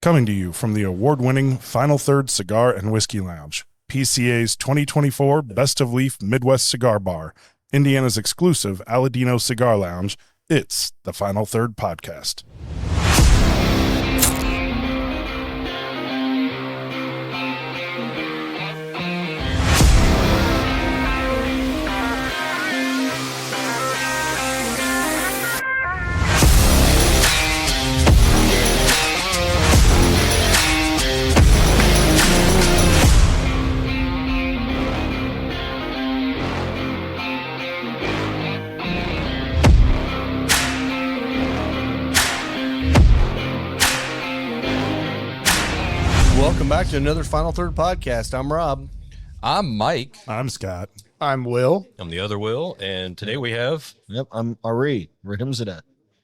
Coming to you from the award-winning Final Third Cigar and Whiskey Lounge, PCA's 2024 Best of Leaf Midwest Cigar Bar, Indiana's exclusive Aladino Cigar Lounge, it's the Final Third Podcast. Welcome back to another Final Third Podcast. I'm Rob. I'm Mike. I'm Scott. I'm Will. I'm the other Will, and today we have... Yep, I'm Ari. Rimzada.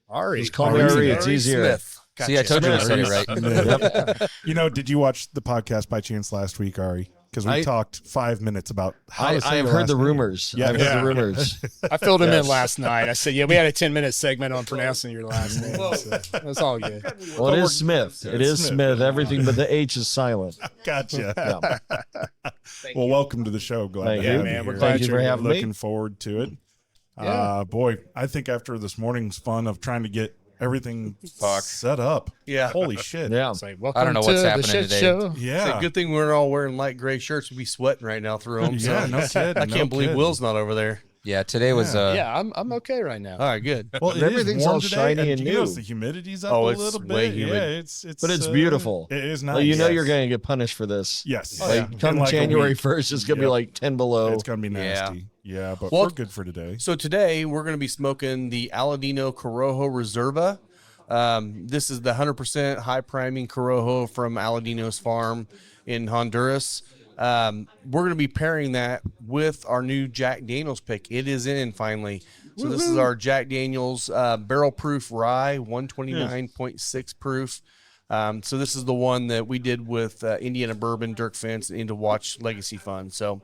Ari. Just call me Ari. It's easier. Smith. See, I told you to say it right. Yep. You know, did you watch the podcast by chance last week, Ari? Because we talked 5 minutes about how to say I have your heard last the name. rumors. Yeah, I've heard the rumors. I filled him in last night. I said, we had a 10-minute segment on pronouncing your last name. So that's all good. Well, it is Smith. It is Smith. Everything but the H is silent. Gotcha. Yeah. Well, welcome to the show. Glad Thank to you, have man. you We're here. glad Thank you for having me. Looking forward to it. Yeah. Boy, I think after this morning's fun of trying to get everything set up. Yeah. Holy shit. Yeah. It's like, welcome I don't know to what's the happening shit today. show. Yeah. It's a good thing we're all wearing light gray shirts. We'd be sweating right now through them. Yeah, no kidding. I can't believe Will's not over there. Yeah, today was Yeah, I'm okay right now. All right, good. Well, it Everything's is warm all today, shiny and you notice new. the humidity's up Oh, a it's little bit. way humid. Yeah, it's But it's beautiful. It is nice. Well, you know Yes. you're going to get punished for this. Yes. Come In like a January week. 1st, it's going to be Yep. like 10 below. It's going to be nasty. Yeah, but Well, we're good for today. So today we're going to be smoking the Aladino Corojo Reserva. This is the 100% high priming Corojo from Aladino's farm in Honduras. We're going to be pairing that with our new Jack Daniels pick. It is in finally. So this is our Jack Daniels barrel proof rye, 129.6 proof. So this is the one that we did with Indiana Bourbon, Dirk Fence, and Into Watch Legacy Fund. So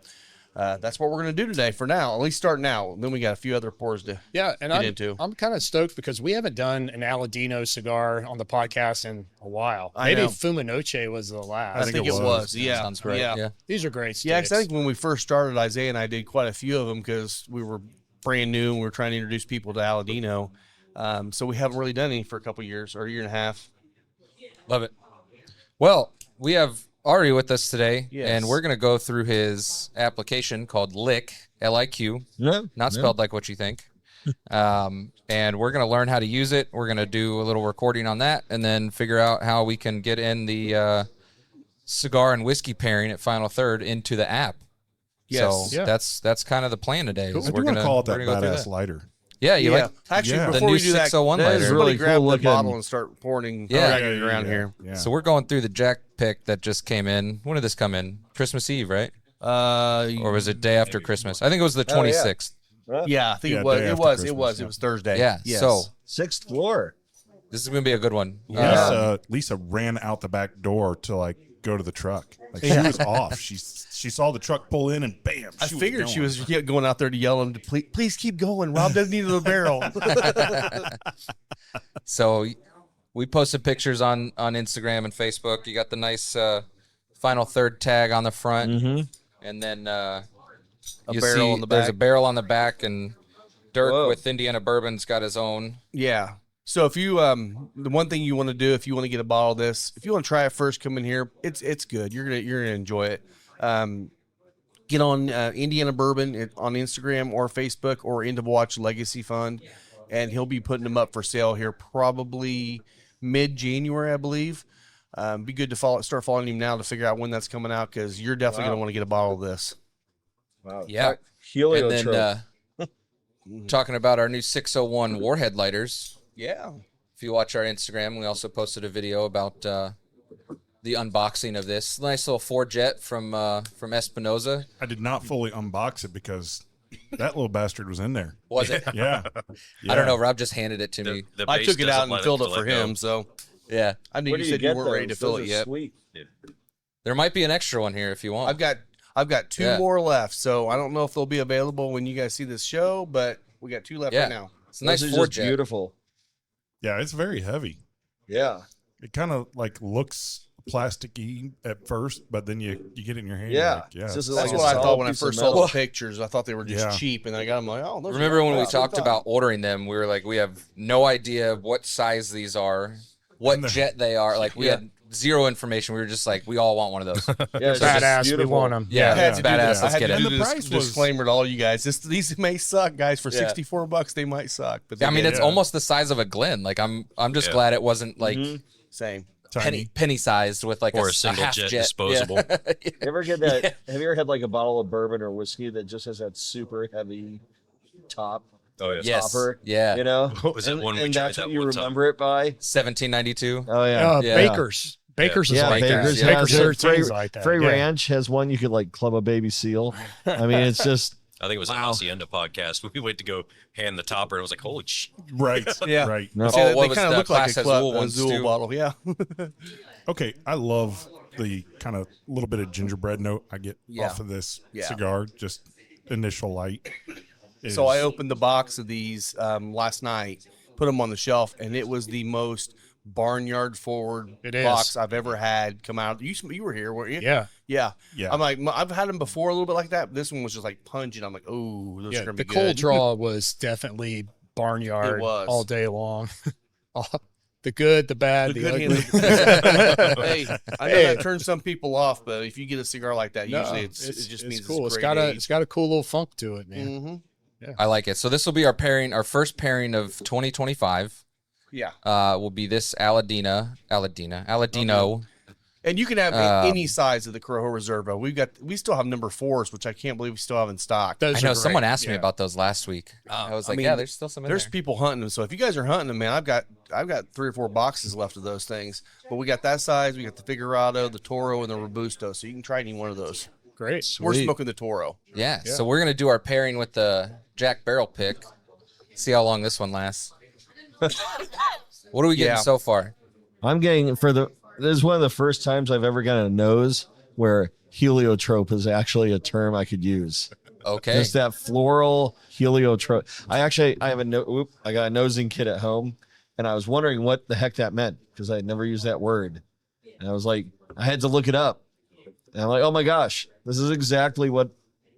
that's what we're going to do today for now, at least start now. Then we got a few other pours to Yeah, and get into. I'm kind of stoked because we haven't done an Aladino cigar on the podcast in a while. I Maybe know. Fumanoche was the last. I think it was. Yeah. sounds great. Yeah. These are great sticks. Yeah, because I think when we first started, Isaiah and I did quite a few of them because we were brand new and we were trying to introduce people to Aladino. So we haven't really done any for a couple years or a year and a half. Love it. Well, we have Ari with us today, Yes. and we're going to go through his application called LIQ, L-I-Q, Yeah. not spelled like what you think. And we're going to learn how to use it. We're going to do a little recording on that and then figure out how we can get in the cigar and whiskey pairing at Final Third into the app. Yes. So Yeah. that's kind of the plan today. is I do we're want to call it that we're gonna go through badass lighter. Yeah, you like Actually, Yeah. The before new we do that, 601 that is lighter. really Really grab cool the looking. bottle and start pouring Yeah. around here. Yeah. So we're going through the Jack pick that just came in. When did this come in? Christmas Eve, right? Or was it day after Christmas? I think it was the 26th. yeah, I think Yeah, it was. day It after was. It Christmas, was. yeah. It was Thursday. Yeah. Yes. So 6th floor. this is going to be a good one. Lisa ran out the back door to like go to the truck. Like she was off. She saw the truck pull in and bam. I figured she was going out there to yell him to please keep going. Rob doesn't need a barrel. So we posted pictures on Instagram and Facebook. You got the nice Final Third tag on the front. And then you barrel see on the there's back. a barrel on the back, and Dirk Whoa. with Indiana Bourbon's got his own. Yeah. So if you the one thing you want to do if you want to get a bottle of this, if you want to try it first, come in here. It's good. You're gonna enjoy it. Get on Indiana Bourbon on Instagram or Facebook or Into Watch Legacy Fund, and he'll be putting them up for sale here probably mid-January, I believe. Be good to start following him now to figure out when that's coming out because you're definitely gonna want to get a bottle of this. Wow. Yeah. And Heliotrope. then talking about our new 601 Warhead lighters. Yeah. If you watch our Instagram, we also posted a video about the unboxing of this nice little 4-jet from Espinosa. I did not fully unbox it because that little bastard was in there. Was it? Yeah. I don't know. Rob just handed it to me. The I base took it out doesn't and let filled it to for let go. him, so Yeah. I knew Where you do said you get weren't ready to those? fill Those it are yet. Sweet. There might be an extra one here if you want. I've got two Yeah. more left, so I don't know if they'll be available when you guys see this show, but we got two left Yeah. right now. It's a nice Those are just 4-jet. beautiful. Yeah, it's very heavy. Yeah. It kind of like looks plasticky at first, but then you get it in your hand. Yeah. Like, yeah. It's just That's like what a I thought solid when I piece of first saw metal. the pictures. I thought they were just Yeah. cheap, and then I got them like, oh, those Remember when we wow, talked they're about ordering them? We were like, we have no idea what size these are, what jet they are. Like we had zero information. We were just like, we all want one of those. Yeah, it's Badass. We beautiful. want them. Yeah, I had it's to do badass. this. I Let's had get to it. do And the this price was- disclaimer to all you guys. These may suck, guys. For Yeah. $64, they might suck. But they I mean, did. it's almost the size of a Glen. Like I'm just glad it wasn't like Same. Tiny. penny sized with like Or a a single half jet jet disposable. Yeah. You ever get that? Have you ever had like a bottle of bourbon or whiskey that just has that super heavy top? Oh yeah. Yes. Topper, Yeah. You know, What was that and, one we and tried that's that what you one time? remember it by. 1792. Oh yeah, Yeah. Bakers. Bakers is yeah. like Bakers, that. yeah. Bakers So are things like that. Frey Yeah. Ranch has one you could like club a baby seal. I mean, it's just I think it was an Hacienda podcast. We went to go hand the topper, and I was like, "Holy shit!" Right. Yeah. Right. no. See, Oh, what they was kind of the look like Class a Azul ones, Azul too? bottle. Yeah. Okay. I love the kind of little bit of gingerbread note I get Yeah. off of this Yeah. cigar. Just initial light. So I is- opened the box of these last night, put them on the shelf, and it was the most barnyard forward It is. box I've ever had come out. You were here, weren't you? Yeah. Yeah. Yeah. I'm like, I've had them before a little bit like that, but this one was just like pungent. I'm like, oh, those are Yeah. gonna be The good. cold draw was definitely barnyard It was. all day long. The good, the bad, the, good ugly. hand- Hey, I know that turns some people off, but if you get a cigar like that, No, usually it just means cool. It's It's great got age. it's got a cool little funk to it, man. Mm-hmm. I like it. So this will be our first pairing of 2025. Yeah. Will be this Aladino. And you can have Um, any size of the Corojo Reserva. We still have number 4s, which I can't believe we still have in stock. Those I are know great. someone asked me Yeah. about those last week. I was I like, mean, yeah, there's still some in There's there. people hunting them. So if you guys are hunting them, man, I've got 3 or 4 boxes left of those things. But we got that size. We got the Figurado, the Toro, and the Robusto. So you can try any one of those. Great. We're smoking the Toro. Yeah. So we're gonna do our pairing with the Jack Barrel pick. See how long this one lasts. What are we getting Yeah. so far? I'm getting this is one of the first times I've ever gotten a nose where heliotrope is actually a term I could use. Okay. Just that floral heliotrope. I have I got a nosing kit at home, and I was wondering what the heck that meant because I had never used that word, and I was like, I had to look it up, and I'm like, oh my gosh, this is exactly what.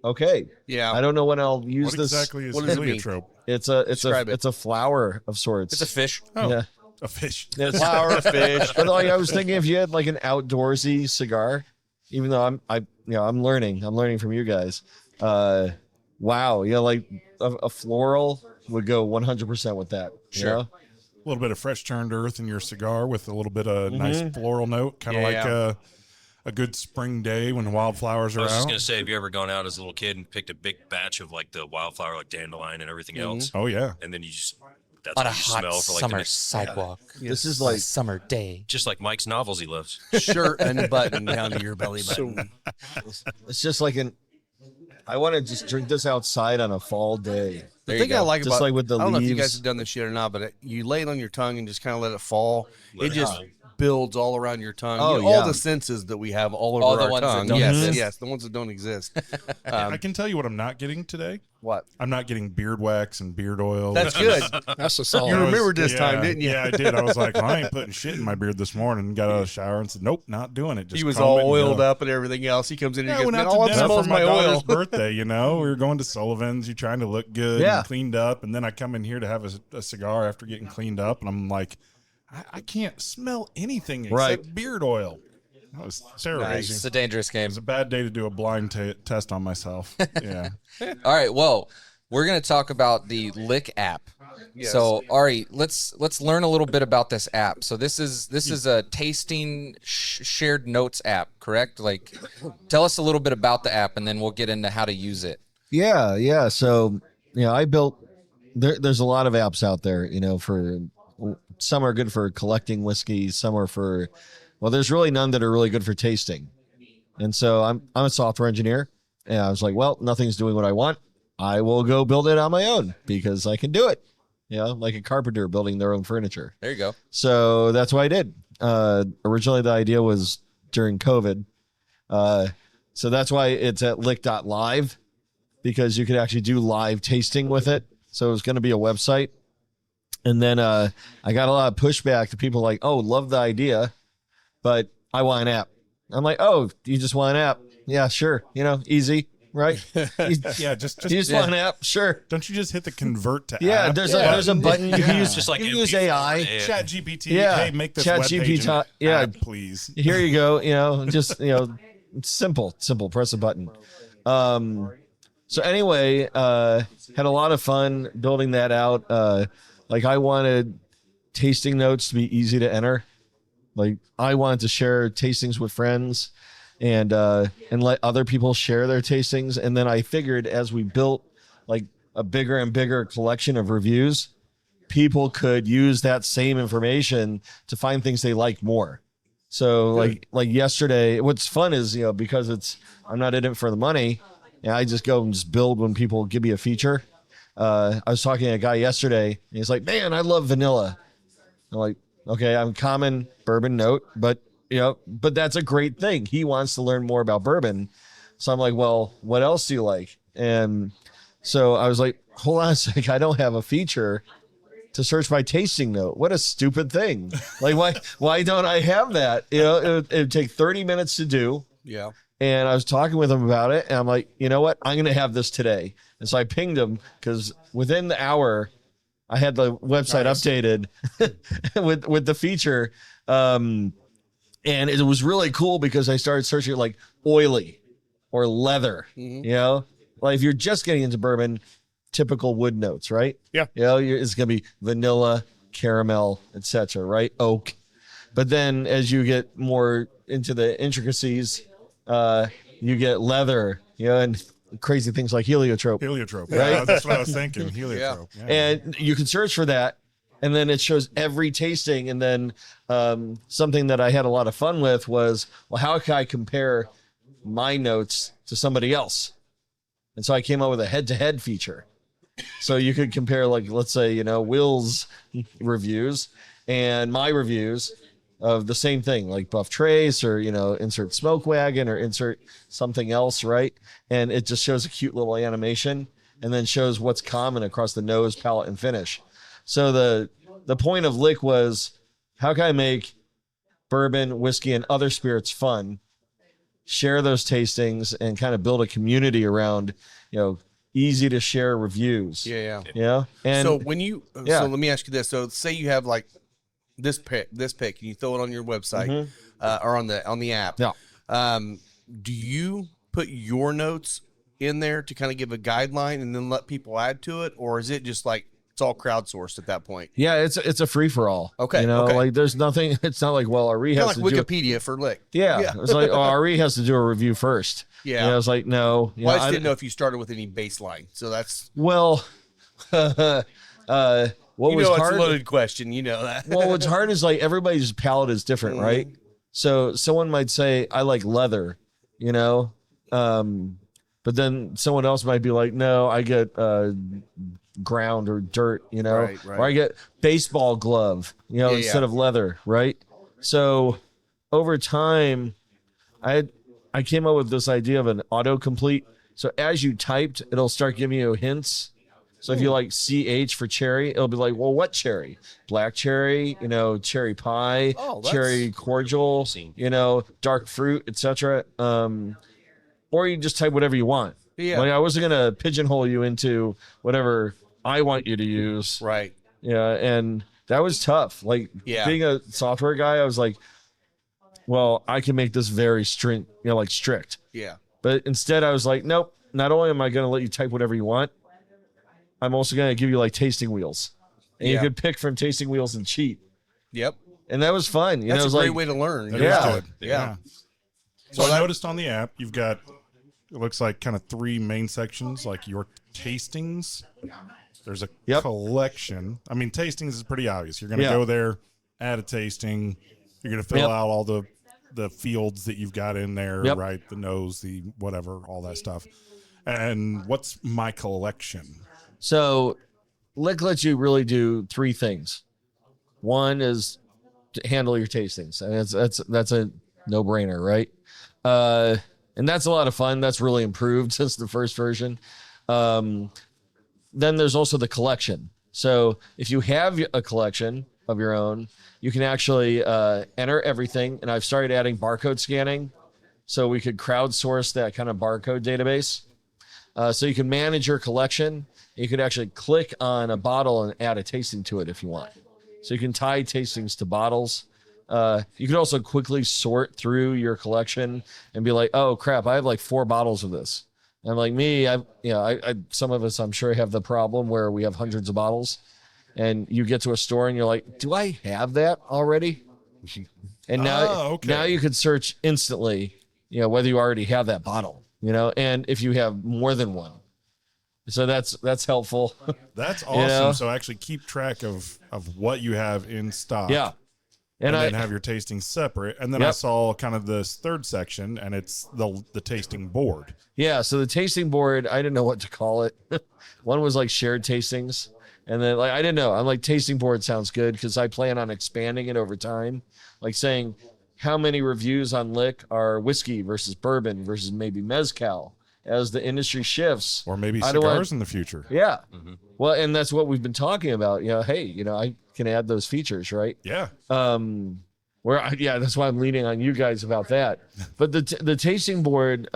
Okay, Yeah. I don't know when I'll use What this. exactly is what does it mean? heliotrope? Describe it. It's a flower of sorts. It's a fish. Oh, Yeah. a fish. It's Flower fish. But like I was thinking, if you had like an outdoorsy cigar, even though I'm learning from you guys. Wow, yeah, like a floral would go 100% with that. You Sure. know? A little bit of fresh turned earth in your cigar with a little bit of nice floral note, kind of Yeah, like yeah. a good spring day when wildflowers I are was just out. gonna say, have you ever gone out as a little kid and picked a big batch of like the wildflower, like dandelion and everything else, Oh yeah, and then you just that's On what a you hot smell for like the summer next, sidewalk. This is On a like summer day. just like Mike's novels he loves. Shirt and button down to your belly button. it's just like I want to just drink this outside on a fall day. The There you thing I go. like Just about like with the I don't know if you leaves. guys have done this shit or not, but you lay it on your tongue and just kind of let it fall. Let it it just fall. builds all around your tongue. Oh, You know, all yeah. the senses that we have all over All the our ones that tongue. don't Yes, exist. yes, the ones that don't exist. I can tell you what I'm not getting today. What? I'm not getting beard wax and beard oil. That's good. That's a solid. You remembered this time, didn't you? Yeah, I did. I was like, well, I ain't putting shit in my beard this morning. Got out of the shower and said, nope, not doing it. Just He was comb all it and oiled go. up and everything else. He comes in and Yeah, he goes, went man, out all to I dinner smell for is my my daughter's oil. birthday. You know, we were going to Sullivan's. You're trying to look good, Yeah. and cleaned up, and then I come in here to have a cigar after getting cleaned up, and I'm like, I can't smell anything except Right. beard oil. That was terrible. It's a dangerous game. It was a bad day to do a blind test on myself. Yeah. All right. Well, we're going to talk about the Lick app. Yes. So, Ari, let's learn a little bit about this app. So this is a tasting shared notes app, correct? Like, tell us a little bit about the app, and then we'll get into how to use it. Yeah. So, I built. There's a lot of apps out there. For some are good for collecting whiskey. Some are for. Well, there's really none that are really good for tasting. And so I'm a software engineer, and I was like, well, nothing's doing what I want. I will go build it on my own because I can do it. Like a carpenter building their own furniture. There you go. So that's what I did. Originally, the idea was during COVID. So that's why it's at lick.live, because you could actually do live tasting with it. So it was going to be a website. And then I got a lot of pushback to people like, oh, love the idea, but I want an app. I'm like, oh, you just want an app? Yeah, sure. Easy, right? Yeah, just You just want an app? Sure. don't you just hit the convert to Yeah, app? there's a button you can use. Just like you can use MP4, AI. yeah. Chat GPT. Yeah. Hey, make this Chat web GPT page an yeah. app, please. Here you go. Just it's simple. Press a button. So anyway, had a lot of fun building that out. Like I wanted tasting notes to be easy to enter. Like I wanted to share tastings with friends and let other people share their tastings. And then I figured as we built like a bigger and bigger collection of reviews, people could use that same information to find things they like more. So like yesterday, what's fun is, because I'm not in it for the money. And I just go and just build when people give me a feature. I was talking to a guy yesterday and he's like, man, I love vanilla. I'm like, okay, I'm common bourbon note, but that's a great thing. He wants to learn more about bourbon. So I'm like, well, what else do you like? And so I was like, hold on a sec. I don't have a feature to search by tasting note. What a stupid thing. Like, why don't I have that? It would take 30 minutes to do. Yeah. And I was talking with him about it, and I'm like, you know what? I'm going to have this today. And so I pinged him because within the hour, I had the website updated with the feature. And it was really cool because I started searching like oily or leather, like if you're just getting into bourbon, typical wood notes, right? Yeah. It's going to be vanilla, caramel, etc., right? Oak. But then as you get more into the intricacies, you get leather, and crazy things like heliotrope. Heliotrope. Right? Yeah, that's what I was thinking. Heliotrope. Yeah. And you can search for that, and then it shows every tasting. And then something that I had a lot of fun with was, well, how can I compare my notes to somebody else? And so I came up with a head-to-head feature. So you could compare, like, let's say, Will's reviews and my reviews of the same thing, like Buff Trace or, insert Smoke Wagon or insert something else, right? And it just shows a cute little animation and then shows what's common across the nose, palate, and finish. So the point of Lick was, how can I make bourbon, whiskey, and other spirits fun, share those tastings, and kind of build a community around, easy to share reviews. Yeah. And so when you, so let me ask you this. So say you have like this pick, and you throw it on your website or on the app. Yeah. Do you put your notes in there to kind of give a guideline and then let people add to it, or is it just like it's all crowdsourced at that point? Yeah, it's a free for all. Okay, like there's nothing. It's not like, well, Ari has Kind of like Wikipedia for Lick. Yeah, it's like, oh, Ari has to do a review first. Yeah, it's like, no. Well, I just didn't know if you started with any baseline. So that's well. What was hard? It's a loaded question. You know that. Well, what's hard is like everybody's palate is different, right? So someone might say, I like leather, but then someone else might be like, no, I get ground or dirt, Right. or I get baseball glove, instead of leather, right? So over time, I came up with this idea of an autocomplete. So as you typed, it'll start giving you hints. So if you like CH for cherry, it'll be like, well, what cherry? Black cherry, cherry pie, cherry cordial, dark fruit, etc. Or you just type whatever you want. Yeah. Like I wasn't gonna pigeonhole you into whatever I want you to use. Right. Yeah, and that was tough. Like being a software guy, I was like, well, I can make this very strict, strict. Yeah. But instead I was like, nope, not only am I gonna let you type whatever you want, I'm also going to give you like tasting wheels, and you could pick from tasting wheels and cheat. Yep. And that was fun. That's it was a great like, way to learn. That is good. Yeah. So I noticed on the app, you've got, it looks like kind of 3 main sections, like your tastings. There's a collection. I mean, tastings is pretty obvious. You're going to go there, add a tasting. You're going to fill out all the fields that you've got in there, right? The nose, the whatever, all that stuff. And what's my collection? So Lick lets you really do 3 things. One is to handle your tastings. And that's a no-brainer, right? And that's a lot of fun. That's really improved since the first version. Then there's also the collection. So if you have a collection of your own, you can actually enter everything. And I've started adding barcode scanning, so we could crowdsource that kind of barcode database. So you can manage your collection. You could actually click on a bottle and add a tasting to it if you want. So you can tie tastings to bottles. You can also quickly sort through your collection and be like, oh crap, I have like 4 bottles of this. And like me, some of us, I'm sure, have the problem where we have hundreds of bottles, and you get to a store and you're like, do I have that already? And now you can search instantly, whether you already have that bottle, and if you have more than one. So that's helpful. That's awesome. So actually keep track of what you have in stock. Yeah. And then have your tasting separate. And then I saw kind of this third section, and it's the tasting board. Yeah, so the tasting board, I didn't know what to call it. One was like shared tastings. And then I didn't know. I'm like, tasting board sounds good because I plan on expanding it over time. Like saying how many reviews on Lick are whiskey versus bourbon versus maybe mezcal as the industry shifts. Or maybe cigars in the future. Yeah. Mm-hmm. Well, and that's what we've been talking about. Hey, I can add those features, right? Yeah. That's why I'm leaning on you guys about that. But the tasting board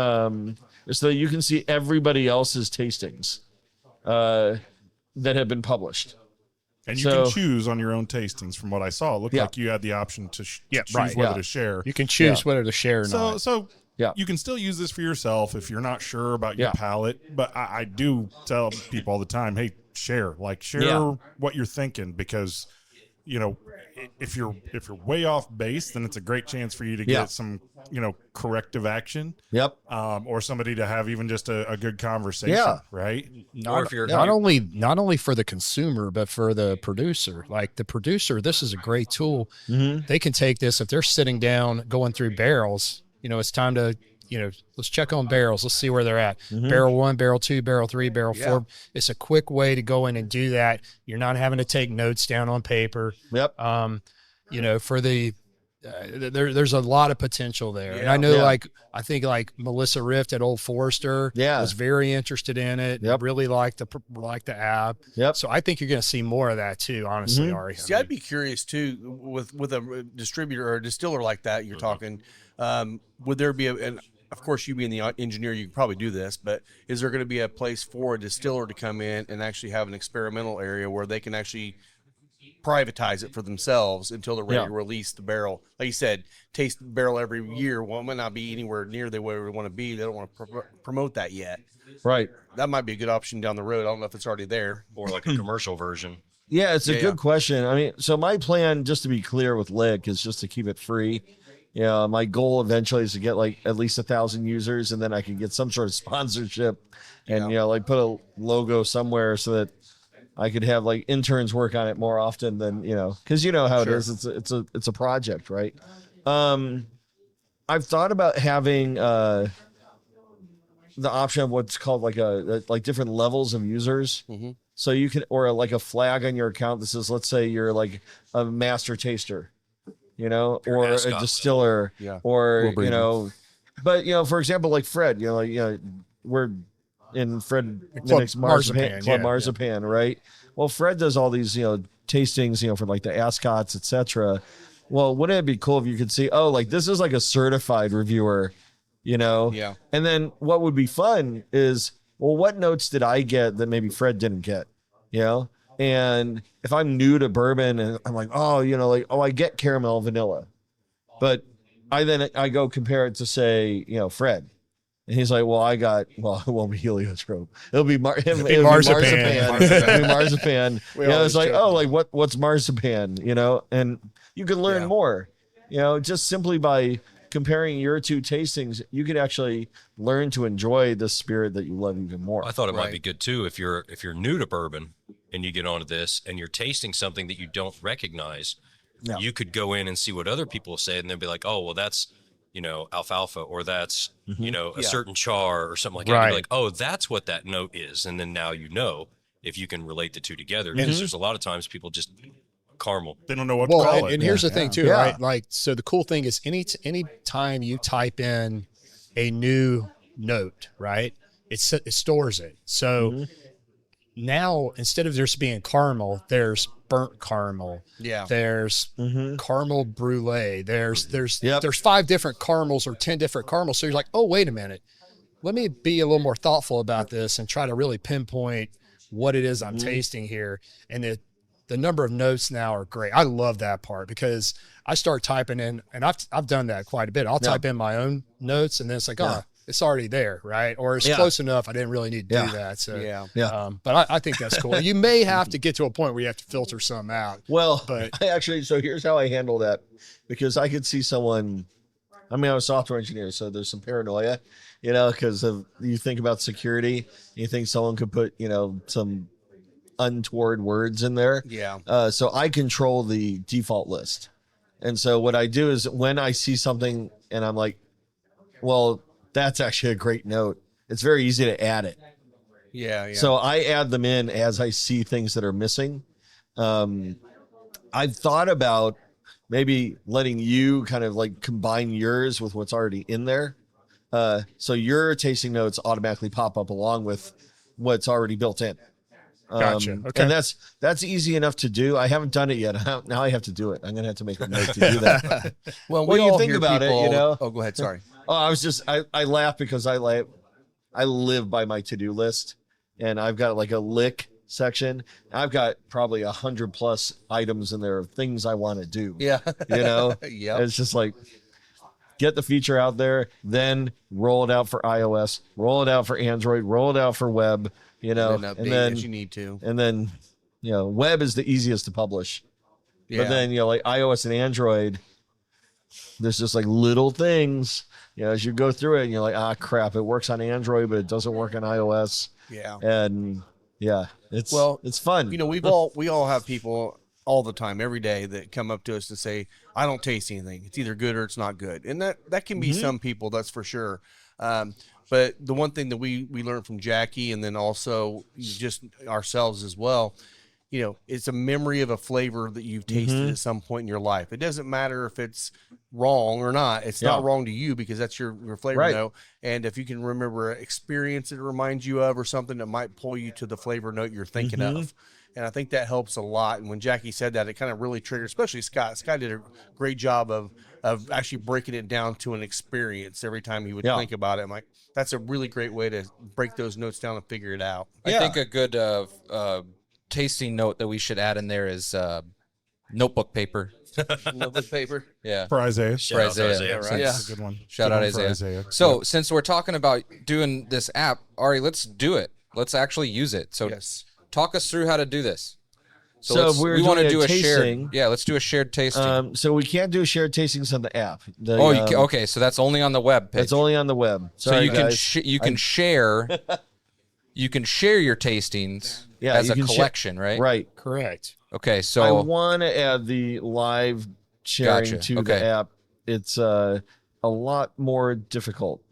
is so that you can see everybody else's tastings that have been published. And you can choose on your own tastings. From what I saw, it looked like you had the option to choose whether to share. You can choose whether to share or not. So you can still use this for yourself if you're not sure about your palate. But I do tell people all the time, hey, share what you're thinking, because if you're way off base, then it's a great chance for you to get some corrective action. Yep. Or somebody to have even just a good conversation. Right. Not only for the consumer, but for the producer. Like the producer, this is a great tool. Mm-hmm. They can take this if they're sitting down going through barrels. It's time to, let's check on barrels. Let's see where they're at. Mm-hmm. Barrel 1, barrel 2, barrel 3, barrel 4. It's a quick way to go in and do that. You're not having to take notes down on paper. Yep. For the, there's a lot of potential there. And I know, I think Melissa Rift at Old Forester was very interested in it. Yep. Really liked the app. Yep. So I think you're going to see more of that too, honestly, Ari. See, I'd be curious too with a distributor or a distiller like that you're talking. Would there be and of course, you being the engineer, you can probably do this, but is there going to be a place for a distiller to come in and actually have an experimental area where they can actually privatize it for themselves until they're ready to release the barrel? Like you said, taste the barrel every year. Well, it might not be anywhere near the way we want to be. They don't want to promote that yet. Right. That might be a good option down the road. I don't know if it's already there. Or like a commercial version. Yeah, it's a good question. I mean, so my plan, just to be clear with Lick, is just to keep it free. My goal eventually is to get at least 1,000 users, and then I can get some sort of sponsorship and, put a logo somewhere so that I could have interns work on it more often than, cause how it is. It's a project, right? I've thought about having, the option of what's called different levels of users. Mm-hmm. So you can, or a flag on your account that says, let's say you're a master taster, or a distiller, or, but, for example, Fred, we're in Fred Minnick's Marzipan, right? Well, Fred does all these, tastings, for the Ascots, etc. Well, wouldn't it be cool if you could see, this is a certified reviewer, Yeah. And then what would be fun is, well, what notes did I get that maybe Fred didn't get, And if I'm new to bourbon and I'm I get caramel vanilla, but I go compare it to say, Fred. And he's like, well, it won't be heliotrope. It'll be marzipan. It'll be marzipan. It's what's marzipan, and you can learn more, just simply by comparing your two tastings. You could actually learn to enjoy the spirit that you love even more. I thought it might be good too if you're new to bourbon and you get onto this and you're tasting something that you don't recognize. Yeah. You could go in and see what other people say, and they'll be like, oh, well, that's alfalfa, or that's, a certain char or something like that. You're like, oh, that's what that note is. And then now if you can relate the two together, because there's a lot of times people just caramel. They don't know what to call it. And here's the thing too, right? So the cool thing is any time you type in a new note, right, it stores it. So now instead of just being caramel, there's burnt caramel. Yeah. There's caramel brulee. There's Yep. 5 different caramels or 10 different caramels. So you're like, oh, wait a minute. Let me be a little more thoughtful about this and try to really pinpoint what it is I'm tasting here. And the number of notes now are great. I love that part because I start typing in, and I've done that quite a bit. I'll type in my own notes, and then it's like, oh, it's already there, right? Or it's close enough. I didn't really need to do that. So but I think that's cool. You may have to get to a point where you have to filter some out. Well, but so here's how I handle that, because I could see someone. I mean, I'm a software engineer, so there's some paranoia, because you think about security, you think someone could put, some untoward words in there. Yeah. So I control the default list. And so what I do is when I see something and I'm like, well, that's actually a great note, it's very easy to add it. Yeah. So I add them in as I see things that are missing. I've thought about maybe letting you kind of like combine yours with what's already in there. So your tasting notes automatically pop up along with what's already built in. Gotcha. Okay. And that's easy enough to do. I haven't done it yet. Now I have to do it. I'm going to have to make a note to do that. Well, When we you all think hear about it, people- Oh, go ahead. Sorry. I laugh because I live by my to-do list, and I've got like a lick section. I've got probably 100+ items in there of things I want to do. Yeah. Yep. It's just like, get the feature out there, then roll it out for iOS, roll it out for Android, roll it out for web, And then as you need to. and then, web is the easiest to publish. Yeah. But then, like iOS and Android, there's just like little things, as you go through it and you're like, crap, it works on Android, but it doesn't work on iOS. Yeah. And it's fun. We all have people all the time, every day, that come up to us and say, I don't taste anything. It's either good or it's not good. And that can be some people, that's for sure. But the one thing that we learned from Jackie, and then also just ourselves as well, it's a memory of a flavor that you've tasted at some point in your life. It doesn't matter if it's wrong or not. It's not wrong to you because that's your flavor note. And if you can remember an experience it reminds you of or something that might pull you to the flavor note you're thinking of. And I think that helps a lot. And when Jackie said that, it kind of really triggered, especially Scott. Scott did a great job of actually breaking it down to an experience every time he would think about it. I'm like, that's a really great way to break those notes down and figure it out. I think a good tasting note that we should add in there is notebook paper. Notebook paper. Yeah. For Isaiah. For Isaiah. Right? That's a good one. Shout Good out one for Isaiah. So since we're talking about doing this app, Ari, let's do it. Let's actually use it. So talk us through how to do this. So if we want to do a tasting, shared. Yeah, let's do a shared tasting. so we can't do shared tastings on the app. Okay, so that's only on the web page. It's only on the web. So Sorry, you can guys. you can share you can share your tastings as a collection, right? Right. correct. Okay, so I want to add the live sharing Gotcha. to Okay. the app. It's a lot more difficult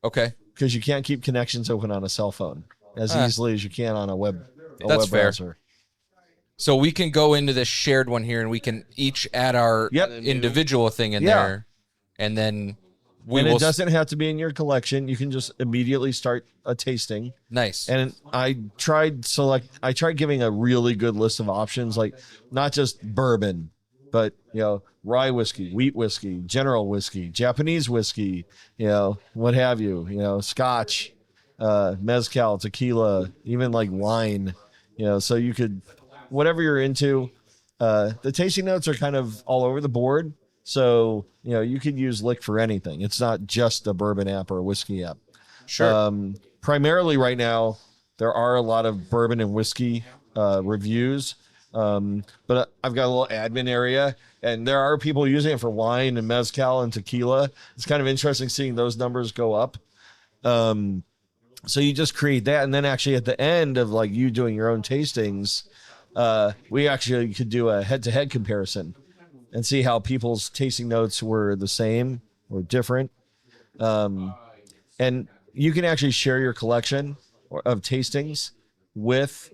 okay. because you can't keep connections open on a cell phone as easily as you can on a web That's web fair. browser. So we can go into this shared one here, and we can each add our individual thing in there, and then It doesn't have to be in your collection. You can just immediately start a tasting. Nice. And I tried giving a really good list of options, like not just bourbon, but rye whiskey, wheat whiskey, general whiskey, Japanese whiskey, what have you, Scotch, mezcal, tequila, even like wine, so you could, whatever you're into. The tasting notes are kind of all over the board. So, you could use Lick for anything. It's not just a bourbon app or a whiskey app. Sure. Primarily right now, there are a lot of bourbon and whiskey reviews. But I've got a little admin area, and there are people using it for wine and mezcal and tequila. It's kind of interesting seeing those numbers go up. So you just create that. And then actually at the end of like you doing your own tastings, we actually could do a head-to-head comparison and see how people's tasting notes were the same or different. And you can actually share your collection of tastings with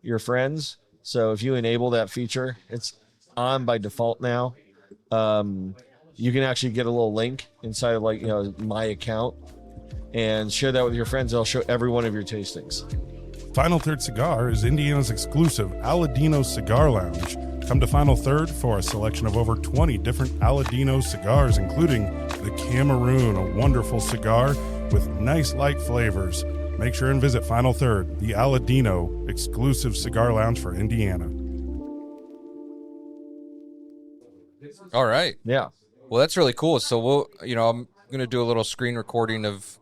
your friends. So if you enable that feature, it's on by default now. You can actually get a little link inside of like, my account and share that with your friends. I'll show every one of your tastings. Final Third Cigar is Indiana's exclusive Aladino Cigar Lounge. Come to Final Third for a selection of over 20 different Aladino cigars, including the Cameroon, a wonderful cigar with nice light flavors. Make sure and visit Final Third, the Aladino exclusive cigar lounge for Indiana. All right. Yeah. Well, that's really cool. So we'll, I'm going to do a little screen recording of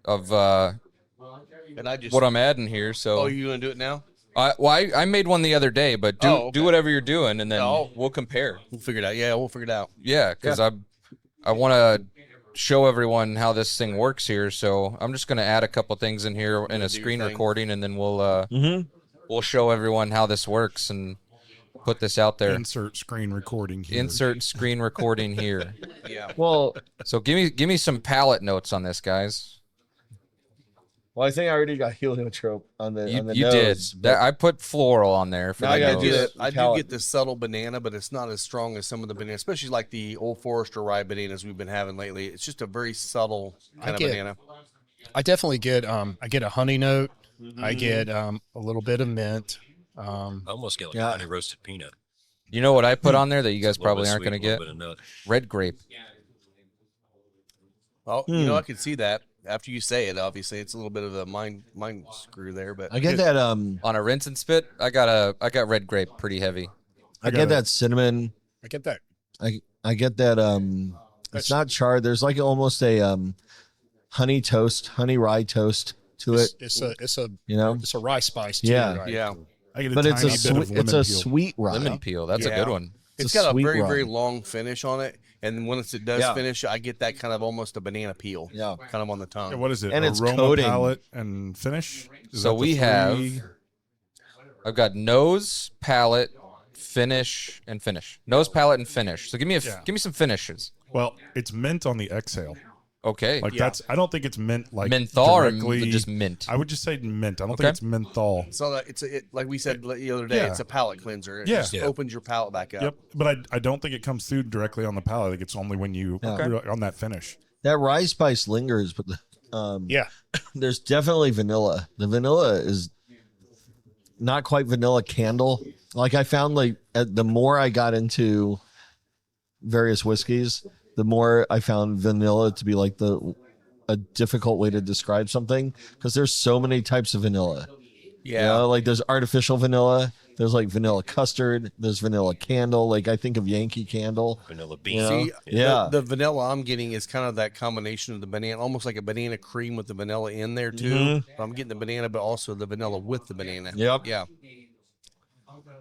And I just what I'm adding here. So, Oh, you gonna do it now? I made one the other day, but do Okay. do whatever you're doing, and then Oh. we'll compare. We'll figure it out. Yeah, we'll figure it out. Yeah, because I want to show everyone how this thing works here. So I'm just going to add a couple things in here in a do your screen thing. recording, and then we'll show everyone how this works and put this out there. Insert screen recording here. Insert screen recording here. Yeah. Well, So give me some palette notes on this, guys. I think I already got heliotrope on the You, on the you nose, did. but- That, I put floral on there for Now the I gotta nose. do that. I do palate. get the subtle banana, but it's not as strong as some of the bananas, especially like the Old Forester rye bananas we've been having lately. It's just a very subtle kind of get- banana. I definitely get I get a honey note. I get a little bit of mint. I almost get like Yeah. honey roasted peanut. You know what I put on there that you guys A little probably bit aren't sweet, going to a get? little bit of nut. Red grape. Well, you know, I can see that after you say it. Obviously, it's a little bit of a mind screw there, but I get that On a rinse and spit, I got red grape pretty heavy. I get that cinnamon. I get that. I get that it's not charred. There's like almost a honey rye toast to it. It's a You know? it's a rye spice too. Yeah. right? yeah, I get a But it's tiny a bit sweet of lemon it's a peel. sweet rye. Lemon peel. That's a Yeah. good one. it's a got a sweet very rye. very long finish on it, and then once it does Yeah. finish, I get that kind of almost a banana peel, Yeah. kind of on the tongue. Yeah, what is it? And it's Aroma, coating. palate, and finish? Is So that the we have- three? I've got nose, palate, finish, and finish. Nose, palate, and finish. So give me some finishes. Well, it's mint on the exhale. Okay. Like that's. I don't think it's mint like Menthol or directly. just mint? I would just say mint. I don't Okay. think it's menthol. So that like we said the other day, Yeah. it's a palate cleanser. It Yeah. just Yeah. opens your palate back up. Yep, but I don't think it comes through directly on the palate. I think it's only when you on that finish. That rye spice lingers, but Yeah. there's definitely vanilla. The vanilla is not quite vanilla candle. Like I found like the more I got into various whiskeys, the more I found vanilla to be like a difficult way to describe something because there's so many types of vanilla. Yeah. You know, like there's artificial vanilla, there's like vanilla custard, there's vanilla candle. Like I think of Yankee Candle. Vanilla bean. You know? See, Yeah. the vanilla I'm getting is kind of that combination of the banana, almost like a banana cream with the vanilla in there too. Mm-hmm. I'm getting the banana, but also the vanilla with the banana. Yep. Yeah.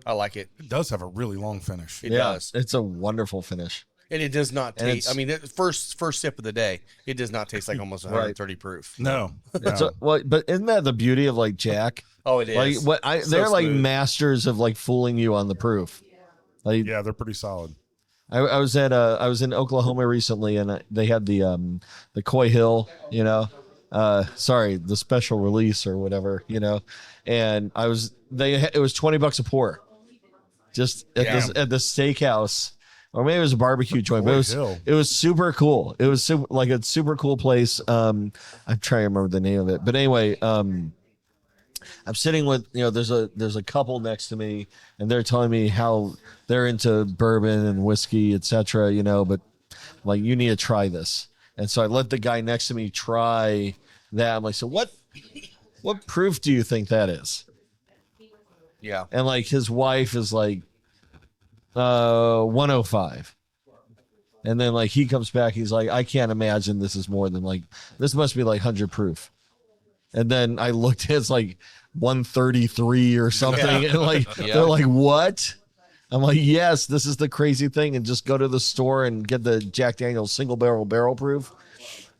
I like it. It does have a really long finish. It Yeah, does, it's a wonderful finish. and it does not And taste. I it's- mean, the first sip of the day, it does not taste like almost 130 proof. No, It's no. well, but isn't that the beauty of like Jack? Oh, it is. Like what So they're like smooth. masters of like fooling you on the proof. Like yeah, they're pretty solid. I was in Oklahoma recently and they had the Coy Hill, you know, the special release or whatever, you know, and it was $20 a pour, just at the steakhouse, or maybe it was a barbecue joint, but Hill. it was super cool. It was like a super cool place. I'm trying to remember the name of it, but anyway, I'm sitting with, there's a couple next to me and they're telling me how they're into bourbon and whiskey, etc., but like, you need to try this. And so I let the guy next to me try that. I'm like, so what proof do you think that is? Yeah. And like his wife is like 105. And then like he comes back, he's like, I can't imagine this is more than like, this must be like 100 proof. And then I looked, it's like 133 or something. And like, they're like, what? I'm like, yes, this is the crazy thing. And just go to the store and get the Jack Daniel's single barrel proof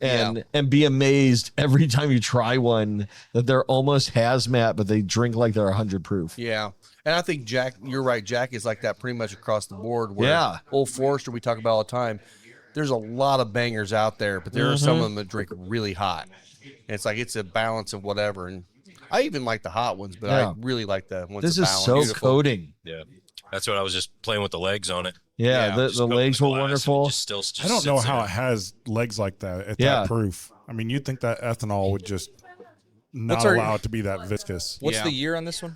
and be amazed every time you try one that they're almost hazmat, but they drink like they're 100 proof. Yeah. And I think Jack, you're right. Jack is like that pretty much across the board. Where Old Forester, we talk about all the time. There's a lot of bangers out there, but there are some of them that drink really hot. And it's like, it's a balance of whatever. And I even like the hot ones, but I really like the ones This that is balance. so Beautiful. coating. Yeah. That's what I was just playing with the legs on it. Yeah, Yeah, the Just put it in legs the were glass and it wonderful. just I don't know sits how there. it has legs like that at Yeah. that proof. I mean, you'd think that ethanol would just not our- allow it to be that viscous. What's Yeah. the year on this one?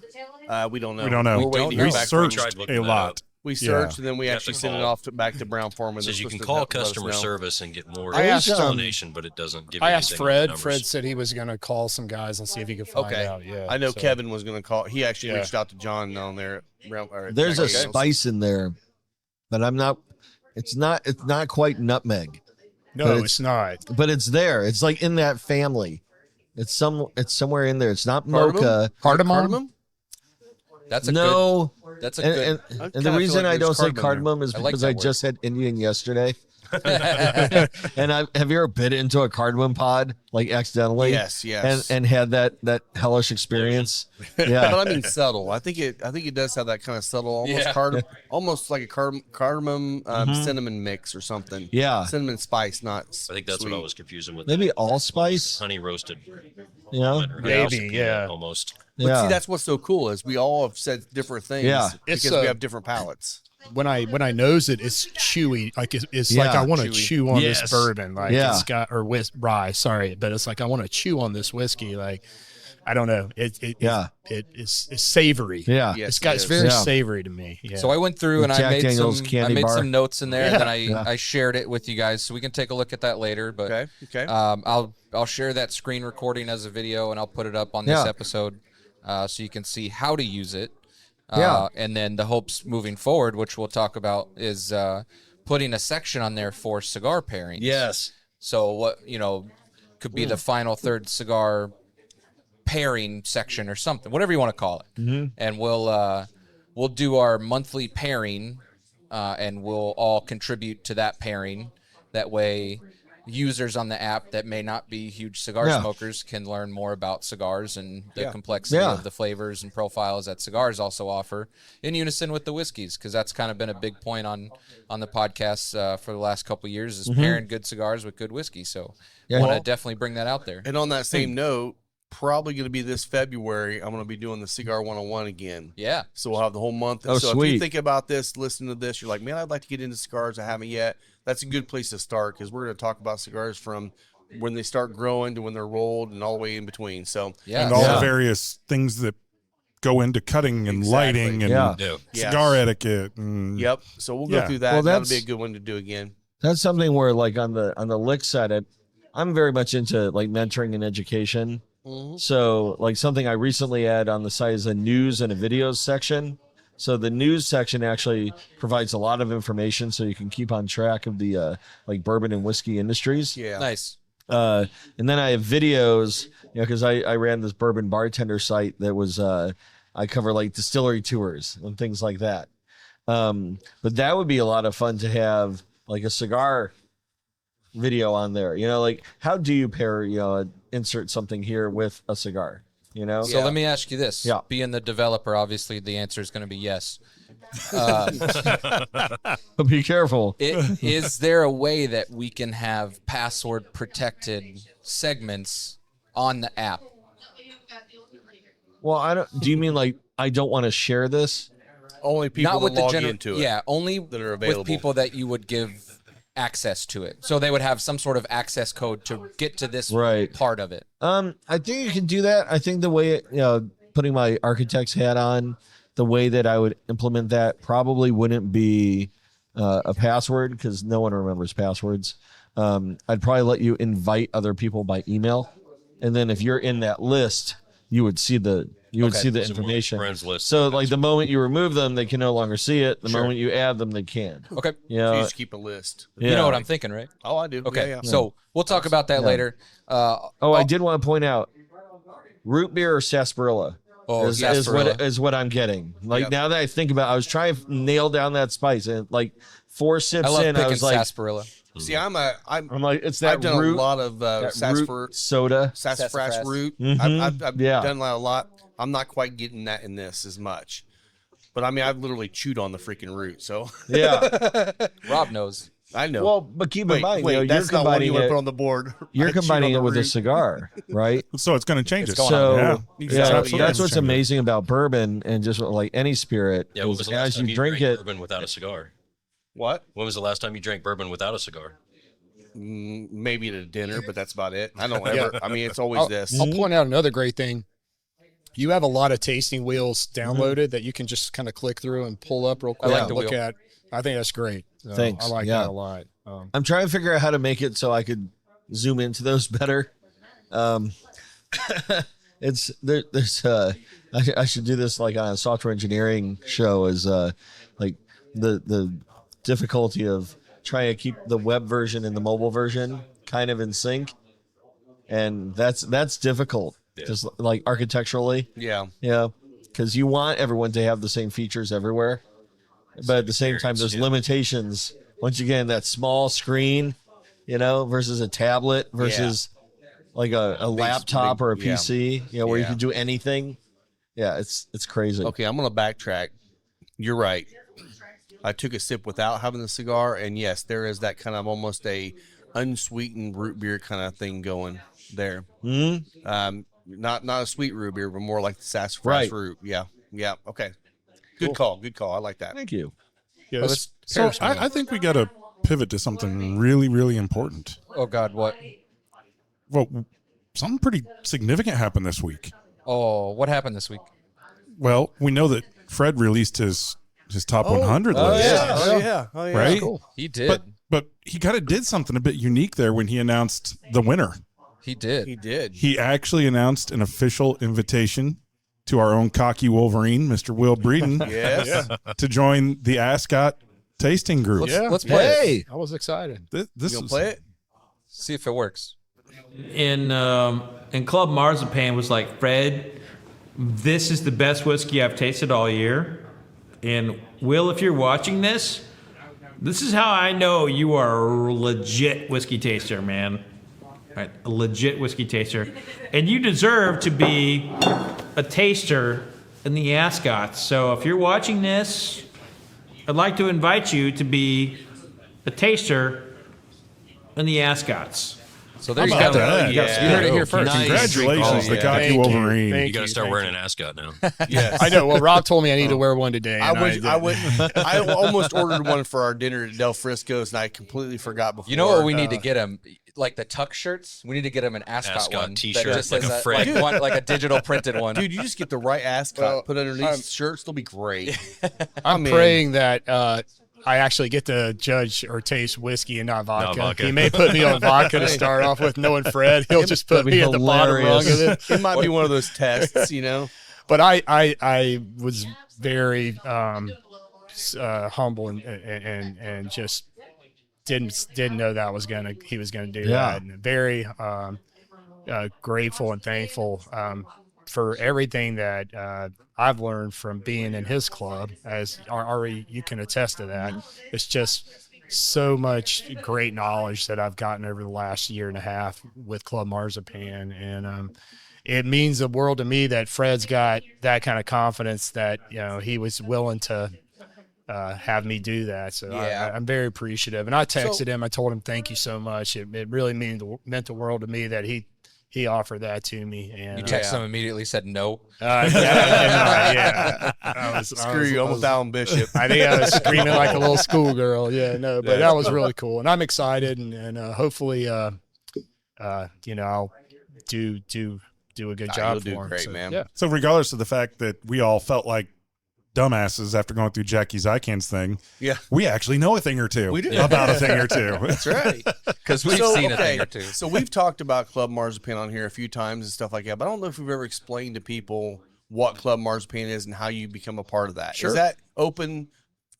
We don't know. We don't know. We're waiting to hear We back from- searched Tried looking a that lot. up. We searched, Yeah. and then we You have actually to sent it call. off back to Brown Foreman. It says They're you can supposed to call let us customer know. service and get more I asked, explanation, but it doesn't give you I asked anything on the Fred. numbers. Fred said he was going to call some guys and see if he could find Okay. out. Yeah, I know so- Kevin was going to call. He actually Yeah. reached out to John down there. At Brown, or at There's a Jack Daniels. spice in there, but I'm not. It's not quite nutmeg, No, but it's not. but it's there. It's like in that family. It's somewhere in there. It's not Cardamom? mocha. Cardamom? That's a No, good. That's a good. and I the kinda reason feel like I don't there's say cardamom cardamom is I like because that I word. just had Indian yesterday, and have you ever bit into a cardamom pod like accidentally? Yes. and had that hellish experience. Yeah, But I mean subtle. I think it does have that kind of subtle, almost Yeah. almost like a cardamom cinnamon mix or something. Yeah. cinnamon spice, not. I think that's sweet. what I was confusing with. maybe allspice. Honey roasted. You know, Maybe, yeah. Almost. But yeah. see, that's what's so cool is we all have said different things. Yeah. because It's, we have different palates. When I nose it, it's chewy. Like it's Yeah. like I want to Chewy. chew on Yes. this bourbon. Like Yeah. it's got rye. Sorry, but it's like I want to chew on this whiskey. Like I don't know. It's savory. Yeah. Yes, It's it very is. Yeah. savory to me. Yeah. So I went through and I Jack made Daniel's some candy bar. notes in there, and then Yeah. I shared it with you guys, so we can take a look at that later. But Okay. I'll share that screen recording as a video, and I'll put it up on this Yeah. episode, so you can see how to use it. Yeah. And then the hopes moving forward, which we'll talk about, is putting a section on there for cigar pairings. Yes. So what could be the final third cigar pairing section or something, whatever you want to call it. Mm-hmm. And we'll do our monthly pairing, and we'll all contribute to that pairing. That way, users on the app that may not be huge cigar Yeah. smokers can learn more about cigars and the Yeah. complexity Yeah. of the flavors and profiles that cigars also offer in unison with the whiskeys, because that's kind of been a big point on the podcast for the last couple of years is pairing good cigars with good whiskey. So Yeah. I want to Well- definitely bring that out there. And on that same note, probably going to be this February, I'm going to be doing the Cigar 101 again. Yeah. So we'll have the whole month. Oh, so if sweet. you think about this, listen to this, you're like, man, I'd like to get into cigars. I haven't yet. That's a good place to start because we're going to talk about cigars from when they start growing to when they're rolled and all the way in between. So Yeah. And all Yeah. the various things that go into cutting and Exactly. lighting and Yeah. Yeah. cigar Yes. etiquette. And Yep. So we'll go Yeah. through that. Well, That'll that's- be a good one to do again. That's something where like on the lick side, I'm very much into like mentoring and education. Mm-hmm. So like something I recently had on the site is a news and a videos section. So the news section actually provides a lot of information so you can keep on track of the like bourbon and whiskey industries. Yeah. Nice. And then I have videos, because I ran this bourbon bartender site that was I cover like distillery tours and things like that. But that would be a lot of fun to have like a cigar video on there. Like how do you pair, insert something here with a cigar? So let me ask you this. Yeah. Being the developer, obviously the answer is going to be yes. But be careful. Is there a way that we can have password protected segments on the app? Well, do you mean like I don't want to share this? Only people Not that with the log general, into it. yeah, only that are available. with people that you would give access to it. So they would have some sort of access code to get to this Right. part of it. I think you can do that. I think the way, putting my architect's hat on, the way that I would implement that probably wouldn't be a password because no one remembers passwords. I'd probably let you invite other people by email. And then if you're in that list, you would see the information. Friends list. So like the moment you remove them, they can no longer see it. The moment you add them, they can. Okay. So you just keep a list. You know what I'm thinking, right? Oh, I do. Okay. Yeah, yeah. So we'll talk about that later. Oh, I did want to point out, root beer or sarsaparilla is sarsaparilla. what I'm getting. Like Yep. now that I think about it, I was trying to nail down that spice and like 4 sips I love in, picking I was like, sarsaparilla. See, I'm like, it's that I've done root, a lot of that sassafras root soda. sassafras Sassafras. root. Mhm. I've Yeah. done that a lot. I'm not quite getting that in this as much. But I mean, I've literally chewed on the freaking root. So Yeah. Rob knows. I know. Well, but keep in wait, mind, wait, that's you're not what combining you want to it. put on the board. You're I chewed combining on it the with a root. cigar, right? so it's going to change it. going So Yeah. Exactly. that's Yeah. what's amazing about bourbon and just like any spirit. Yeah, when is was the last as time you drink drank it, bourbon without a cigar? What? When was the last time you drank bourbon without a cigar? maybe at a dinner, but that's about it. I don't ever. I mean, it's always this. I'll point out another great thing. You have a lot of tasting wheels downloaded that you can just kind of click through and pull up real quick like and the look wheel. at. I think that's great. So Thanks. I like Yeah. that a lot. I'm trying to figure out how to make it so I could zoom into those better. It's there's I should do this like on a software engineering show is like the difficulty of trying to keep the web version and the mobile version kind of in sync, and that's difficult just like architecturally. Yeah. Yeah, because you want everyone to have the same features everywhere, but at the same time there's limitations. Once again, that small screen, versus a tablet versus like a laptop or a PC, where you can do anything. Yeah, it's crazy. Okay, I'm gonna backtrack. You're right. I took a sip without having the cigar, and yes, there is that kind of almost a unsweetened root beer kind of thing going there. Not a sweet root beer, but more like the sassafras root. Yeah. Okay. Good call. I like that. Thank you. Yeah, So I think we got to pivot to something really, really important. Oh God, what? Well, something pretty significant happened this week. Oh, what happened this week? Well, we know that Fred released his top 100 list. Oh yeah. Right? cool. He did. But he kind of did something a bit unique there when he announced the winner. He did. He did. He actually announced an official invitation to our own cocky Wolverine, Mr. Will Breeden, Yes. to join the Ascot tasting group. Let's play it. Hey, I was excited. This You is gonna play it? See if it works. in Club Marzipan was like, Fred, this is the best whiskey I've tasted all year. And Will, if you're watching this is how I know you are a legit whiskey taster, man. Right, a legit whiskey taster. And you deserve to be a taster in the Ascots. So if you're watching this, I'd like to invite you to be a taster in the Ascots. So there you about go. that? You heard it here first. Nice. Congratulations, the cocky Thank you. Wolverine. Thank You got to start wearing an ascot now. Yes. I know. Well, Rob told me I need to wear one today. and I almost ordered one for our dinner at Del Frisco's, and I completely forgot before. You know what we need to get him? Like the tuck shirts. We need to get him an Ascot Ascot one. t-shirt, that just like says a that, Fred. like a digital printed one. Dude, you just get the right ascot, put underneath shirts, they'll be great. I'm praying that I actually get to judge or taste whiskey and not vodka. vodka. He may put me on vodka to start off with. Knowing Fred, he'll just put me at the bottom rung of it. It might be one of those tests, But I was very humble and just didn't know that he was gonna do that, and very grateful and thankful for everything that I've learned from being in his club. As Ari, you can attest to that. It's just so much great knowledge that I've gotten over the last year and a half with Club Marzipan, and it means the world to me that Fred's got that kind of confidence that he was willing to have me do that. So I'm very appreciative. And I texted him. I told him thank you so much. It really meant the world to me that he offered that to me. And You texted him immediately, said no. yeah. Screw you, I'm with Alan Bishop. I think I was screaming like a little schoolgirl. Yeah, no, but that was really cool, and I'm excited, and hopefully, I'll do a good job You'll for do him. great, So, man. Yeah. So regardless of the fact that we all felt like dumbasses after going through Jackie Zykins thing, Yeah. we actually know a thing or two We do. about a thing or two. That's right. Because we've seen a thing or two. So we've talked about Club Marzipan on here a few times and stuff like that, but I don't know if we've ever explained to people what Club Marzipan is and how you become a part of that. Sure. Is that open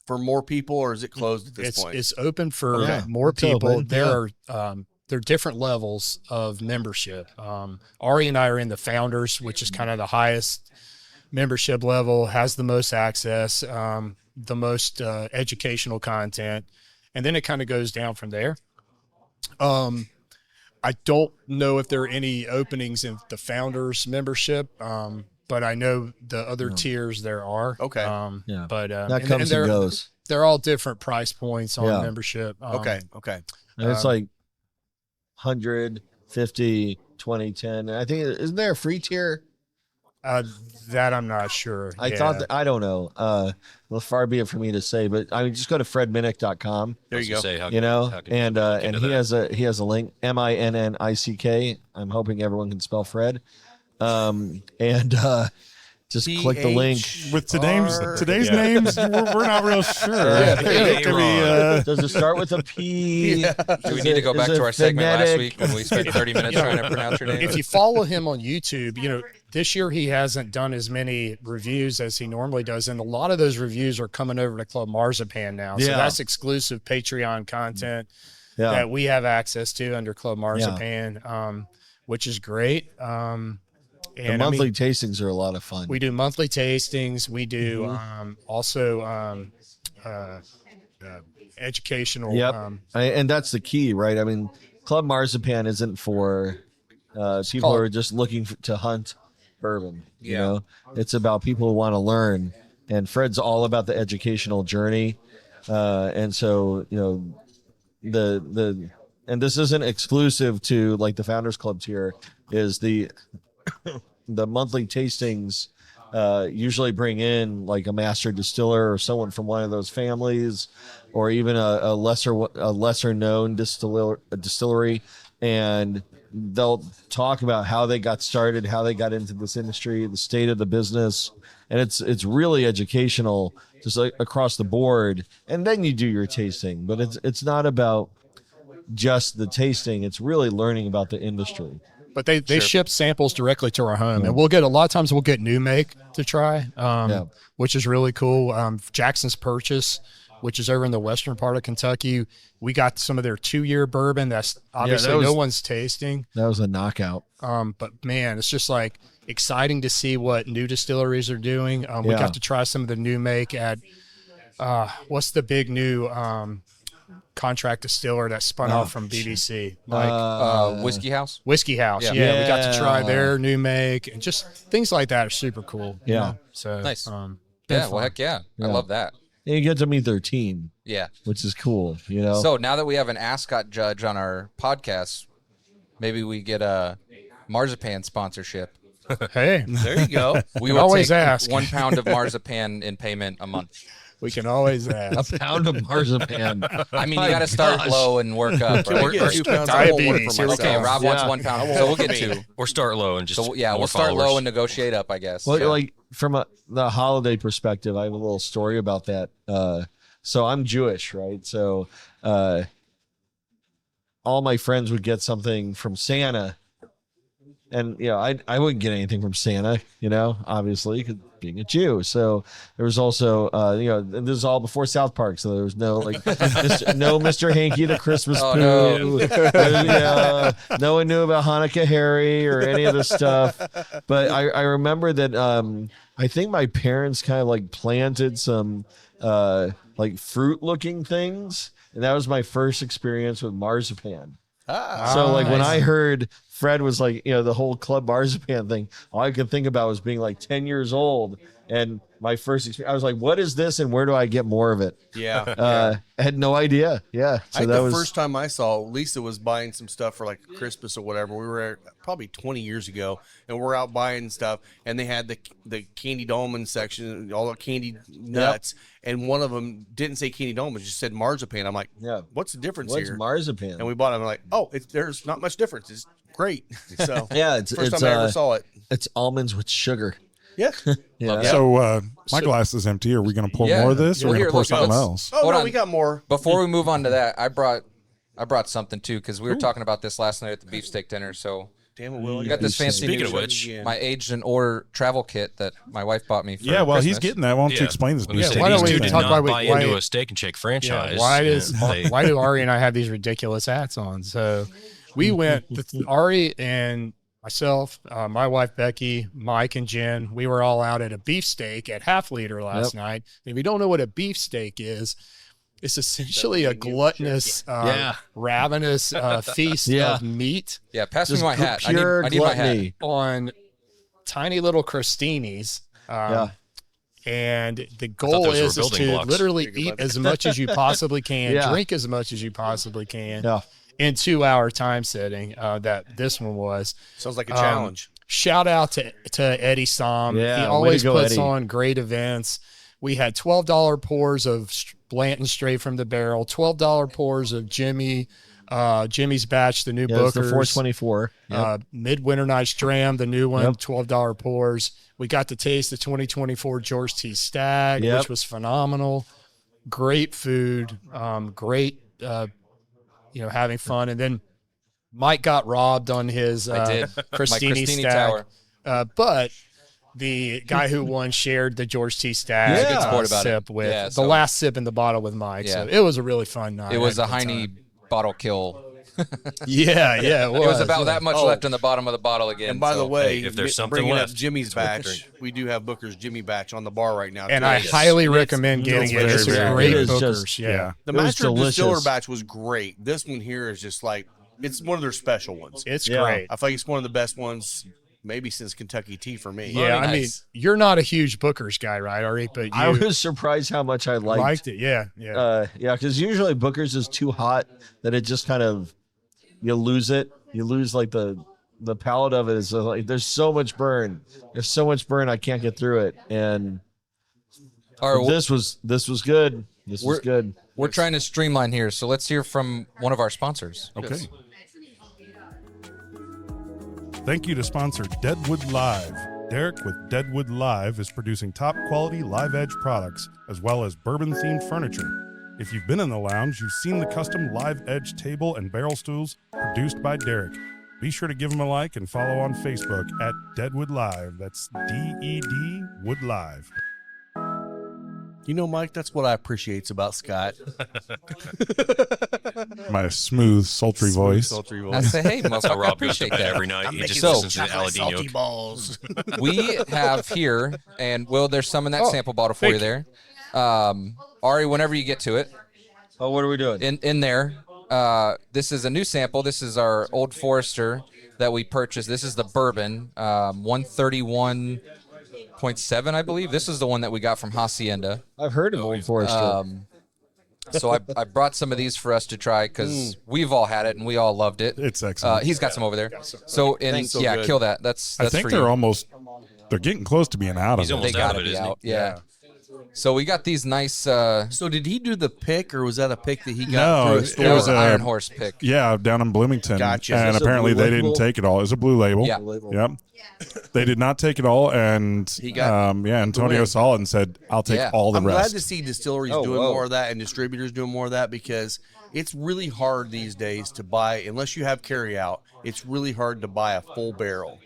for more people, or is it closed at this point? It's open for Yeah, more it's people. open, There are different levels of membership. Ari and I are in the founders, which is kind of the highest membership level, has the most access, the most educational content, and then it kind of goes down from there. I don't know if there are any openings in the founders membership, but I know the other tiers there are. Okay. Yeah. But that comes and they're, goes. They're all different price points on Yeah. membership. Okay. And it's like 100, 50, 20, 10. And I think, isn't there a free tier? That I'm not sure. I thought that, I don't know. Well, far be it for me to say, but I mean, just go to fredminnick.com. There you go. Say, how, You know, how can and you look and into that? he has a link, MINNICK. I'm hoping everyone can spell Fred. Just click the link. With today's names, we're not real sure. Hey, Could be, Ron. Does it start with a P? Do we need to go back to our segment last week when we spent 30 minutes trying to pronounce your name? If you follow him on YouTube, this year he hasn't done as many reviews as he normally does, and a lot of those reviews are coming over to Club Marzipan now. So Yeah. that's exclusive Patreon content Yeah. that we have access to under Club Marzipan, which is great. The monthly tastings are a lot of fun. We do monthly tastings. We do also educational. Yep. And that's the key, right? I mean, Club Marzipan isn't for people who are just looking to hunt bourbon. You know, it's about people who want to learn. And Fred's all about the educational journey. And so, and this isn't exclusive to like the Founders Club tier, is the monthly tastings usually bring in like a master distiller or someone from one of those families, or even a lesser known distillery, and they'll talk about how they got started, how they got into this industry, the state of the business, and it's really educational, just like across the board. And then you do your tasting, but it's not about just the tasting; it's really learning about the industry. But they ship samples directly to our home, and we'll get a lot of times we'll get new make to try, which is really cool. Jackson's Purchase, which is over in the western part of Kentucky, we got some of their 2-year bourbon that's obviously no one's tasting. That was a knockout. But man, it's just like exciting to see what new distilleries are doing. We got to try some of the new make at what's the big new contract distiller that spun off from BBC, Whiskey House. Whiskey House. Yeah, we got to try their new make, and just things like that are super cool. So Nice. fun. Well, heck yeah. I love that. And you get to meet their team, Yeah. which is cool. So now that we have an ascot judge on our podcast, maybe we get a marzipan sponsorship. Hey, There you go. We will always take ask. 1 pound of marzipan in payment a month. we can always ask. a pound of marzipan. I mean, you got to start low and work up. Can we Right? get 2 pounds? I won't work Diabetes, for here we myself. Okay, Rob wants Yeah. 1 pound, so we'll get 2. Or start low and just So yeah, more we'll start followers. low and negotiate up, I guess. Well, Yeah. like from the holiday perspective, I have a little story about that. So I'm Jewish, right? So all my friends would get something from Santa, and I wouldn't get anything from Santa, obviously, 'cause being a Jew. So there was also and this is all before South Park, so there was no like no Mr. Hanky the Christmas Oh, Pooh. No one knew about Hanukkah Harry or any of this stuff. But I remember that I think my parents kind of like planted some like fruit looking things, and that was my first experience with marzipan. So like when I heard Fred was like, the whole Club Marzipan thing, all I could think about was being like 10 years old. And my first experience, I was like, what is this and where do I get more of it? Yeah. I had no idea. Yeah. So I think that the was first time I saw Lisa was buying some stuff for like Christmas or whatever. We were probably 20 years ago, and we're out buying stuff, and they had the candied almond section, all the candied nuts, and one of them didn't say candied almonds, just said marzipan. I'm like, what's the difference what's here? marzipan? And we bought it. I'm like, there's not much difference. It's great. So Yeah, it's first time I ever saw it. It's almonds with sugar. Yeah. Yeah. So my glass is empty. Are we going to pour more of this, or Well, are we here, going to pour look, something let's- else? Oh Hold no, on. we got more. Before we move on to that, I brought something too, because we were talking about this last night at the beefsteak dinner. So Damn it, Will. I got this fancy Speaking new of which, my aged and order travel kit that my wife bought me for Yeah, well, he's Christmas. getting that. Why don't you explain this? When they beefsteak say why don't these we two did talk not about buy why- into a steak and shake franchise. Why do Ari and I have these ridiculous hats on? So we went, Ari and myself, my wife Becky, Mike, and Jen, we were all out at a beefsteak at Half Liter last night. And if you don't know what a beefsteak is, it's essentially a gluttonous, ravenous feast of meat Yeah, pass Just me my hat. I pure need my hat. gluttony. on tiny little crostinis. And the goal those were is building to blocks. literally eat as much as you possibly can, Yeah. drink as much as you possibly can Yeah. in 2-hour time setting. That this one was. Sounds like a challenge. shout out to Eddie Som. Yeah, He way to always go, puts Eddie. on great events. We had $12 pours of Blanton straight from the barrel, $12 pours of Jimmy's batch, the new Yeah, it's the Bookers. 424. Yep. Midwinter Night's Dram, the new one, Yep. $12 pours. We got to taste the 2024 George T. Stag, Yep. which was phenomenal. Great food, great, having fun. And then Mike got robbed on his I did. Cristini My Cristini Stag. Tower. But the guy who won shared the George T. Stag Yeah. Good sport about sip it. with Yeah, the so- last sip in the bottle with Mike. Yeah. So it was a really fun night. It was I a had good Heine time. bottle kill. Yeah, it was. It was about that much Oh. left in the bottom of the bottle again. And by the so- way, Hey, if there's something bringing left, up Jimmy's it's worth batch, drinking. we do have Booker's Jimmy batch on the bar right now. And too. I It's- highly recommend getting it's it. very, It's a very great good. It is Booker's. just- Yeah. The It was Master Distiller delicious. batch was great. This one here is just like, it's one of their special ones. It's Yeah. great. I feel like it's one of the best ones, maybe since Kentucky Tea for me. Yeah, I mean, nice. you're not a huge Booker's guy, right, Ari? But you I was surprised how much I liked it. Yeah. Yeah, because usually Booker's is too hot that it just kind of you lose it. You lose like the palate of it is like there's so much burn. There's so much burn I can't get through it. And All right, this was good. This was good. we're trying to streamline here, so let's hear from one of our sponsors. Okay. Thank you to sponsor Deadwood Live. Derek with Deadwood Live is producing top quality live edge products as well as bourbon themed furniture. If you've been in the lounge, you've seen the custom live edge table and barrel stools produced by Derek. Be sure to give him a like and follow on Facebook at Deadwood Live. That's DED Wood Live. You know, Mike, that's what I appreciate about Scott. My smooth, sultry voice. Sultry I voice. say, hey, That's how motherfucker, I Rob goes to appreciate bed that. every night. He just So- listens to the Aladino. Salty balls. We have here, and Will, there's some in that sample bottle for you there. Ari, whenever you get to it, Oh, what are we doing? in there, this is a new sample. This is our Old Forester that we purchased. This is the bourbon, 131.7, I believe. This is the one that we got from Hacienda. I've heard of Old Forester. So I brought some of these for us to try because we've all had it and we all loved it. It's excellent. He's got some over there. So, Thanks. So yeah, good. kill that. That's I think for they're you. they're getting close to being out of He's it. almost They out gotta of it, be isn't he? out. Yeah. So we got these nice. So did he do the pick, or was that a pick that he got No, through a it store? That was was an a- Iron Horse pick. Yeah, down in Bloomington. Gotcha. And Is this a apparently blue they didn't label? take it all. It's a blue label. Yeah. Yep. They did not take it all, and He got Antonio win. saw it and said, "I'll take Yeah. all the I'm glad rest." to see distilleries Oh, doing whoa. more of that and distributors doing more of that, because it's really hard these days to buy, unless you have carry out, it's really hard to buy a full barrel.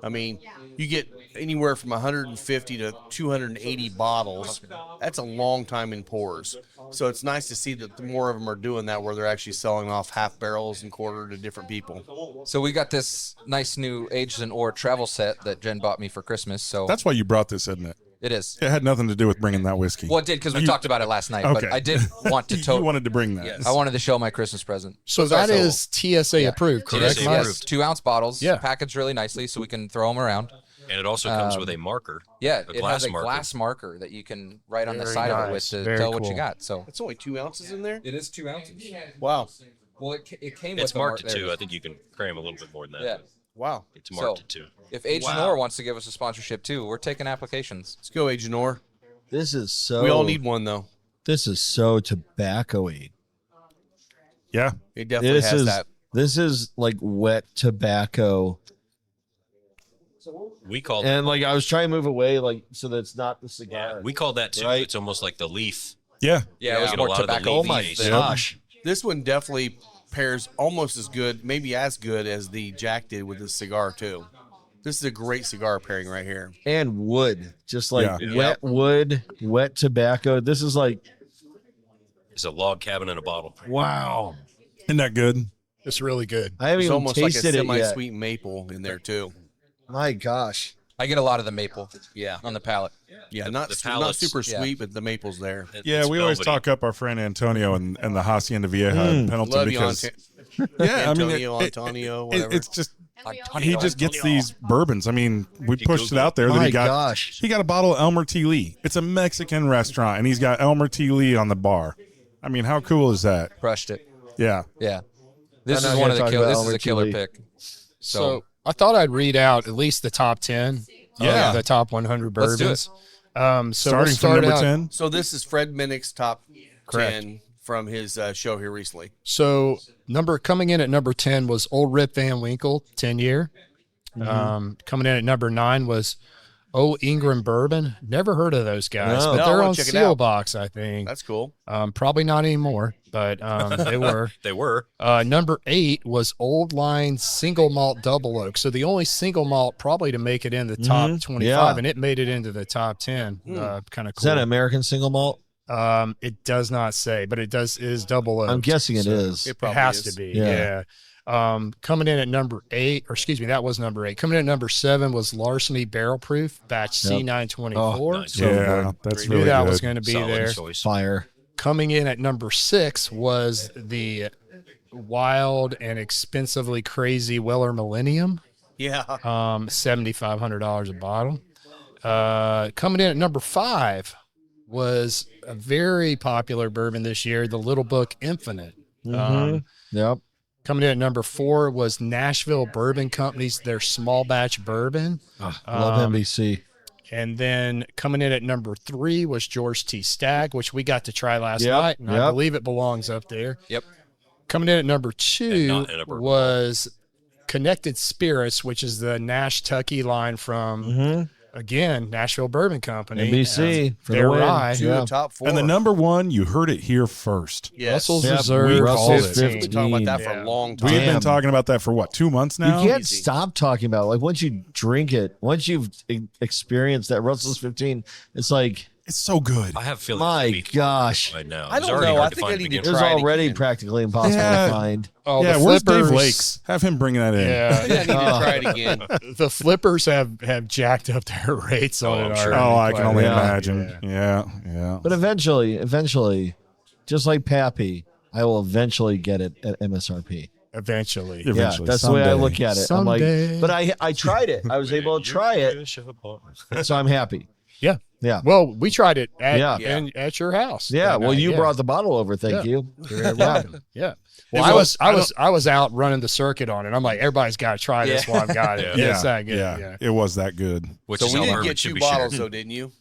I mean, you get anywhere from 150 to 280 bottles. That's a long time in pours. So it's nice to see that more of them are doing that, where they're actually selling off half barrels and quarter to different people. So we got this nice new Aged in Ore travel set that Jen bought me for Christmas. So That's why you brought this, isn't it? it is. It had nothing to do with bringing that whiskey. Well, it did because we talked about it last night. Okay. But I did want to You tote. wanted to bring that. I wanted to show my Christmas present. So that So- is TSA approved, correct, TSA Mike? approved. 2-ounce bottles. Yeah. Packaged really nicely so we can throw them around. And it also comes with a marker. Yeah, A it glass has a marker. glass marker that you can write on the Very side of it with nice. to Very tell what you cool. got. So It's only 2 ounces in there? it is 2 ounces. Wow. Well, it came It's with marked the at mark 2. there. I think you can cram a little bit more than that. Yeah. Wow. It's marked So- at 2. If Aged in Ore wants to give us a sponsorship too, we're taking applications. Let's go, Agent Orr. This is so. We all need one, though. This is so tobacco-y. Yeah. It definitely This has is that. this is like wet tobacco, We call and like I was trying to move away, like so that it's not the cigar. we call that too. Right. It's almost like the leaf. Yeah. Yeah, it was get a more lot of the tobacco. leafy Oh my taste. gosh! This one definitely pairs almost as good, maybe as good as the Jack did with this cigar, too. This is a great cigar pairing right here. And wood, just like Yeah. wet wood, wet tobacco. This is like It's a log cabin in a bottle. wow. Isn't that good? It's really good. I haven't It's even almost like a tasted it yet. semi-sweet maple in there, too. My gosh! I get a lot of the maple Yeah. on the palate. Yeah, The not palates, super yeah. sweet, but the maple's there. Yeah, It's we always velvety. talk up our friend Antonio and the Hacienda Vieja in Pendleton Love you, because Antonio, I mean, Antonio, whatever. it's just he just gets these bourbons. I mean, we pushed it out there that My he got gosh! he got a bottle of Elmer T. Lee. It's a Mexican restaurant, and he's got Elmer T. Lee on the bar. I mean, how cool is that? Crushed it. Yeah. Yeah. This I'm is not one of gonna the talk kill. about This is Elmer a killer T. Lee. pick. So I thought I'd read out at least the top 10. Yeah. The top 100 Let's do bourbons. So Starting we'll from start number out- 10. So this is Fred Minnick's top Correct. 10 from his show here recently. So coming in at number 10 was Old Rip Van Winkle 10-year. Coming in at number 9 was Ingram Bourbon. Never heard of those guys, No. but No, I they're wanna on check it Seal out. Box, I think. That's cool. Probably not anymore, but they were. They were. Number 8 was Old Line Single Malt Double Oak. So the only single malt probably to make it in the top 25, Yeah. and it made it into the top 10. Kind of Is that cool. an American single malt? It does not say, but it is double oak. I'm guessing it is. It It probably has is. to be. Yeah. Coming in at number 8, or excuse me, that was number 8. Coming in at number 7 was Larceny Barrel Proof Batch C924. Oh, nice. So Yeah, good. that's Knew really that good. was going to be Solid there. choice. Fire. Coming in at number 6 was the wild and expensively crazy Weller Millennium, Yeah. $7,500 a bottle. Coming in at number 5 was a very popular bourbon this year, the Little Book Infinite. Yep. Coming in at number 4 was Nashville Bourbon Company's their small batch bourbon. Love NBC. And then coming in at number 3 was George T. Stagg, which we got to try last Yep, night, and I yep. believe it belongs up there. Yep. Coming in at number And 2 not in a bourbon was Connected Spirits, which is the Nash Tucky line from, again, Nashville Bourbon Company. NBC for the their win. rye. Two of the top 4. And the number 1, you heard it here first. Yes. Russell's Yep, Reserve. we Russell's called it. We've been talking about that for Yeah. a long time. We've been Damn. talking about that for what, 2 months now? You can't Easy. stop talking about it. Like once you drink it, once you've experienced that Russell's 15, it's like, It's so good. I have a feeling my it's gosh, right now. I It's don't already know. hard I think find I need to beginning. it was try it already again. practically impossible Yeah. to find. Oh, yeah, the where's Dave Flippers- Lakes? Have him bring that in. Yeah, I Yeah. need to try it again. The Flippers have jacked up their rates on Oh, it I'm sure. already. Oh, I can only Yeah. imagine. Yeah. But eventually, just like Pappy, I will eventually get it at MSRP. Eventually. Yeah. Yeah, Eventually, that's the way I someday. look at it. Someday. I'm like, but I tried it. I was able to try it, so I'm happy. Yeah. Yeah. Well, we tried it at, Yeah. at your house. Yeah. that Well, night. you Yeah. brought the bottle over. Thank Yeah. you. You're very welcome. Yeah. Well, It I was out running the circuit on it. I'm like, everybody's got to try this while I've got it. Yeah. It's that good. Yeah. It was that good. Which So is we how did bourbon get should 2 be bottles, shared. though, didn't you?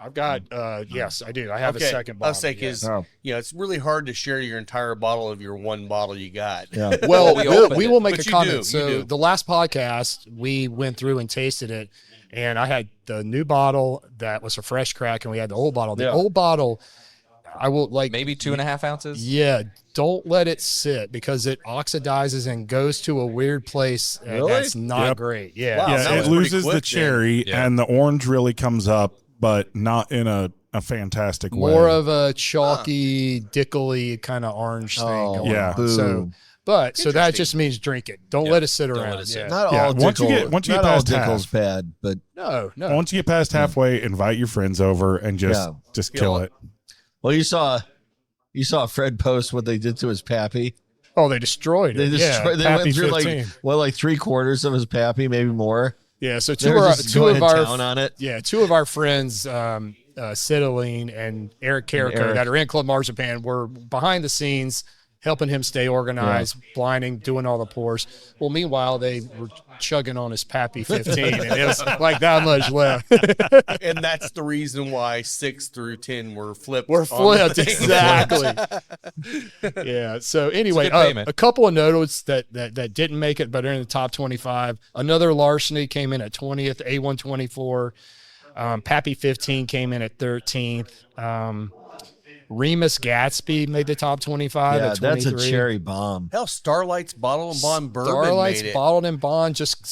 I've got, yes, I do. I have a second I'll bottle. say because Oh. it's really hard to share your entire bottle of your one bottle you got. Yeah. Well, we we opened will it. make But a you comment. do, you So do. the last podcast, we went through and tasted it, and I had the new bottle that was a fresh crack, and we had the old bottle. The Yeah. old bottle, I will like Maybe 2.5 ounces. Yeah, don't let it sit because it oxidizes and goes to a weird place. Really? That's not Yep. great. Yeah. Wow. that Yeah, was it pretty loses quick the then. cherry, Yeah. and the orange really comes up, but not in a fantastic way. More of a chalky, dickly kind of orange thing Oh, going yeah. on. So, so that just means drink it. Don't let it sit Don't around. let it sit. Yeah. Not Yeah, all once you Dickel. get- once you not get all past Dickel's half. bad, but No. Once you get past halfway, invite your friends over and just Yeah. kill it. well, you saw Fred post what they did to his Pappy. Oh, they destroyed it. They destroyed. Yeah. They went through 15. like 3/4 of his Pappy, maybe more. Yeah. So They were just going to town on it. Yeah, two of our friends, Citiline and Eric Carrico, Eric. that are in Club Marzipan, were behind the scenes helping him stay organized, blinding, doing all the pours. Well, meanwhile, they were chugging on his Pappy 15, and it was like that much left. And that's the reason why 6 through 10 were flipped. We're on the flipped, thing. exactly. Yeah. So anyway, It's a good payment. a couple of notes that didn't make it, but are in the top 25. Another Larceny came in at 20th, A124. Pappy 15 came in at 13th. Remus Gatsby made the top 25 Yeah, at that's 23. a cherry bomb. Hell, Starlight's Bottle and Bond Bourbon Starlight's made it. bottled and bond, just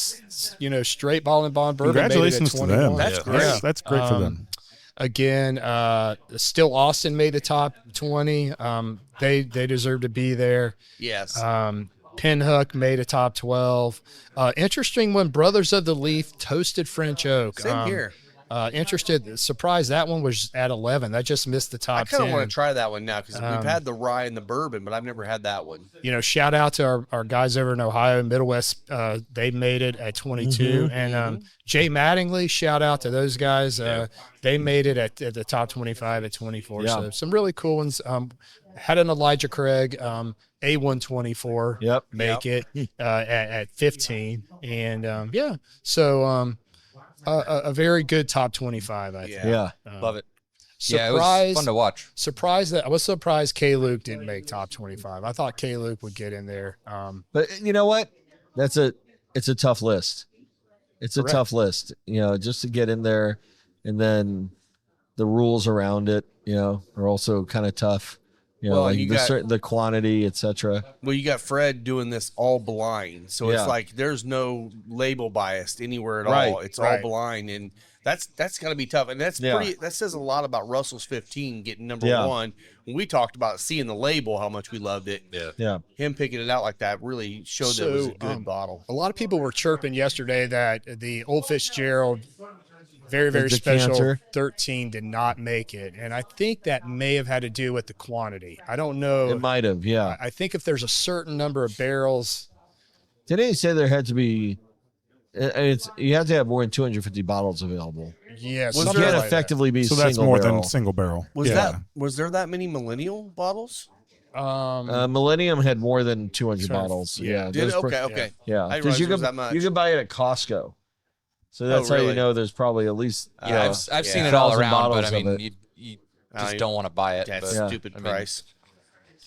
straight bottled and bond bourbon. Congratulations made to it at them. 21. That's Yeah. great. Yeah, that's great for them. Again, Still Austin made the top 20. They deserve to be there. Yes. Pinhook made a top 12. Interesting when Brothers of the Leaf toasted French Oak. Same here. Surprised that one was at 11. That just missed the I top kind 10. of want to try that one now because we've had the rye and the bourbon, but I've never had that one. Shout out to our guys over in Ohio, Midwest. They made it at 22. And Jay Mattingly, shout out to those guys. They made it at the top 25 at 24. Yeah. So some really cool ones. had an Elijah Craig A124. Yep. Make it at 15, and so a very good top 25. I think. Yeah. Love it. Surprised, Yeah, it was fun to watch. I was surprised K. Luke didn't make top 25. I thought K. Luke would get in there. But you know what? It's a tough list. It's a Correct. tough list, just to get in there, and then the rules around it, are also kind of tough. Well, like you the quantity, etc. Well, you got Fred doing this all blind, so Yeah. it's like there's no label biased anywhere at Right, all. It's right. all blind, and that's got to be tough. And that's Yeah. that says a lot about Russell's 15 getting number Yeah. one. When we talked about seeing the label, how much we loved it, Yeah. him picking it out like that really showed that it was a good bottle. A lot of people were chirping yesterday that the Old Fitzgerald, very, very special decanter. 13 did not make it. And I think that may have had to do with the quantity. I don't know. It might have. Yeah. I think if there's a certain number of barrels, Didn't he say there had to be? You have to have more than 250 bottles available. yeah, Was You something can't like that. effectively be So that's single more barrel. than single barrel. Was there that many Millennial bottles? Millennium had more than 200 Sort of, bottles. yeah. Yeah. Did those it? per- Okay, okay. Yeah, I didn't because you realize it was can that much. you can buy it at Costco, so that's how really? you know there's probably at least Yeah, I've seen it all 1,000 around, but bottles I of mean, it. you just don't want to buy it. That's But, stupid I mean, price.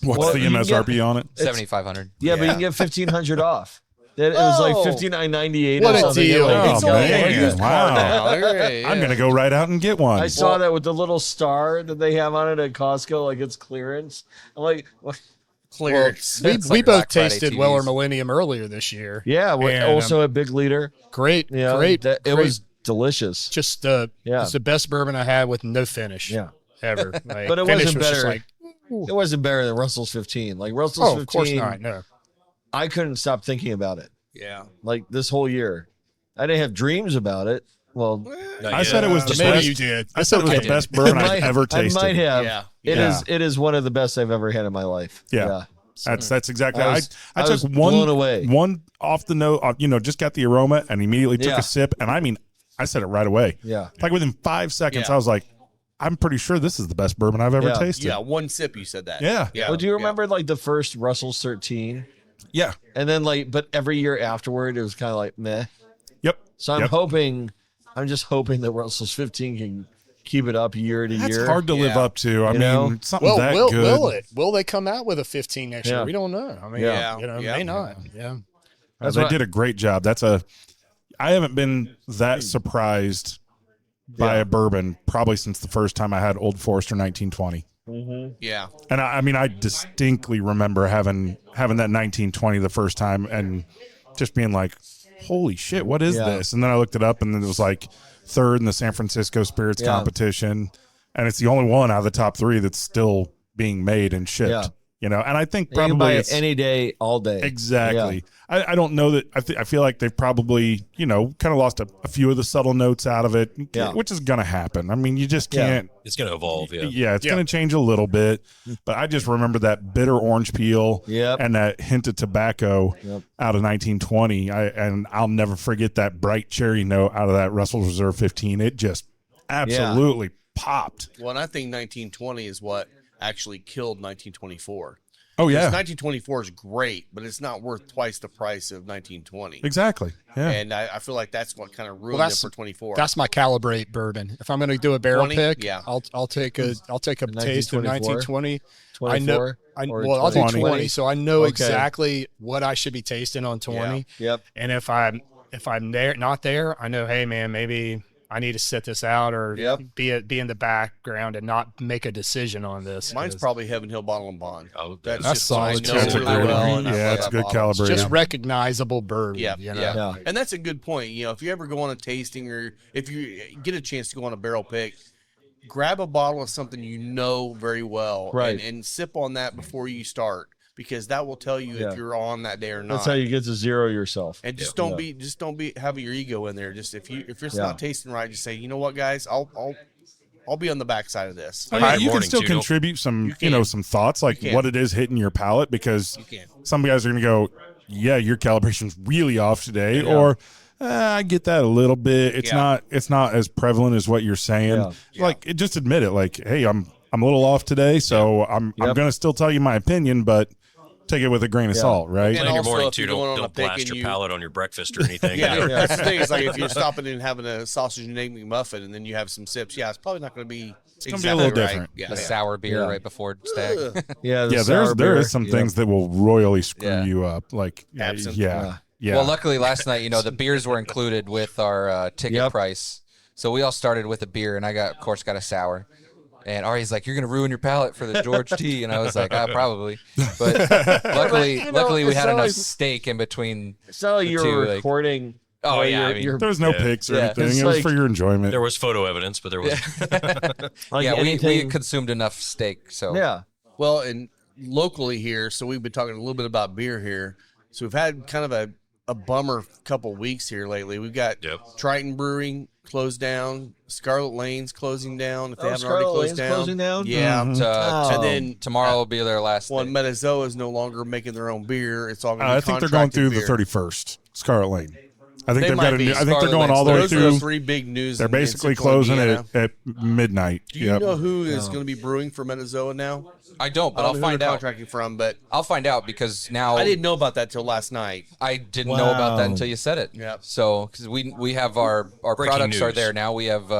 What's Well, the you can MSRP on it? 7,500. Yeah, but you can get 1,500 off. It was like Oh. $59.98 What or a something. deal. Like, It's Oh, only a man. used car Wow. now. Right, I'm yeah. gonna go right out and get one. I saw that with the little star that they have on it at Costco, like it's clearance. I'm like, what? Clearance. We, It's we like both Black Friday tasted TVs. Weller Millennium earlier this year. Yeah, And, also a big liter. Great, Yeah, great. it great. was delicious. Just Yeah. it's the best bourbon I had with no finish. Yeah. Ever. Like, But it finish wasn't was just better. like, It wasn't better than Russell's 15. Like Russell's oh, 15, of course not. No. I couldn't stop thinking about it. Yeah. Like this whole year, I didn't have dreams about it. Well, I said it was the Maybe best. you did. I said it was the best bourbon I I've might- ever I tasted. might have. Yeah. It Yeah. is. It is one of the best I've ever had in my life. Yeah. That's exactly. I I, was- I, I took was one blown away. one off the note. Just got the aroma and immediately took Yeah. a sip. And I mean, I said it right away. Yeah. Like within 5 seconds, Yeah. I was like, I'm pretty sure this is the best bourbon I've ever Yeah. tasted. Yeah, one sip you said that. Yeah. Yeah. Well, do you remember like the first Russell's 13? Yeah. And then but every year afterward, it was kind of like meh. Yep. So I'm just hoping that Russell's 15 can keep it up year to That's year. hard to live Yeah. up to. I You mean, know? something Well, that will good. it? Will they come out with a 15 next Yeah. year? We don't know. I mean, Yeah. Yeah. may not. Yeah. That's They what- did a great job. I haven't been that surprised by Yeah. a bourbon probably since the first time I had Old Forester 1920. Yeah. And I mean, I distinctly remember having that 1920 the first time and just being like, holy shit, what is Yeah. this? And then I looked it up and then it was like third in the San Francisco Spirits Yeah. competition. And it's the only one out of the top 3 that's still being made and shipped. Yeah. And I think You can buy probably it it's any day, all day. exactly. I don't know that. I feel like they've probably kind of lost a few of the subtle notes out of it, Yeah. which is gonna happen. I mean, you just Yeah. can't. It's going to evolve. Yeah. Yeah, it's Yeah. gonna change a little bit, but I just remember that bitter orange peel Yep. and that hint of tobacco Yep. out of 1920. And I'll never forget that bright cherry note out of that Russell's Reserve 15. It just absolutely popped. Well, and I think 1920 is what actually killed 1924. Oh yeah, 1924 is great, but it's not worth twice the price of 1920. exactly. Yeah. And I feel like that's what kind of ruined it that's- for 24. That's my calibrate bourbon. If I'm going to do a barrel 20? pick, Yeah. I'll take a taste of 1920. 24? Well, I'll do 20? 20, so I know Okay. exactly what I should be tasting on 20. Yep. And if I'm there, not there, I know, hey man, maybe I need to sit this out or Yep. be in the background and not make a decision on this. Mine's 'cause probably Heaven Hill Bottle and Bond. Oh, That's That's just what I solid know too. That's a really good well, one. and I Yeah, love it's that good bottle. calibrating. just recognizable bourbon. Yeah, you know? yeah, Yeah. and that's a good point. If you ever go on a tasting or if you get a chance to go on a barrel pick, grab a bottle of something you know very well, Right. and sip on that before you start, because that will tell you Yeah. if you're on that day or not. That's how you get to zero yourself. And just Yeah. don't be having your ego in there. Just if it's Yeah. not tasting right, just say, you know what, guys, I'll be on the backside of this. Oh, yeah, Good you can morning, still Tito. contribute some, You can. some thoughts like can. what it is hitting your palate, because can. some guys are going to go, yeah, your calibration's really off today, or I get that a little bit. It's Yeah. not as prevalent as what you're saying. Yeah. Like, just admit it. Like, hey, I'm I'm a little off today, so I'm Yep. going to still tell you my opinion, but take it with a grain of salt, right? And Plan your also, morning if too. you're going on a Don't pick blast and your you- palate on your breakfast or anything. Yeah, that's the thing. It's like if you're stopping and having a sausage and egg McMuffin and then you have some sips, it's probably not going to be gonna be a little different. Yeah, The sour beer Yeah. right before stag. Yeah, the Yeah, sour there beer. is some things that will royally screw Yeah. you up. Like, Absinthe. yeah. Well, luckily last night, the beers were included with our ticket Yep. price. So we all started with a beer, and I of course, got a sour. And Ari's like, "You're gonna ruin your palate for the George T," and I was like, "Probably." But luckily, we it's had enough always- steak in between. So The you're two, like- recording. Oh, yeah, I mean- you're, There's no Yeah. pics or Yeah. anything. It's It was like- for your enjoyment. There was photo evidence, but there was like Yeah, we anything- consumed enough steak. So Yeah. Well, and locally here, so we've been talking a little bit about beer here. So we've had kind of a bummer couple weeks here lately. We've got Yep. Triton Brewing closed down, Scarlet Lane's closing down. If they Oh, haven't Scarlet already closed Lane's down, closing down? yeah. Mhm. Oh. And then tomorrow will be their last. Well, day. Metazoa is no longer making their own beer. It's all going to be I think they're going through contracted the beer. 31st, Scarlet Lane. I think They they've might got a be. new, I think Scarlet they're going Lane's all the way Those are through. the three big news. They're in basically Central closing Indiana. it at midnight. Do you know who is going to be brewing for Metazoa now? I don't, but I I'll don't know who find they're out. contracting from, but I'll find out because now I didn't know about that till last night. I didn't know about that Wow. until you said it. Yep. So because we have our Breaking products are news. there now. We have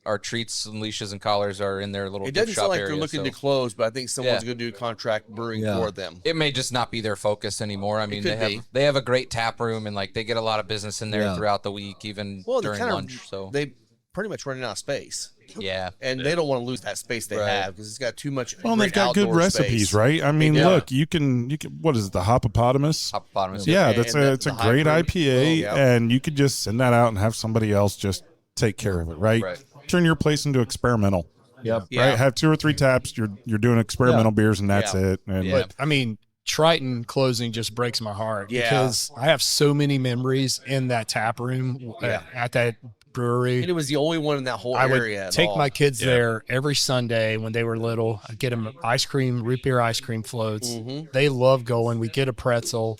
our treats and leashes and collars are in their little It gift doesn't shop sound like area, they're looking so to close, but I think someone's Yeah. going to do contract brewing Yeah. for them. it may just not be their focus anymore. I mean, could be. they have a great tap room and like they get a lot of business in there Yeah. throughout the week, even Well, they're during kind lunch. of So they pretty much running out of space, yeah, and they don't want to lose that space they Right. have because it's got too much. Well, and they've great got good outdoor recipes, space. right? I mean, do. look, you can. What is it? The Hoppopotamus? hippopotamus. Yeah, And that's the- it's a the high great protein- IPA, Oh, yeah. and you could just send that out and have somebody else just take care of it, right? Right. Turn your place into experimental, Yep. Yeah. right? Have 2 or 3 taps. You're doing experimental beers, and that's Yeah. it. And Yeah. But I mean, Triton closing just breaks my heart Yeah. because I have so many memories in that tap room Yeah. at that brewery. And it was the only one in that whole I would area. at take all. my kids Yeah. there every Sunday when they were little. I'd get them ice cream, root beer ice cream floats. Mm-hmm. They love going. We get a pretzel.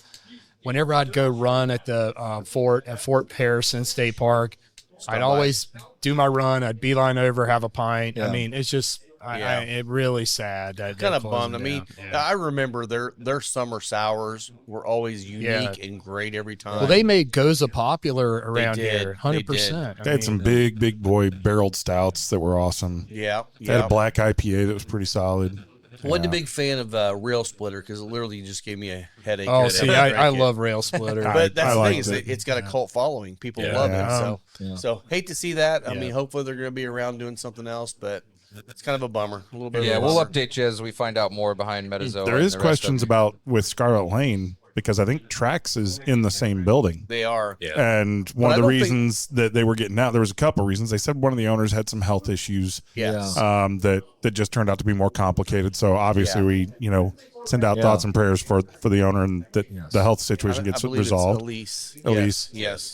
Whenever I'd go run at the Fort Harrison State Park, I'd by. always do my run. I'd beeline over, have a pint. Yeah. I mean, it's just Yeah. it really sad. That Kind they're of bummed. I closing mean, down. Yeah. I remember their summer sours were always unique Yeah. and great every time. Well, they made Goza popular around did. here, They did. 100%. they had some big boy barreled stouts that were awesome. yeah, They had yeah. a black IPA that was pretty solid. Wasn't a big fan of Rail Splitter because it literally just gave me a headache. Oh, every see, time I drank it. love Rail Splitter. But that's I the thing liked is it. it's got a cult following. People Yeah. love Yeah. it. So hate to see that. I mean, hopefully they're going to be around doing something else, but it's kind of a bummer. A little bit. Yeah, of a we'll bummer. update you as we find out more behind Metazoa. There and is the rest of questions them. about with Scarlet Lane because I think Trax is in the same building. They are. Yeah. And one I of the don't think- reasons that they were getting out, there was a couple reasons. They said one of the owners had some health issues Yes. that just turned out to be more complicated. So obviously we send out thoughts and prayers for the owner and that the health situation gets I believe resolved. It's Elise. Elise. Yes.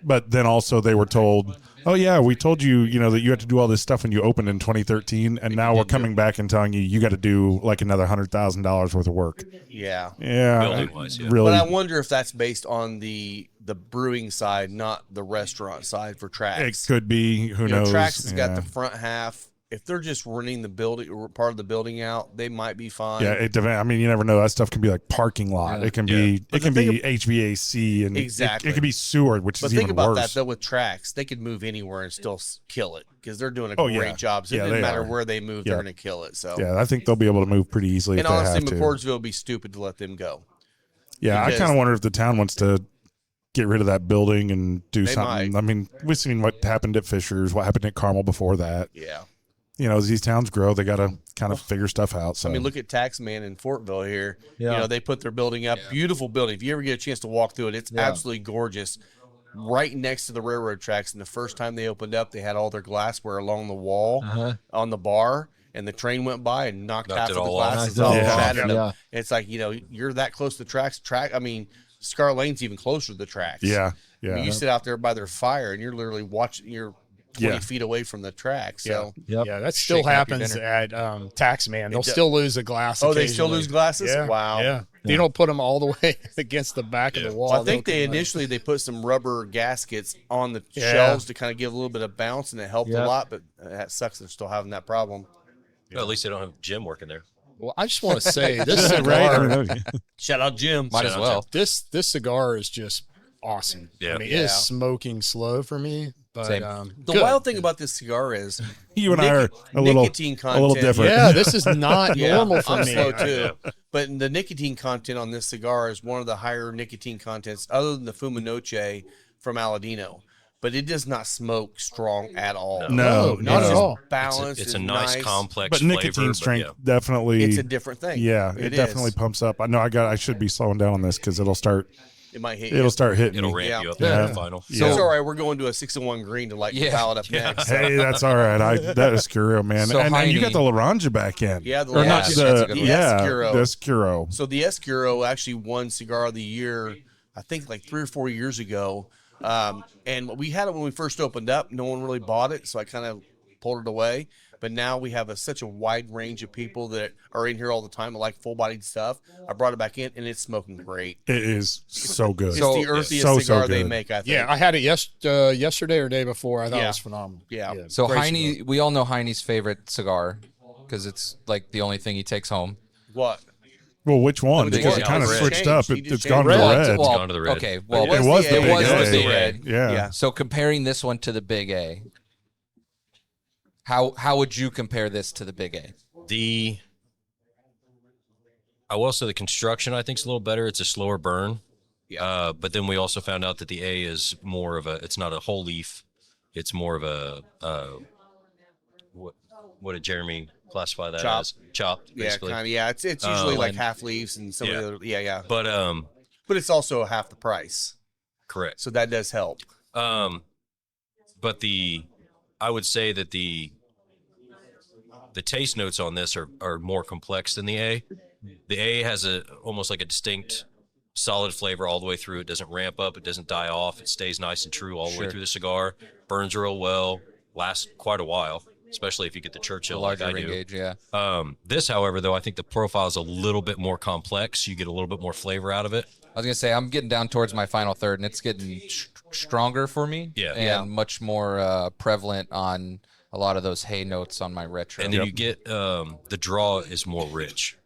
But then also they were told, oh yeah, we told you, that you had to do all this stuff when you opened in 2013, and now we're coming back and telling you got to do like another $100,000 worth of work. Yeah. Yeah, Building-wise, yeah. really. But I wonder if that's based on the brewing side, not the restaurant side for It Trax. could be. Who You know, knows? Trax has got Yeah. the front half. If they're just renting the building or part of the building out, they might be fine. Yeah, I mean, you never know. That stuff can be like parking lot. It can be. But It can the be HVAC and Exactly. It can be sewer, which But is think even about worse. that though with Trax, they could move anywhere and still kill it because they're doing a Oh, great yeah. job. So Yeah, it doesn't they matter are. where they move, Yeah. they're going to kill it. So Yeah, I think they'll be able to move pretty easily and if they honestly, have to. McCordsville would be stupid to let them go. Yeah, I because- kind of wonder if the town wants to get rid of that building and do They something. might. I mean, we've seen what happened at Fisher's, what happened at Carmel before that. Yeah. As these towns grow, they got to kind of figure stuff out. So I mean, look at Taxman in Fortville here. Yeah. They put their building up. Beautiful building. If you ever get a chance to walk through it, it's absolutely gorgeous. Right next to the railroad tracks. And the first time they opened up, they had all their glassware along the wall on the bar. And the train went by and knocked half it of the all off. glasses Knocked off. it and all off, shattered them. yeah. It's like, you're that close to the tracks. I mean, Scar Lane's even closer to the tracks. yeah, I mean, yeah. you sit out there by their fire and you're literally watching, you're 20 Yeah. feet away from the track. So, Yep. Yeah, that still Shaking up your happens dinner. at Taxman. They'll still lose a glass. oh, they still occasionally. lose glasses? Yeah, Wow. Yeah. You don't put them all the way against the back of the wall. Well, I think they'll they come out. initially they put some rubber gaskets on the Yeah. shelves to kind of give a little bit of bounce, and it helped Yeah. a lot. But that sucks. They're still having that problem. Well, at least they don't have Jim working there. Well, I just want to say this Right? cigar, Shout out Jim. Might as well. this cigar is just awesome. Yeah. I mean, it is smoking slow for me, but Same. The good. wild thing about this cigar is You and I are a little different. Yeah, this is not Yeah, normal for I'm me. slow too. But the nicotine content on this cigar is one of the higher nicotine contents, other than the Fuminoche from Aladino. But it does not smoke strong at all. No, not no. at all. Balanced. It's a nice complex But flavor. nicotine strength yeah. definitely. It's a different thing. Yeah, it is. definitely pumps up. I know. I should be slowing down on this because it'll start. It might hit It'll you. start hitting. It'll me. ramp you up Yeah. in the final. So it's all right. We're going to a 6-1 green to light the palate up next. Hey, that's all right. That is Curo, man. So and you got Heine- the Laranja back in. Yeah, the Or not Laranja. That's a good one. Escuro. the Escuro. So the Escuro actually won Cigar of the Year, I think like 3 or 4 years ago. And we had it when we first opened up. No one really bought it, so I kind of pulled it away. But now we have such a wide range of people that are in here all the time that like full-bodied stuff. I brought it back in, and it's smoking great. It is so good. It's So- the earthiest so cigar they good. make, I think. Yeah, I had it yesterday or day before. I thought it Yeah. was phenomenal. Yeah. So great Heine, we all know Heine's favorite cigar because it's like the only thing he takes home. What? Well, which one? It Because was it kind of red. switched Changed. up. He It, just it's gone to changed the it. red. Well, gone to the red. Okay, well, It was the it big was A. the big red. Yeah. Yeah. So comparing this one to the big A, how would you compare this to the big A? I will say the construction I think is a little better. It's a slower burn. Yeah. But then we also found out that the A is more of it's not a whole leaf. It's more of what did Jeremy classify that Chop. as? Chopped, Yeah, basically. kind of. Yeah, it's usually like and- half leaves and some of the other. Yeah, yeah. But But it's also half the price, correct. so that does help. But I would say that the taste notes on this are more complex than the A. The A has almost like a distinct solid flavor all the way through. It doesn't ramp up. It doesn't die off. It stays nice and true all the way through the cigar. Burns real well. Lasts quite a while, especially if you get the Churchill like Larger I ring do. gauge, yeah. This, however, though, I think the profile is a little bit more complex. You get a little bit more flavor out of it. I was gonna say I'm getting down towards my final third, and it's getting stronger for me. Yeah. and Yeah. much more prevalent on a lot of those hay notes on my retro. And then you get the draw is more rich,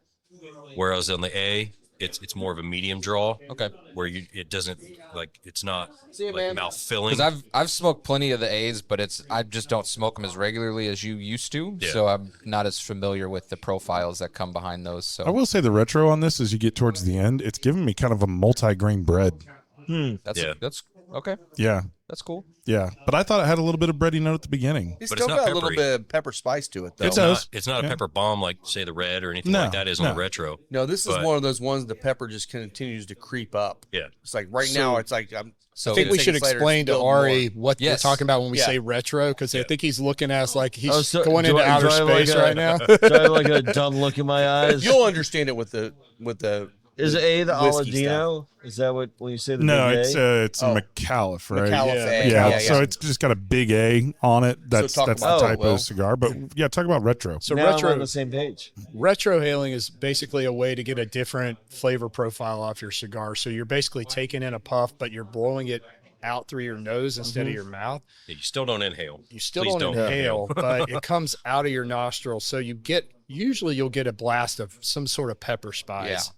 whereas on the A, it's more of a medium draw. Okay. Where it doesn't it's not like mouth filling. Because I've smoked plenty of the A's, but I just don't smoke them as regularly as you used to, Yeah. so I'm not as familiar with the profiles that come behind those. So I will say the retro on this, as you get towards the end, it's giving me kind of a multi-grain bread. that's okay. Yeah, That's cool. yeah. But I thought it had a little bit of bready note at the beginning. It's But still it's not got a little peppery. bit of pepper spice to it, though. It does. It's not a Yeah. pepper bomb like say the red or anything No, like that is on no. the retro. No, this is But- one of those ones the pepper just continues to creep up. Yeah. It's like right now, it's like So I think we Take should us later, explain to build Ari more. what Yes. we're talking about when we Yeah. say retro, because I think he's looking at us like he's Oh, so- going do into I- outer do I like space a- right now. Do I have like a dumb look in my eyes? You'll understand it with the Is A the whiskey Aladino? Is that what when you say the No, big it's A? it's a McAuliffe, right? McAuliffe A. Yeah, Yeah, so yeah. it's just got a big A on it. That's talk that's the about type Will. of cigar. But yeah, talk about retro. So Now I'm retro on the same page. retrohaling is basically a way to get a different flavor profile off your cigar. So you're basically taking in a puff, but you're blowing it out through your nose instead of your mouth. Yeah, you still don't inhale. You still Please don't inhale, but it comes out of your nostrils. So usually you'll get a blast of some sort of pepper spice.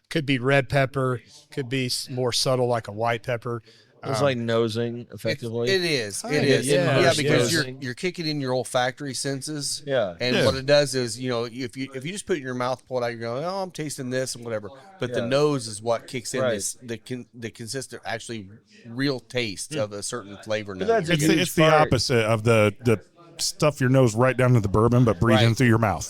Could be red pepper, could be more subtle like a white pepper. It's like nosing, effectively. It is. It Kinda, is. yeah. Yeah, because Yeah. you're kicking in your olfactory senses. Yeah. And what it does is, if you just put it in your mouth, pull it out, you're going, oh, I'm tasting this and whatever. But the Yeah. nose is what kicks in Right. the consistent, actually real taste of a certain flavor note. that's a It's huge it's the part. opposite of the stuff your nose right down to the bourbon, but breathe in Right. through your mouth.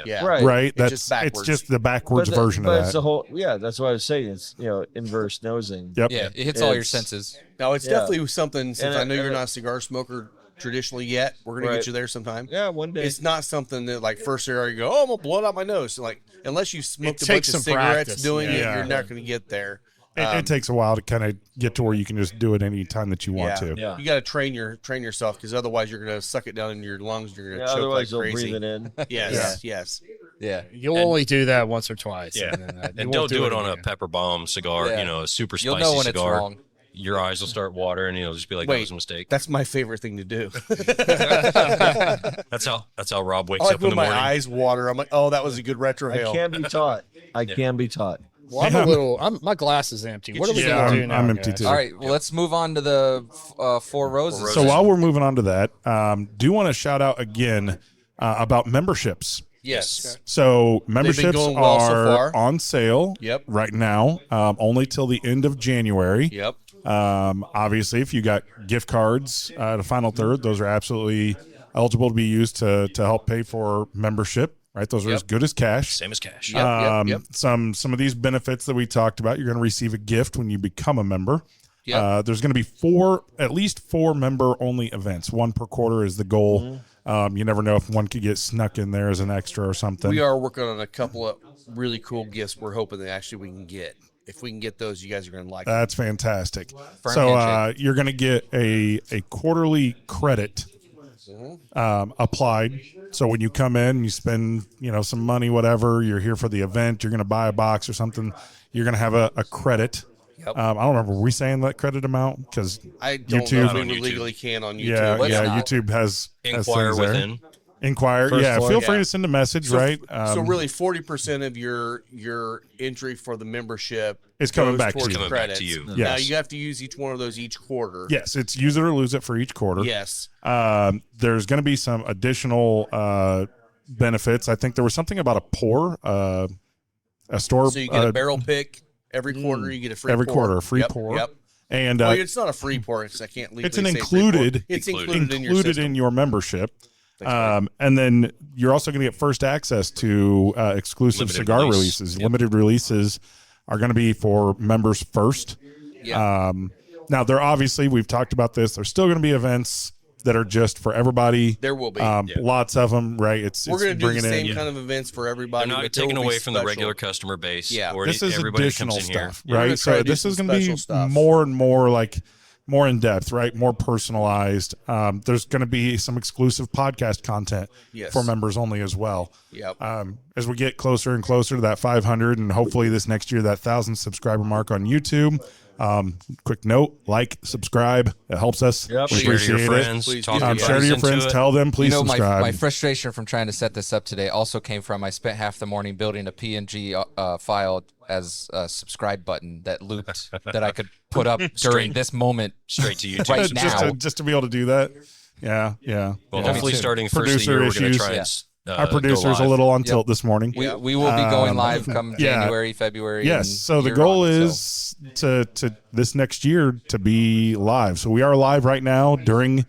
Yeah. Right. Right? It's That's just backwards. it's just the backwards But version but of it's that. the whole. Yeah, that's what I was saying. It's inverse nosing. Yep. Yeah, it hits all your It's- senses. Now, it's Yeah. definitely something, since And I know you're and not a cigar smoker traditionally yet, we're going to Right. get you there sometime. Yeah, one day. It's not something that, like, first cigar you go, oh, I'm going to blow it out my nose. So, like, unless you smoked a bunch takes of some cigarettes practice. doing it, Yeah. you're not going to get there. It takes a while to kind of get to where you can just do it any time that you want to. Yeah. You got to train yourself, because otherwise you're going to suck it down in your lungs. You're going to choke Otherwise, like you'll crazy. breathe it in. Yes. Yeah. You'll only do that once or twice. Yeah. And, then, you And won't don't do it on a again. pepper bomb cigar, Yeah. a super You'll spicy know when cigar. it's wrong. your eyes will start watering, and you'll just be like, "That was a mistake." That's my favorite thing to do. That's how Rob wakes I like up in the when my morning. eyes water. I'm like, oh, that was a good retro I hail. can be taught. I can be taught. Well, my glass is empty. What are we Yeah, going to do now? I'm empty guys? too. All right, well, let's move on to the Four Roses. So while we're moving on to that, do want to shout out again about memberships. Yes. So memberships going well so are far. on sale Yep. right now, only till the end of January. Yep. Obviously, if you got gift cards to Final Third, those are absolutely eligible to be used to help pay for membership. Right, those are as good as cash. Same as cash. Yep. Some of these benefits that we talked about, you're going to receive a gift when you become a member. Yep. There's going to be at least four member only events. One per quarter is the goal. You never know if one could get snuck in there as an extra or something. We are working on a couple of really cool gifts we're hoping that actually we can get. If we can get those, you guys are going to like them. That's fantastic. Firm So handshake. you're going to get a quarterly credit applied. So when you come in, you spend some money, whatever. You're here for the event. You're going to buy a box or something. You're going to have a credit. Yep. I don't remember. Were we saying that credit amount? Because I don't YouTube- know if On we YouTube. legally can on YouTube. yeah, Let's not. YouTube has Inquire things there. within. Inquire. First Yeah, floor. feel free Yeah. to send a message. So, right. so really, 40% of your entry for the membership It's coming goes back to towards you. Coming back credits. to you. Now Yes. you have to use each one of those each quarter. Yes, it's use it or lose it for each quarter. Yes. There's going to be some additional benefits. I think there was something about a store. So you get a barrel pick every quarter. You get a free every pour. quarter, a free Yep, pour. Yep. And Well, it's not a free pour because I can't legally it's an say free pour. included. It's Included included in your included system. in your membership. Thanks, And then you're also going to get first access to exclusive Limited cigar release. releases. Limited releases are going to be for members first. Yeah. Now, we've talked about this. There's still going to be events that are just for everybody. There will be. Lots of them, right? We're It's going to do the bringing same in. kind of events for everybody. They're not but there taking will be away from the special. regular customer base. Yeah. or This is everybody that additional comes in here. stuff, We're right? gonna try So to do this is some going to be special stuff. more and more more in depth, right? More personalized. There's going to be some exclusive podcast content Yes. for members only as well. Yep. As we get closer and closer to that 500 and hopefully this next year, that 1,000 subscriber mark on YouTube. Quick note, subscribe. It helps us. Yep. We Share to appreciate your it. friends. Please Talk do. your Share to buddies your into friends. it. Tell them, please subscribe. My frustration from trying to set this up today also came from I spent half the morning building a PNG file as a subscribe button that looped that I could put up during this moment. Straight to YouTube. Right just, now. just to be able to do that. Yeah. Well, Yeah. hopefully Me too. starting first of the Producer year, we're going to issues. try Yeah. and Our go producer's a live. little on tilt this morning. We will be going live come yeah. January, February. Yes. and So the year goal on, so. is to this next year to be live. So we are live right now during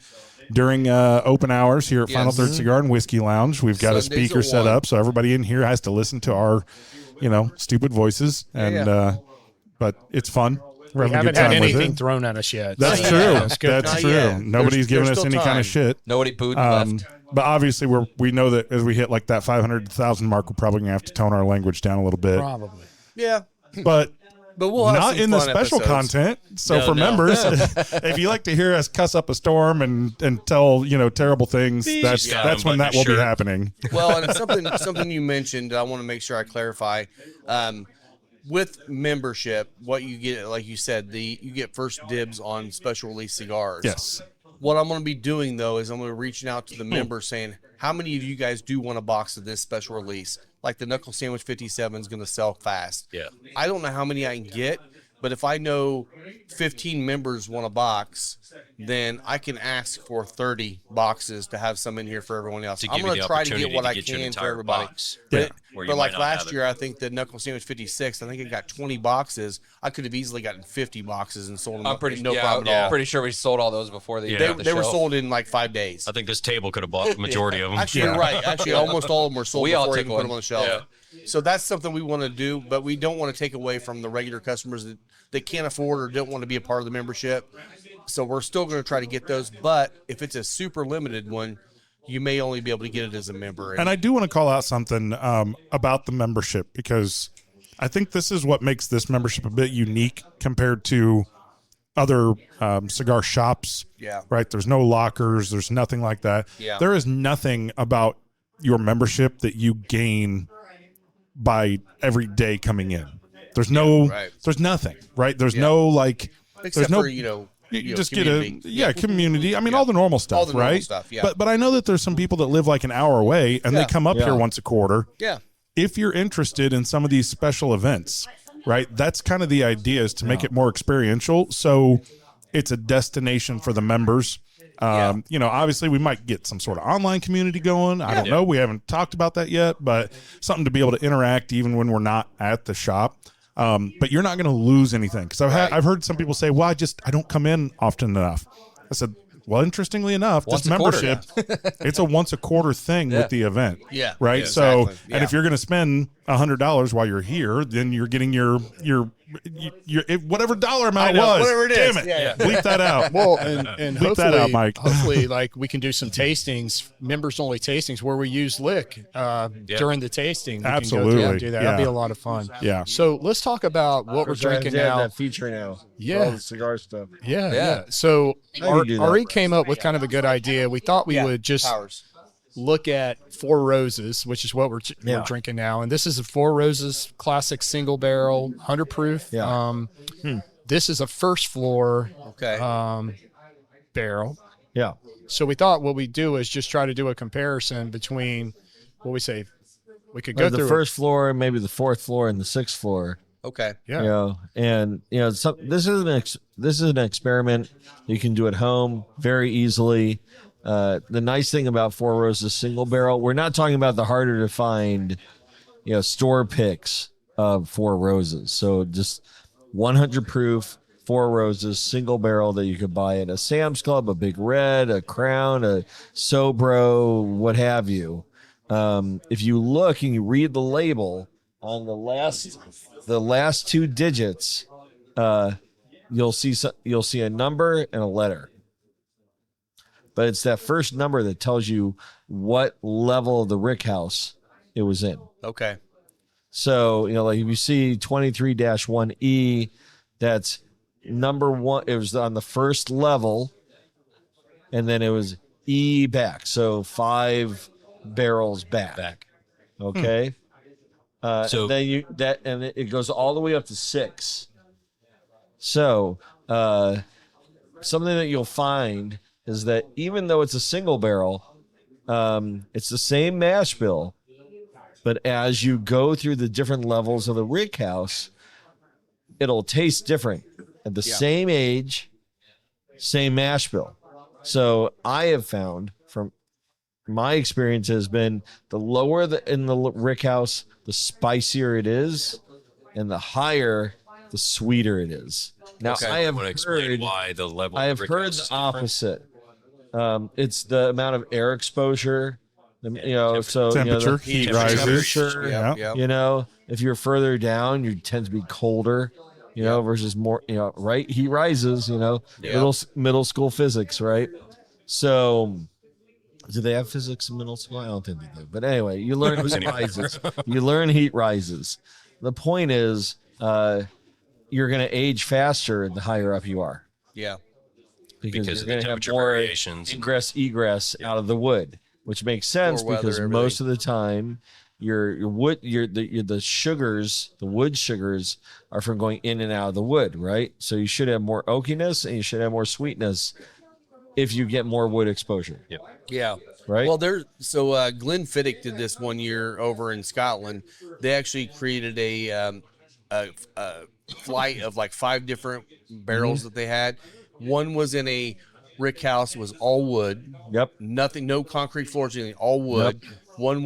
open hours here at Final Yes. Third Cigar and Whiskey Lounge. We've got Sundays a speaker at set 1. up, so everybody in here has to listen to our, stupid voices, and but it's fun. We're We having a haven't good had time with anything it. thrown at us yet. That's Not true. yet. That's good. That's Not true. yet. Nobody's giving There's us still any kind of time. shit. Nobody booed and left. But obviously, we know that as we hit that 500,000 mark, we're probably gonna have to tone our language down a little bit. Probably. Yeah. But But we'll have not some in the fun special episodes. content. So No, for no. members, if you like to hear us cuss up a storm and tell terrible things, that's got 'em, when but that will be sure. happening. Well, and something you mentioned, I want to make sure I clarify. With membership, what you get, like you said, you get first dibs on special release cigars. Yes. What I'm going to be doing though is I'm going to be reaching out to the members saying, how many of you guys do want a box of this special release? Like the Knuckle Sandwich 57 is going to sell fast. Yeah. I don't know how many I can get, but if I know 15 members want a box, then I can ask for 30 boxes to have some in here for everyone else. To I'm give you going the to try to get opportunity what to I get you an can for entire everybody. box. Yeah. Where you But might like not last have it. year, I think the Knuckle Sandwich 56, I think it got 20 boxes. I could have easily gotten 50 boxes and sold them I'm pretty no problem at all. pretty sure we sold all those before they Yeah. hit the They were shelf. sold in like 5 days. I think this table could have bought the majority of them. Actually, you're right. Actually, almost all of them were sold We all before I took even put them one. on the shelf. So that's something we want to do, but we don't want to take away from the regular customers that can't afford or don't want to be a part of the membership. So we're still going to try to get those, but if it's a super limited one, you may only be able to get it as a member. And I do want to call out something about the membership, because I think this is what makes this membership a bit unique compared to other cigar shops. Yeah. Right. There's no lockers. There's nothing like that. Yeah. There is nothing about your membership that you gain by every day coming in. There's no, right. there's nothing, right? There's no Except no, for, you just community. get a community. I mean, all the normal stuff, All the normal right? stuff, yeah. But I know that there's some people that live like an hour away and they come up Yeah. here once a quarter. Yeah. If you're interested in some of these special events, right? That's kind of the idea, is to make it more experiential. So it's a destination for the members. Obviously we might get some sort of online community going. I don't know. We haven't talked about that yet, but something to be able to interact even when we're not at the shop. But you're not going to lose anything. Because I've heard some people say, well, I don't come in often enough. I said, well, interestingly enough, Once this a quarter, membership, it's a once a quarter thing with the event. Yeah. Right. Yeah, So, exactly. and if you're going to spend $100 while you're here, then you're getting your whatever dollar amount it was. whatever it is. Damn it. Yeah. Bleep that out. Well, and Bleep that out, Mike. hopefully, like we can do some tastings, members only tastings, where we use lick during the tasting. We can go through Absolutely. and do that. Yeah. That'd be a lot of fun. Yeah. So let's talk about what we're drinking now. That feature now. Yeah. All the cigar stuff. Yeah. So How do you do that? Ari came up with kind of a good idea. We thought we would just Powers. look at Four Roses, which is what we're drinking now. And this is a Four Roses classic single barrel, 100 proof. Yeah. This is a first floor Okay. barrel. Yeah. So we thought what we'd do is just try to do a comparison between what we say. We could go the through first floor, maybe the fourth floor, and the sixth floor. Okay. Yeah. You know, and this is an experiment you can do at home very easily. The nice thing about Four Roses single barrel, we're not talking about the harder to find, store picks of Four Roses. So just 100 proof Four Roses single barrel that you could buy at a Sam's Club, a Big Red, a Crown, a Sobro, what have you. If you look and you read the label on the last two digits, you'll see a number and a letter. But it's that first number that tells you what level of the rick house it was in. Okay. So, like if you see 23-1E, that's number one. It was on the first level, and then it was E back. So 5 barrels back. Okay. So- and then it goes all the way up to 6. So, something that you'll find is that even though it's a single barrel, it's the same mash bill, but as you go through the different levels of the rick house, it'll taste different at the same age, same mash bill. So I have found from my experience has been the lower in the rick house, the spicier it is, and the higher, the sweeter it is. Now Okay. I have Want to explain heard why the level I of have brick heard house the is different? opposite. It's the amount of air exposure. So Temperature, the heat temperature. rises. temperature. Yeah. If you're further down, you tend to be colder. Versus more. Right? Heat rises. Middle school physics, right? So, do they have physics in middle school? I don't think they do. But anyway, you learn heat rises. You learn heat rises. The point is, you're going to age faster the higher up you are. Yeah. Because you're of the gonna have temperature more variations. egress out of the wood, which makes sense More weather, because everything. most of the time your wood, the sugars, the wood sugars are from going in and out of the wood, right? So you should have more oakiness and you should have more sweetness if you get more wood exposure. Yep. Yeah. Right. Well, Glenn Fiddick did this one year over in Scotland. They actually created a flight of like 5 different barrels that they had. One was in a rick house, was all wood. Yep. Nothing, no concrete floors, anything, all wood. One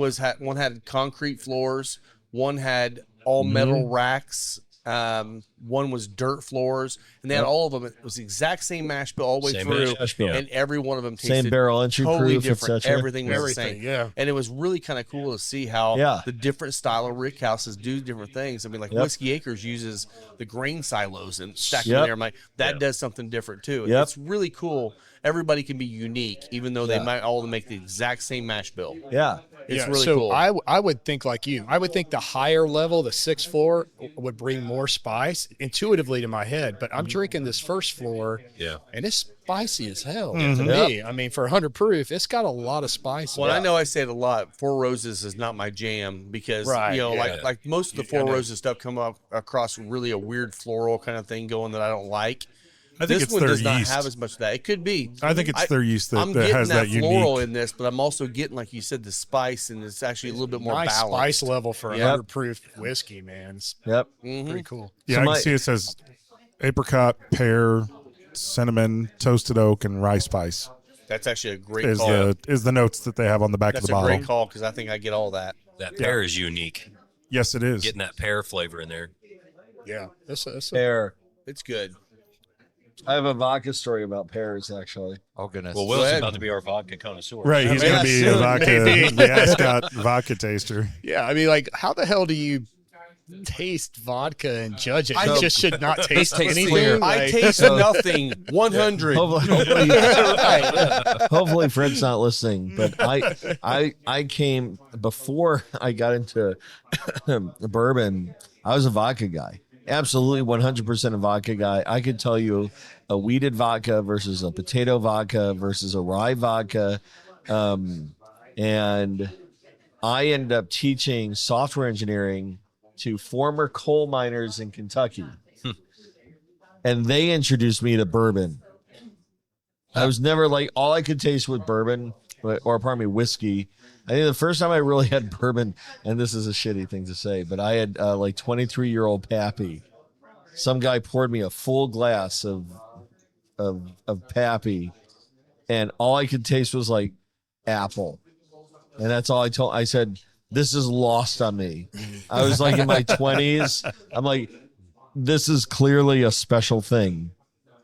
had concrete floors. One had all metal racks. One was dirt floors, and they had all of them. It was the exact same mash bill all the way Same through, mash bill. and every one of them tasted Same barrel entry totally proof, different. etc. Everything was the same. yeah. And it was really kind of cool to see how Yeah. the different style of rick houses do different things. I mean, like Whiskey Acres uses the grain silos and stacking Yep. there. I'm like, that does something different too. Yep. It's really cool. Everybody can be unique, even though they might all make the exact same mash bill. Yeah. It's Yeah, really so cool. I would think like you. I would think the higher level, the 6th floor, would bring more spice intuitively to my head. But I'm drinking this first floor, Yeah. and it's spicy as hell to me. I mean, for 100 proof, it's got a lot of spice. Well, I know I say it a lot. Four Roses is not my jam because Right, like most of the Four Roses stuff come up across really a weird floral kind of thing going that I don't like. I think This it's one their does not yeast. have as much of that. It could be. I think it's their yeast I'm that getting has that floral unique. in this, but I'm also getting, like you said, the spice, and it's actually a little bit more Nice balanced. spice level for Yep. a underproof whiskey, man. It's Yep. pretty cool. Yeah, So I my- can see it says apricot, pear, cinnamon, toasted oak, and rye spice That's actually a great is call. the notes that they have on the back That's of the a bottle. great call because I think I get all that. That pear is unique. Yes, it is. Getting that pear flavor in there. Yeah, that's a Pear. It's good. I have a vodka story about pears, actually. Oh goodness. Well, Go Will's ahead. about to be our vodka connoisseur. Right, he's Yeah, going to be a soon, vodka, maybe. the Ascot vodka taster. yeah. I mean, like, how the hell do you taste vodka and judge it? I You don't- just should not taste tastes anything. clear. I like- taste nothing. 100. Hopefully Fred's not listening, but I came before I got into bourbon. I was a vodka guy, absolutely 100% a vodka guy. I could tell you a wheated vodka versus a potato vodka versus a rye vodka, and I ended up teaching software engineering to former coal miners in Kentucky, and they introduced me to bourbon. I was never like, all I could taste was bourbon, or pardon me, whiskey. I think the first time I really had bourbon, and this is a shitty thing to say, but I had like 23-year-old Pappy. Some guy poured me a full glass of Pappy, and all I could taste was like apple. And that's all I said, this is lost on me. I was like in my 20s. I'm like, this is clearly a special thing.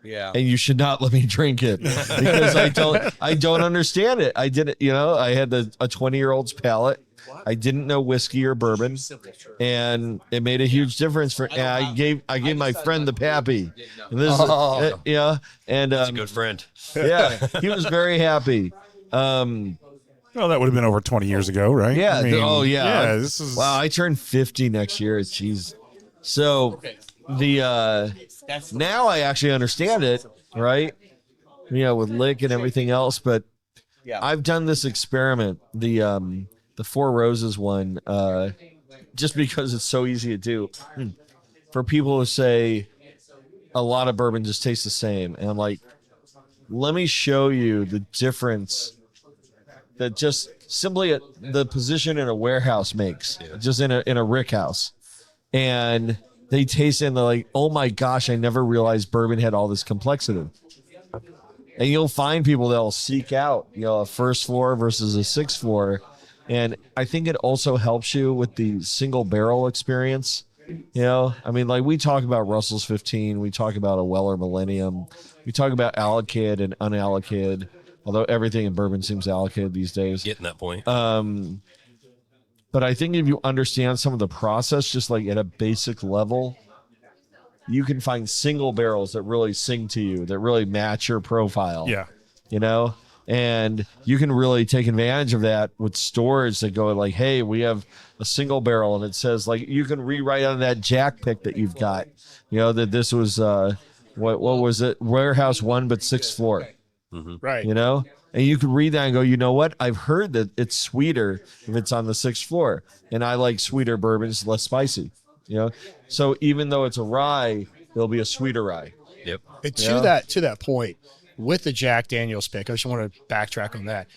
Yeah. And you should not let me drink it because I don't understand it. I didn't, I had a 20-year-old's palate. I didn't know whiskey or bourbon, and it made a huge difference for. And I gave my friend the Pappy. And this is, yeah, and That's a good friend. yeah, he was very happy. Well, that would have been over 20 years ago, right? Yeah. I mean, Oh, yeah. Yeah, this is. Wow, I turned 50 next year. Jeez. So the now I actually understand it, right? With lick and everything else. But Yeah. I've done this experiment, the Four Roses one, just because it's so easy to do. For people who say a lot of bourbon just tastes the same, and I'm like, let me show you the difference that just simply the position in a warehouse makes, just in a rick house. And they taste it and they're like, oh my gosh, I never realized bourbon had all this complexity. And you'll find people that'll seek out, a first floor versus a sixth floor. And I think it also helps you with the single barrel experience. I mean, like we talk about Russell's 15, we talk about a Weller Millennium, we talk about allocated and unallocated. Although everything in bourbon seems allocated these days. Getting that point. But I think if you understand some of the process, just like at a basic level, you can find single barrels that really sing to you, that really match your profile. Yeah. And you can really take advantage of that with stores that go like, hey, we have a single barrel, and it says like you can rewrite on that Jack pick that you've got, that this was what was it, warehouse 1 but 6th floor. Right. And you could read that and go, you know what? I've heard that it's sweeter if it's on the 6th floor, and I like sweeter bourbons, less spicy. So even though it's a rye, it'll be a sweeter rye. Yep. And Yeah. to that point, with the Jack Daniel's pick, I just want to backtrack on that.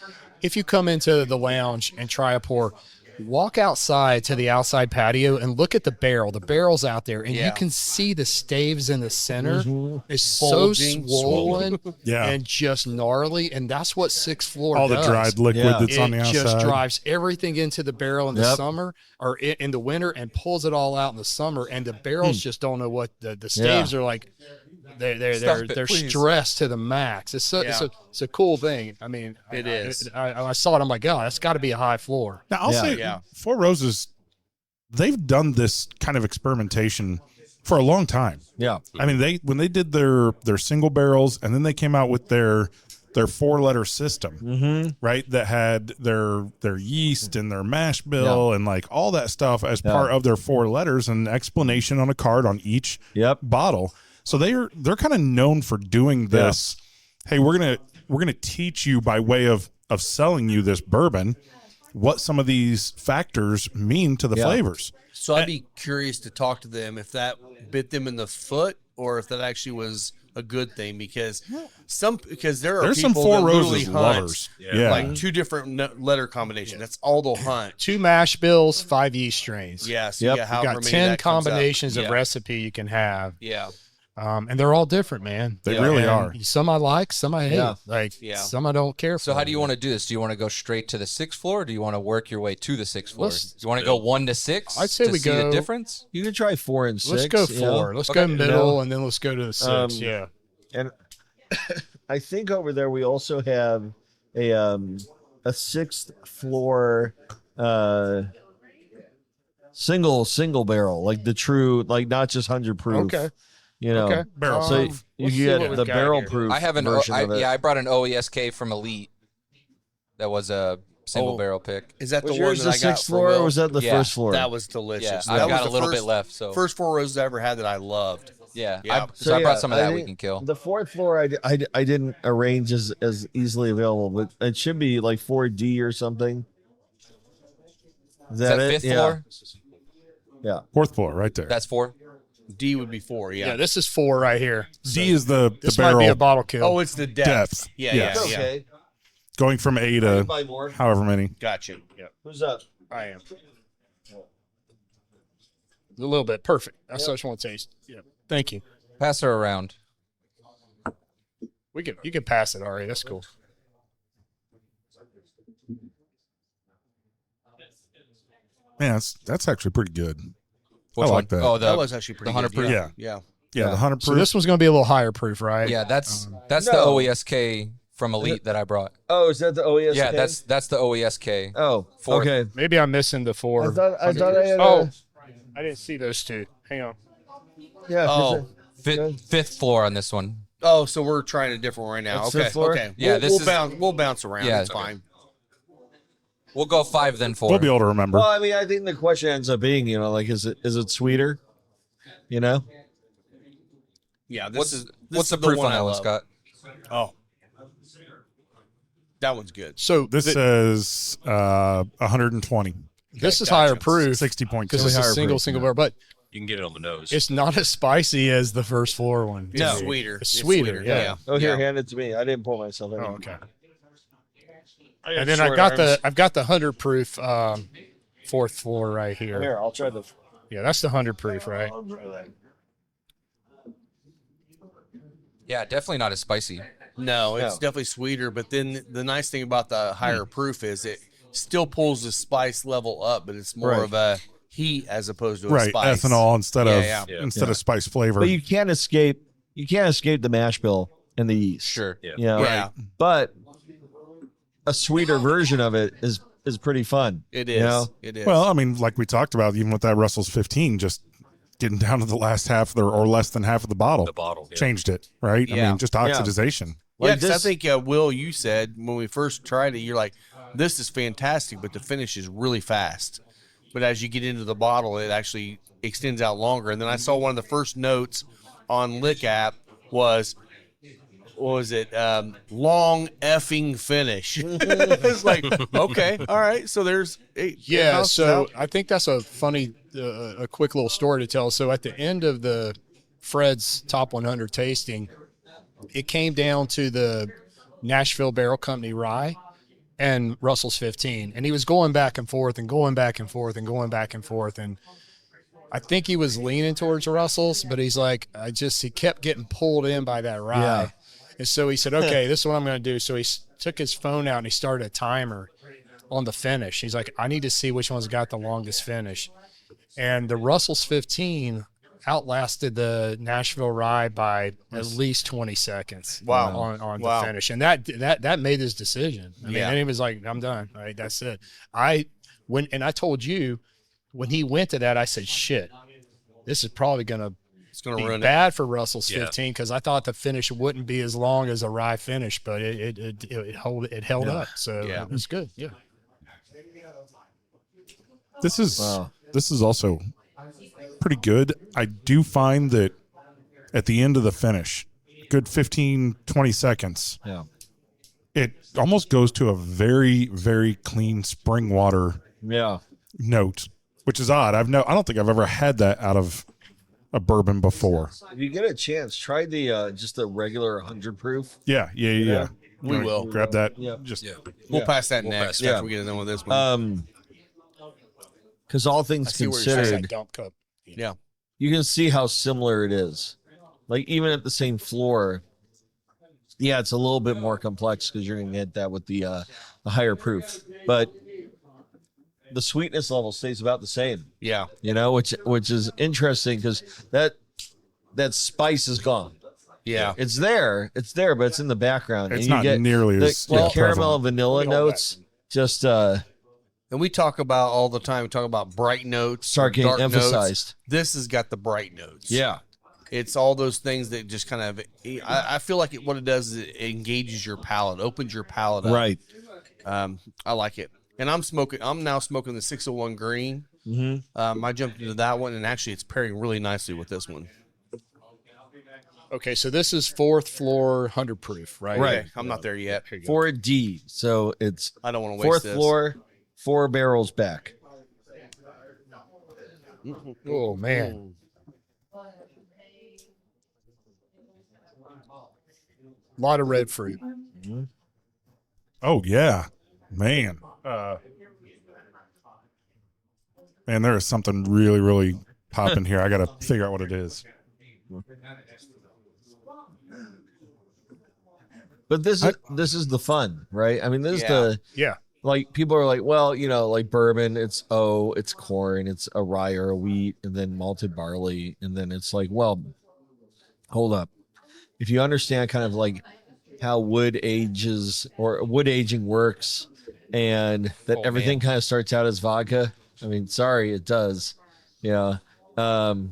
If you come into the lounge and try a pour, walk outside to the outside patio and look at the barrel. The barrel's out there, and you can see the staves in the center. It's so Bulging, swollen Yeah. and just gnarly, and that's what sixth floor All does. the dried liquid Yeah. that's on the It outside. just drives everything into the barrel in the Yep. summer or in the winter and pulls it all out in the summer. And the barrels just don't know what the staves are like. They're please. stressed to the max. It's a cool thing. I mean, It is. I saw it. I'm like, oh, that's got to be a high floor. Now, I'll Yeah. say Yeah. Four Roses, they've done this kind of experimentation for a long time. Yeah. I mean, when they did their single barrels, and then they came out with their 4-letter system, right? That had their yeast and their mash bill and like all that stuff as part of their 4 letters and explanation on a card on each bottle. So they're kind of known for doing this. Hey, we're gonna teach you by way of selling you this bourbon what some of these factors mean to the flavors. So I'd be curious to talk to them if that bit them in the foot or if that actually was a good thing because there are There's some people Four that literally Roses hunt lovers. Yeah. like 2 different letter combinations. That's all they'll hunt. 2 mash bills, 5 yeast strains. Yeah, so Yep. you You got You however got many 10 that comes up. combinations of Yeah. recipe you can have. Yeah. And they're all different, man. They Yeah. really And are. Some I like, some I hate. Yeah. Like, Yeah. some I don't care for. So how do you want to do this? Do you want to go straight to the 6th floor, or do you want to work your way to the 6th floor? Let's- Do you want to go 1 to 6? I'd say to we see the go- difference. You can try 4 and 6. Let's go you know? 4. Let's Okay. go middle, and then let's go to the 6. Yeah. And I think over there we also have a 6th floor single barrel, like the true, like not just 100 proof. Okay. You know. Okay. Barrel So proof. you let's see what get we've the got barrel here. proof. I have an version of it. I brought an OESK from Elite. That was a single barrel pick. Is that Was the one yours that the I got 6th for floor, Will? or was that the Yeah, 1st floor? That was delicious. Yeah, That I've was got the a little first- bit left. So First 4 roses I ever had that I loved. yeah, Yeah. so I brought some of I that we think can kill. The 4th floor I didn't arrange as easily available, but it should be like 4D or something. Is Is that it? 5th Yeah. floor? Yeah. 4th floor, right there. That's 4. D would be 4, Yeah, this is 4 right here. D is the This barrel might be a bottle kill. Oh, it's the depth. depth. Yeah, Yes. yeah, yeah. Okay. Going from A to Buy more. however many. Gotcha. Who's up? I am. A little bit. Perfect. That's what I just want to taste. Yeah. Thank you. Pass her around. You can pass it, Ari. That's cool. Man, that's actually pretty good. Which I one? like that. Oh, That was actually pretty the 100 good. proof? Yeah. Yeah, Yeah. the 100 So proof. this one's going to be a little higher proof, right? yeah. That's the No. OESK from Elite that I brought. Oh, is that the OES? Yeah, that's the OESK. Oh, 4th. okay. Maybe I'm missing the 4. I thought I had. Oh, I didn't see those 2. Hang on. Yeah. Oh. Fifth floor on this one. Oh, so we're trying a different one right now. That's Okay. fifth floor? Okay. Yeah, We'll, this we'll is- bounce. We'll bounce around. Yeah, It's okay. fine. We'll go 5 then 4. We'll be able to remember. Well, I mean, I think the question ends up being, like, is it sweeter? You know. Yeah. This What's is what's the is proof one on I that one, love. Scott? Oh, that one's good. So This says 120, this is gotcha. higher proof 60.2. because it's a higher single proof, barrel, but You can get it on the nose. it's not as spicy as the 1st floor one. It's No. sweeter. It's sweeter, yeah. Oh, here, Yeah. hand it to me. I didn't pull myself. Oh, okay. I got And then short I've got the 100 proof 4th floor right here. Here, I'll try the. Yeah, that's the 100 proof, right? Yeah, definitely not as spicy. No, it's No. definitely sweeter. But then the nice thing about the higher proof is it still pulls the spice level up, but it's more Right. of a heat as opposed to a Right, spice. ethanol instead of Yeah. instead of spice flavor. But you can't escape. You can't escape the mash bill and the yeast. Sure. Yeah. You know? Yeah. But a sweeter version of it is pretty fun. It is. You know? It is. Well, I mean, like we talked about, even with that Russell's 15, just getting down to the last half or less than half of the bottle, The bottle. Yeah. changed it, right? I Yeah. mean, just oxidization. yeah, like 'cause I this- think Will, you said when we first tried it, you're like, "This is fantastic," but the finish is really fast. But as you get into the bottle, it actually extends out longer. And then I saw one of the first notes on Lick app was, what was it? Long effing finish. It's like, okay, all right. So there's Yeah, so I think that's a funny, a quick little story to tell. So at the end of the Fred's Top 100 tasting, it came down to the Nashville Barrel Company rye and Russell's 15, and he was going back and forth and going back and forth and going back and forth, and I think he was leaning towards Russell's, but he's like, he kept getting pulled in by that rye. Yeah. And so he said, okay, this is what I'm going to do. So he took his phone out and he started a timer on the finish. He's like, I need to see which one's got the longest finish. And the Russell's 15 outlasted the Nashville rye by at least 20 seconds. Wow. On Wow. the finish. And that made his decision. I mean, Yeah. and he was like, I'm done. All right, that's it. I told you when he went to that, I said, shit, this is probably going to it's going to be ruin it. bad for Russell's Yeah. 15 because I thought the finish wouldn't be as long as a rye finish, but it held up. So Yeah. it was good. Yeah. This is Wow. this is also pretty good. I do find that at the end of the finish, good 15, 20 seconds, Yeah. it almost goes to a very, very clean spring water Yeah. note, which is odd. I don't think I've ever had that out of a bourbon before. If you get a chance, try the just the regular 100 proof. Yeah. We will. Grab that. Yeah. Just We'll pass that We'll next pass that. after we get done with this one. Because all things see where you're saying. considered, Dump cup. Yeah. you can see how similar it is. Like even at the same floor, yeah, it's a little bit more complex because you're gonna get that with the higher proof, but the sweetness level stays about the same. Yeah. You know, which is interesting because that spice is gone. Yeah. It's there, but it's in the background. it's and you not get nearly the, as the yeah, caramel prevalent. and vanilla notes. Just And we talk about all the time. We talk about bright notes, start getting dark notes. emphasized. This has got the bright notes. Yeah. It's all those things that just kind of. I feel like what it does is it engages your palate, opens your palate up. Right. I like it, and I'm now smoking the 601 green. Mm-hmm. I jumped into that one, and actually, it's pairing really nicely with this one. Okay, so this is 4th floor 100 proof, right? Right. Okay, I'm not there yet. 4D. So it's I don't want to waste 4th this. floor, 4 barrels back. Oh man. A lot of red fruit. Oh yeah, man. Man, there is something really, really popping here. I got to figure out what it is. But this is the fun, right? I mean, this is the Yeah. like people are like, well, you know, like bourbon, it's corn, it's a rye or a wheat, and then malted barley, and then it's like, well, hold up. If you understand kind of like how wood aging works, and that everything kind of starts out as vodka. I mean, sorry, it does. Yeah.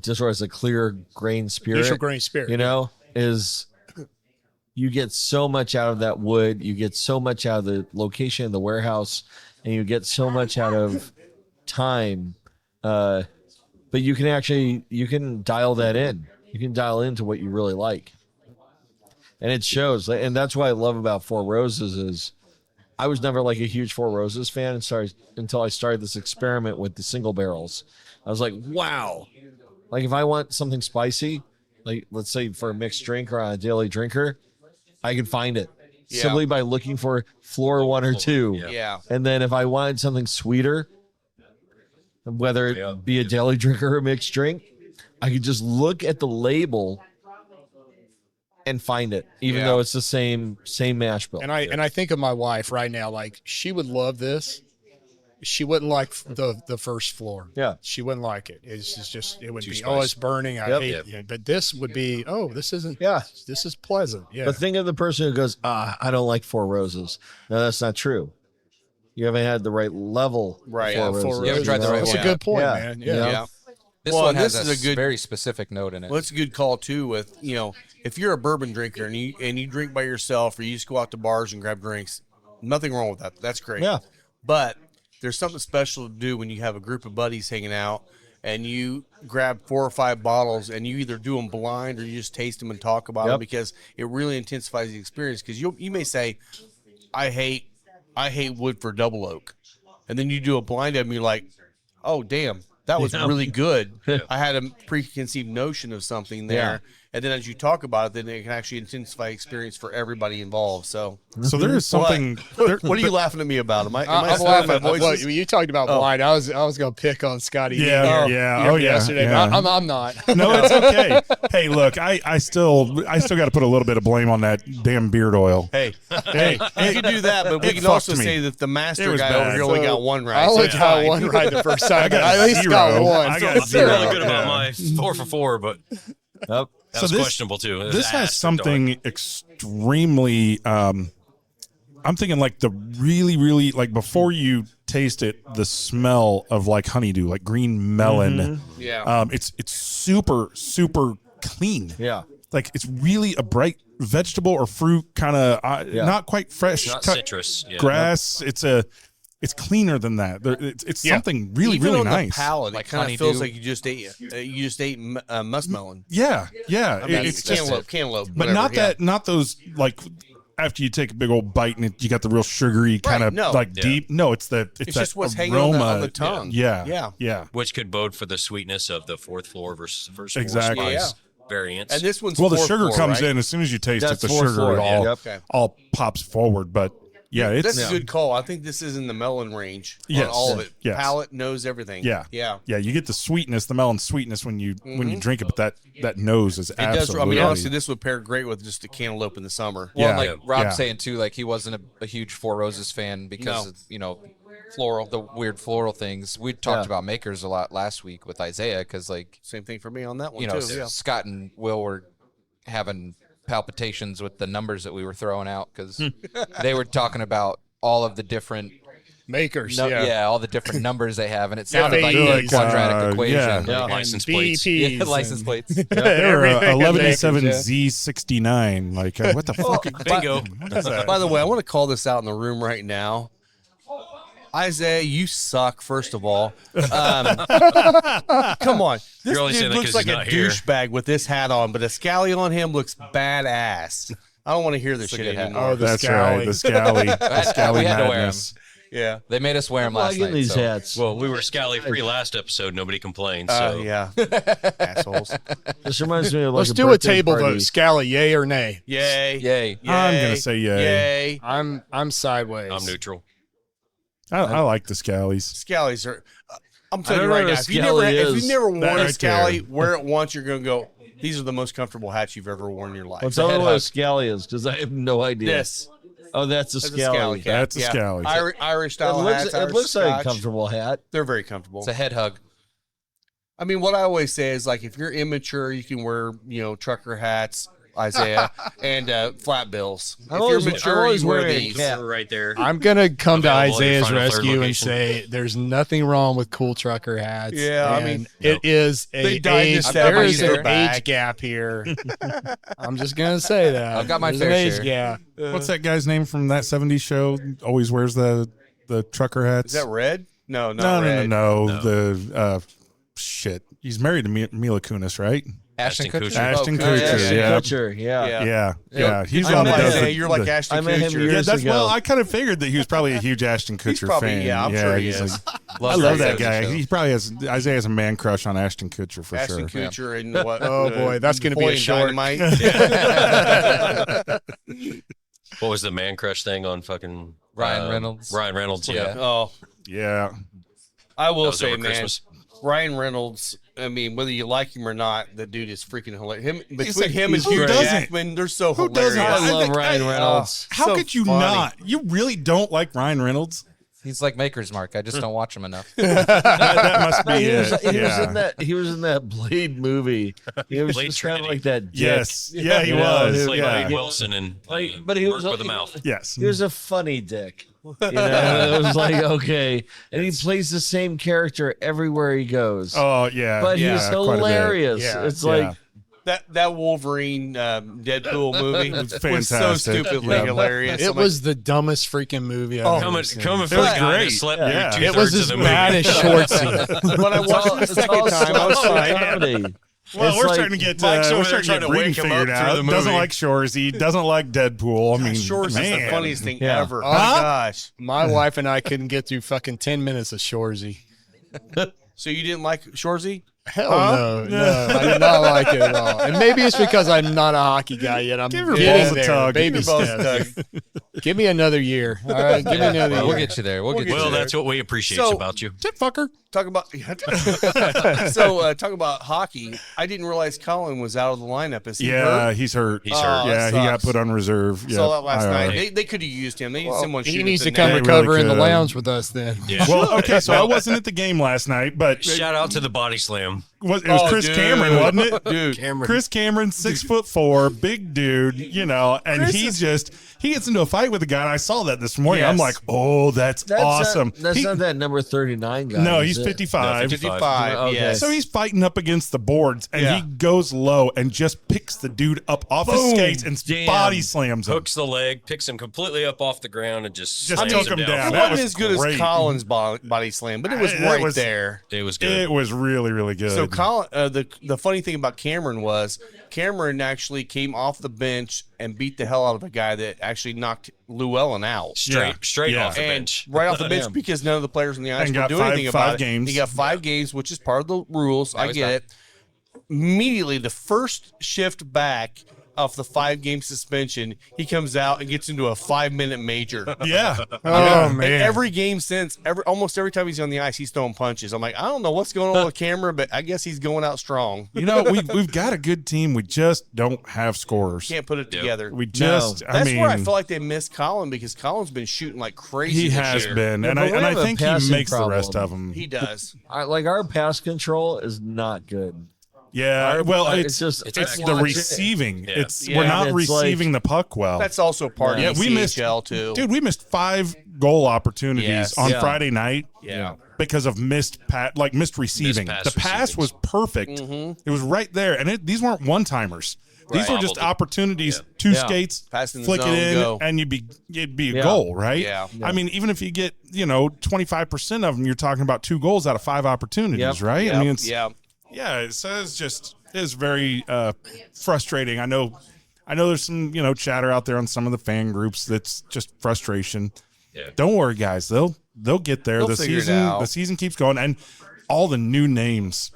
Just where it's a clear grain spirit. Initial grain spirit. You know, is you get so much out of that wood, you get so much out of the location in the warehouse, and you get so much out of time. But you can dial that in. You can dial into what you really like. And it shows. And that's what I love about Four Roses is I was never like a huge Four Roses fan until I started this experiment with the single barrels. I was like, wow. Like if I want something spicy, like let's say for a mixed drink or on a daily drinker, I can find it simply by looking for floor 1 or 2. Yeah. And then if I wanted something sweeter, whether it be a daily drink or a mixed drink, I could just look at the label and find it, even though it's the same mash bill. And I think of my wife right now, like she would love this. She wouldn't like the first floor. Yeah. She wouldn't like it. It would Too be, spicy. oh, it's burning. I Yep. hate Yep. it. But this would be, oh, this isn't, Yeah. this is pleasant. Yeah. But think of the person who goes, I don't like Four Roses. No, that's not true. You haven't had the right level. Right, Of Four Four Roses. You haven't tried the right That's one. a good point, Yeah. man. You Yeah. know? Yeah. This Well, one this has is a good- very specific note in it. Well, it's a good call too. With if you're a bourbon drinker and you drink by yourself, or you just go out to bars and grab drinks, nothing wrong with that. That's great. Yeah. But there's something special to do when you have a group of buddies hanging out and you grab 4 or 5 bottles and you either do them blind or you just taste them and talk about them, because it really intensifies the experience. Because you may say, I hate Woodford Double Oak, and then you do a blind of them, you're like, oh damn, that was really good. I had a preconceived notion of something there. And then as you talk about it, then it can actually intensify experience for everybody involved. So there is something. what are you laughing at me about? Am I I'm slurring my laughing. voice? Well, you talked about blind. I was going to pick on Scotty. Yeah, Dean yeah. here Oh, yeah, yesterday. yeah. But I'm not. No, it's okay. Hey, look, I still got to put a little bit of blame on that damn beard oil. Hey, you can do that, but we it can also fucked me. say that the It master was guy bad. over here only got one right. I only so got it's one fine. right the first time. got I at least got 0. one. I So got it's I feel zero. really good about Yeah. my 4 for 4, but Yep. that So was this- questionable too. This has something extremely. I'm thinking like the really, really like before you taste it, the smell of like honeydew, like green melon. Yeah. It's super, super clean. Yeah. Like it's really a bright vegetable or fruit kind of not quite fresh Not cut citrus. Yeah. grass. It's cleaner than that. It's something really, Even really on nice. the palate, Like it kind of honeydew. feels like you just ate muskmelon. Yeah, yeah. I mean, it's just, cantaloupe, but whatever, not yeah. that, not those like after you take a big old bite and you got the real sugary kind of no. deep. No, it's that just what's aroma. hanging on the tongue. Yeah. Which could bode for the sweetness of the fourth floor versus first floor Exactly. spice variants. And this one's Well, the fourth sugar floor, comes right? in as soon as you taste That's it. The fourth sugar floor, all, yeah. Okay. all pops forward. But yeah, it's That's a good call. I think this is in the melon range. On Yes. all of it. Yes. Palate knows everything. Yeah. Yeah. Yeah, you get the sweetness, the melon sweetness when you drink it, but that nose is It does. absolutely. I mean, honestly, this would pair great with just a cantaloupe in the summer. Well, Yeah. like Rob's Yeah. saying too, like he wasn't a huge Four Roses fan because No. of, floral, the weird floral things. We talked Yeah. about makers a lot last week with Isaiah because like Same thing for me on that one you know too. Yeah. Scott and Will were having palpitations with the numbers that we were throwing out because they were talking about all of the different Makers. all the different numbers they have, and it sounded like FAEs. a quadratic Yeah. equation. Yeah. license plates. BPs. Yeah, license plates. They were Everything 1187Z69. Like, what the fuck? Bingo. By the way, I want to call this out in the room right now. Isaiah, you suck. First of all, come on. This You're only saying dude that looks 'cause like he's a not here. douchebag with this hat on, but a scally on him looks badass. I don't want to hear this a shit good hat. anymore. Oh, the That's scally. right. The scally. The scally We had to wear 'em. madness. Yeah. They made us wear them I last like night. these so. hats. Well, we were scally free last episode. Nobody complained. So Yeah. Assholes. This reminds me of like Let's a do a birthday table party. vote. Scally, yay or nay? Yay. Yay. Yay. I'm gonna say yay. Yay. I'm sideways. I'm neutral. I like the scallies. Scallies are. I'm telling you don't right know now. what a If you've scally never is. worn That a right scally, there. wear it once, you're gonna go. These are the most comfortable hats you've ever worn in your life. Well, tell me head what a hug. scally is, because I have no idea. This. Oh, that's a That's a scally. scally cap. That's a scally. Irish It style looks, hats. it Irish looks like a Scotch. comfortable hat. They're very comfortable. It's a head hug. I mean, what I always say is like, if you're immature, you can wear, trucker hats, Isaiah, and flat bills. If I'm you're always- mature, I'm always you wear wearing a these. cap. Right there. I'm gonna come to Available at your Isaiah's final third rescue and location. say there's nothing wrong with cool trucker hats. Yeah, I and mean, it is They a died in age, this there family is either. an Back. age gap here. I'm just gonna say that I've got my There's fair an age share. gap. What's that guy's name from that 70s show? Always wears the trucker hats. Is that red? No, not no, red. no. The shit. He's married to Mila Kunis, right? Ashton Ashton Kutcher. Kutcher. Ashton Kutcher. Kutcher. Ashton Yeah. Kutcher, yeah. Yeah. Yeah. He's I the one met that does him. the, You're like the- Ashton I met him Kutcher. years Yeah, that's ago. well. I kind of figured that he was probably a huge Ashton Kutcher probably- fan. yeah, I'm sure he he's is. like- I Loves love that the guy. show. He probably has Isaiah has a man crush on Ashton Kutcher for Ashton sure. Kutcher and what? Oh, boy, that's gonna be a Napoleon short. Dynamite. What was the man crush thing on fucking Ryan Reynolds. Ryan Reynolds. Yeah. Yeah. Oh, Yeah. I will That was say, over man, Christmas. Ryan Reynolds. I mean, whether you like him or not, the dude is freaking hilarious. Between like- him and who Hugh doesn't? Jackman, they're so Who doesn't? hilarious. I love think- Ryan I- Reynolds. How So could you funny. not? You really don't like Ryan Reynolds? He's like Maker's Mark. I just don't watch him enough. That must be He was, it. he was Yeah. in that. He was in that Blade movie. He was Blade just kind of Trinity. like that. Dick. Yes. Yeah, he You know, was. he- Played Yeah. by Wilson and But he was with the mouth. Yes. He was a funny dick. You know, it was like okay, and he plays the same character everywhere he goes. Oh yeah. but yeah, he's quite a bit. hilarious. Yeah, It's yeah. like That Wolverine Deadpool movie was so fantastic. stupidly Yeah. hilarious. It I'm was the dumbest freaking movie I've ever Coming seen. from was the guy that great. slept Yeah. through It was 2/3 of as the bad movie. as short scene. when I watched it the second time, I was fine. comedy. Well, It's we're like- starting to get Mike's over we're there starting to trying get to Breeden wake him figured up through out. the Doesn't movie. like Shoresy. Doesn't like Deadpool. I mean, Shores is the man. funniest thing Yeah. ever. Oh Huh? my gosh! My wife and I couldn't get through fucking 10 minutes of Shoresy. So you didn't like Shoresy? Hell no, I did not like it at all. And maybe it's because I'm not a hockey guy yet. I'm Give her getting balls a there. tug. Baby Give her balls a steps. Give me another year. All right, give me another We'll year. get you there. We'll get you Well, there. that's what we appreciate So- about you. Tit fucker. Talk about talk about hockey. I didn't realize Colin was out of the lineup. Is he Yeah, hurt? he's hurt. He's hurt. Yeah, that he got sucks. put on reserve. Saw Yeah, that last IR. night. They could have used him. They need someone. He shooting needs at to the come net. They really recover in the could. lounge with us then. Yeah. Well, okay, so I wasn't at the game last night, but Shout out to the body slam. it was Chris dude. Cameron, wasn't it? Dude, Chris Cameron, 6'4", big dude, and he gets into a fight with a guy. And I saw that this morning. I'm Yes. like, oh, that's awesome. That's He- not that number 39 guy. no, is he's it? 55. 55. Okay. Yes. So he's fighting up against the boards, and Yeah. he goes low and just picks the dude up off his Boom. skates and Damn. body slams him. Hooks the leg, picks him completely up off the ground, and just Just slams took him him down. down. It That wasn't was as good great. as Colin's body slam, but it was It right was- there. It was good. It was really, really good. So So Colin, the funny thing about Cameron was Cameron actually came off the bench and beat the hell out of a guy that actually knocked Llewellyn out. Straight off the And bench. right off the bench because none of the players on the ice And were got doing anything five about it. games. He got 5 games, which is part of the rules. I he's get back. it. Immediately, the first shift back off the 5-game suspension, he comes out and gets into a 5-minute major. Yeah. Oh, And man. every game since, almost every time he's on the ice, he's throwing punches. I'm like, I don't know what's going on with camera, but I guess he's going out strong. You know, we've got a good team. We just don't have scorers. Can't put it together. We just, I That's mean, where I feel like they missed Colin because Colin's been shooting like crazy. he this has year. been, Yeah, and but we I have a think he passing makes the rest problem. of them. He does. Like our pass control is not good. Yeah, well, It's just it's the receiving. Yeah. It's Yeah. we're not It's receiving the puck well. That's also part Yeah, of we missed ECHL too. Dude, we missed 5 goal opportunities Yes. on Yeah. Friday night. Yeah. Because of missed receiving. pass The pass receiving. was perfect. It was right there, and these weren't one timers. These were just Bobbled it. opportunities, 2 Yeah. skates, Pass in the flick zone, it in, go. and it'd be a Yeah. goal, right? Yeah. I mean, even if you get 25% of them, you're talking about 2 goals out of 5 opportunities, Yep. right? I mean, it's yeah. so it's very frustrating. I know there's some chatter out there on some of the fan groups that's just frustration. Yeah. Don't worry, guys. They'll get there. They'll The figure it season out. the season keeps going, and all the new names.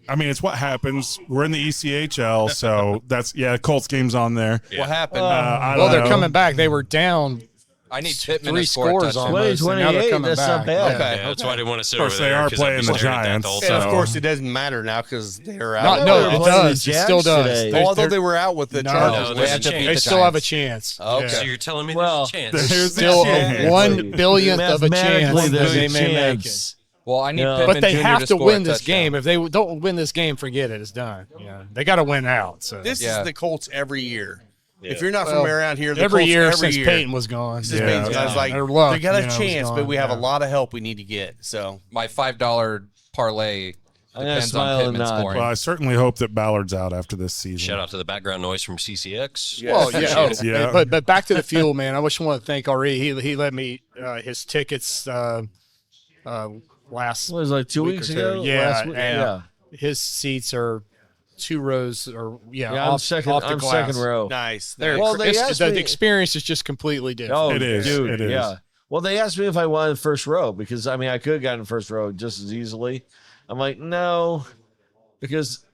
I mean, it's what happens. We're in the ECHL, so that's Colts game's on there. What happened? I Well, don't they're know. coming back. They were down I need Pittman 3 to score a scores touchdown. almost, and now they're 28, coming that's not back. bad. Okay. Yeah, that's why I didn't want to sit Of course, over they there are 'cause I'd playing be the staring at that Giants, the whole and time. of course, it doesn't matter now because they're out. No, They no, were it playing does. the It still Jags does. today. Oh, I thought they were out with the No, Chargers. No, They there's had a to chance. beat They the still have a Giants. chance. Okay. So you're telling me Well, there's a chance? There's the Still chance. 1 billionth of a chance Mathematically, there's that they a may make it. chance. Well, I need Yeah. Pittman But they Jr. have to score a win this touchdown. game. If they don't win this game, forget it. It's done. Yeah, they got to win out. So This Yeah. is the Colts every year. Yeah. If you're not Well, from around here, the every Colts year every since year. Peyton was gone. Since Yeah. Peyton's gone, it's like Their luck, they got a was chance, but gone. we have a Yeah. lot of help we need to get. So My $5 parlay I'm gonna depends smile on and Pittman nod. scoring. Well, I certainly hope that Ballard's out after this season. Shout out to the background noise from CCX. Well, yeah, oh, Yeah. but back to the fuel, man. I just want to thank Ari. He let me his tickets last What was it, like 2 week weeks or two. ago? Yeah, Last week? and yeah. his seats are 2 rows or Yeah, off, I'm off the I'm glass. second row. nice. They're- Well, they it's- asked the me- experience is just completely different. Oh, It is. dude, It is. yeah. Well, they asked me if I wanted first row because I mean I could have gotten first row just as easily. I'm like, no, because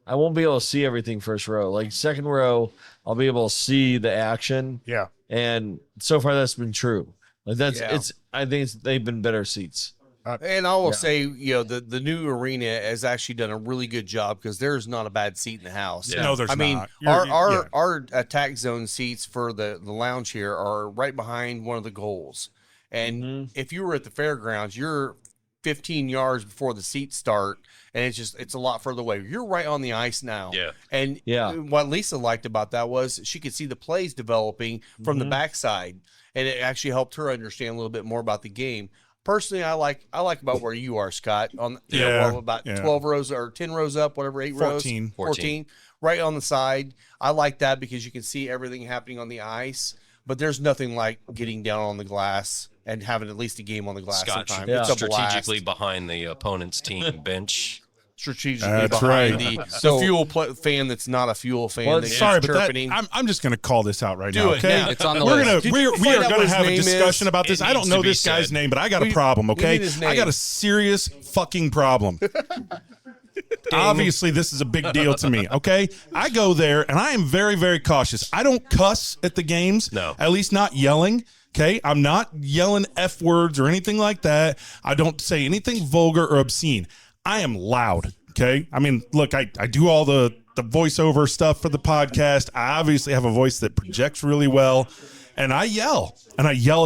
I won't be able to see everything first row. Like second row, I'll be able to see the action, Yeah. and so far that's been true. Like that's Yeah. I think they've been better seats. And I will say, the new arena has actually done a really good job because there's not a bad seat in the house. Yeah. No, there's I mean, not. our attack zone seats for the lounge here are right behind one of the goals. And if you were at the fairgrounds, you're 15 yards before the seats start, and it's a lot further away. You're right on the ice now. Yeah. And Yeah. what Lisa liked about that was she could see the plays developing from the backside, and it actually helped her understand a little bit more about the game. Personally, I like about where you are, Scott. On about 12 rows or 10 rows up, whatever, 8 rows, 14, right on the side. I like that because you can see everything happening on the ice. But there's nothing like getting down on the glass and having at least a game on the glass Scott sometime. Yeah. It's a strategically blast. behind the opponent's team bench. Strategically That's behind right. the fuel fan that's not a fuel fan. Well, that's Sorry, but chirping. I'm just going to call this out right Do now. it Okay, now. It's on the we're list. gonna we find are out going what to his have a name discussion is? about this. It I don't needs know to be this guy's said. name, but I got a We- problem. we Okay, need his I got name. a serious fucking problem. Obviously, this is a big deal to me. Okay, I go there and I am very, very cautious. I don't cuss at the games. No. At least not yelling. Okay, I'm not yelling F words or anything like that. I don't say anything vulgar or obscene. I am loud. Okay, I mean, look, I do all the voiceover stuff for the podcast. I obviously have a voice that projects really well, and I yell at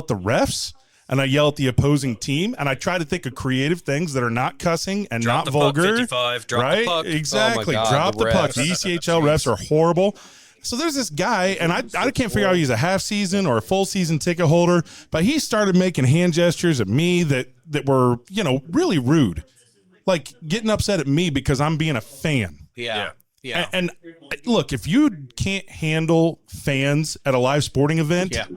the refs. And I yell at the opposing team, and I try to think of creative things that are not cussing and Drop not the puck, vulgar. 55, drop the right? puck. Exactly. Oh my God, Drop the the puck. refs. The ECHL refs are horrible. So there's this guy, and I can't figure out if he's a half season or a full season ticket holder, but he started making hand gestures at me that were, really rude. Like getting upset at me because I'm being a fan. yeah. And look, if you can't handle fans at a live sporting event, Yeah.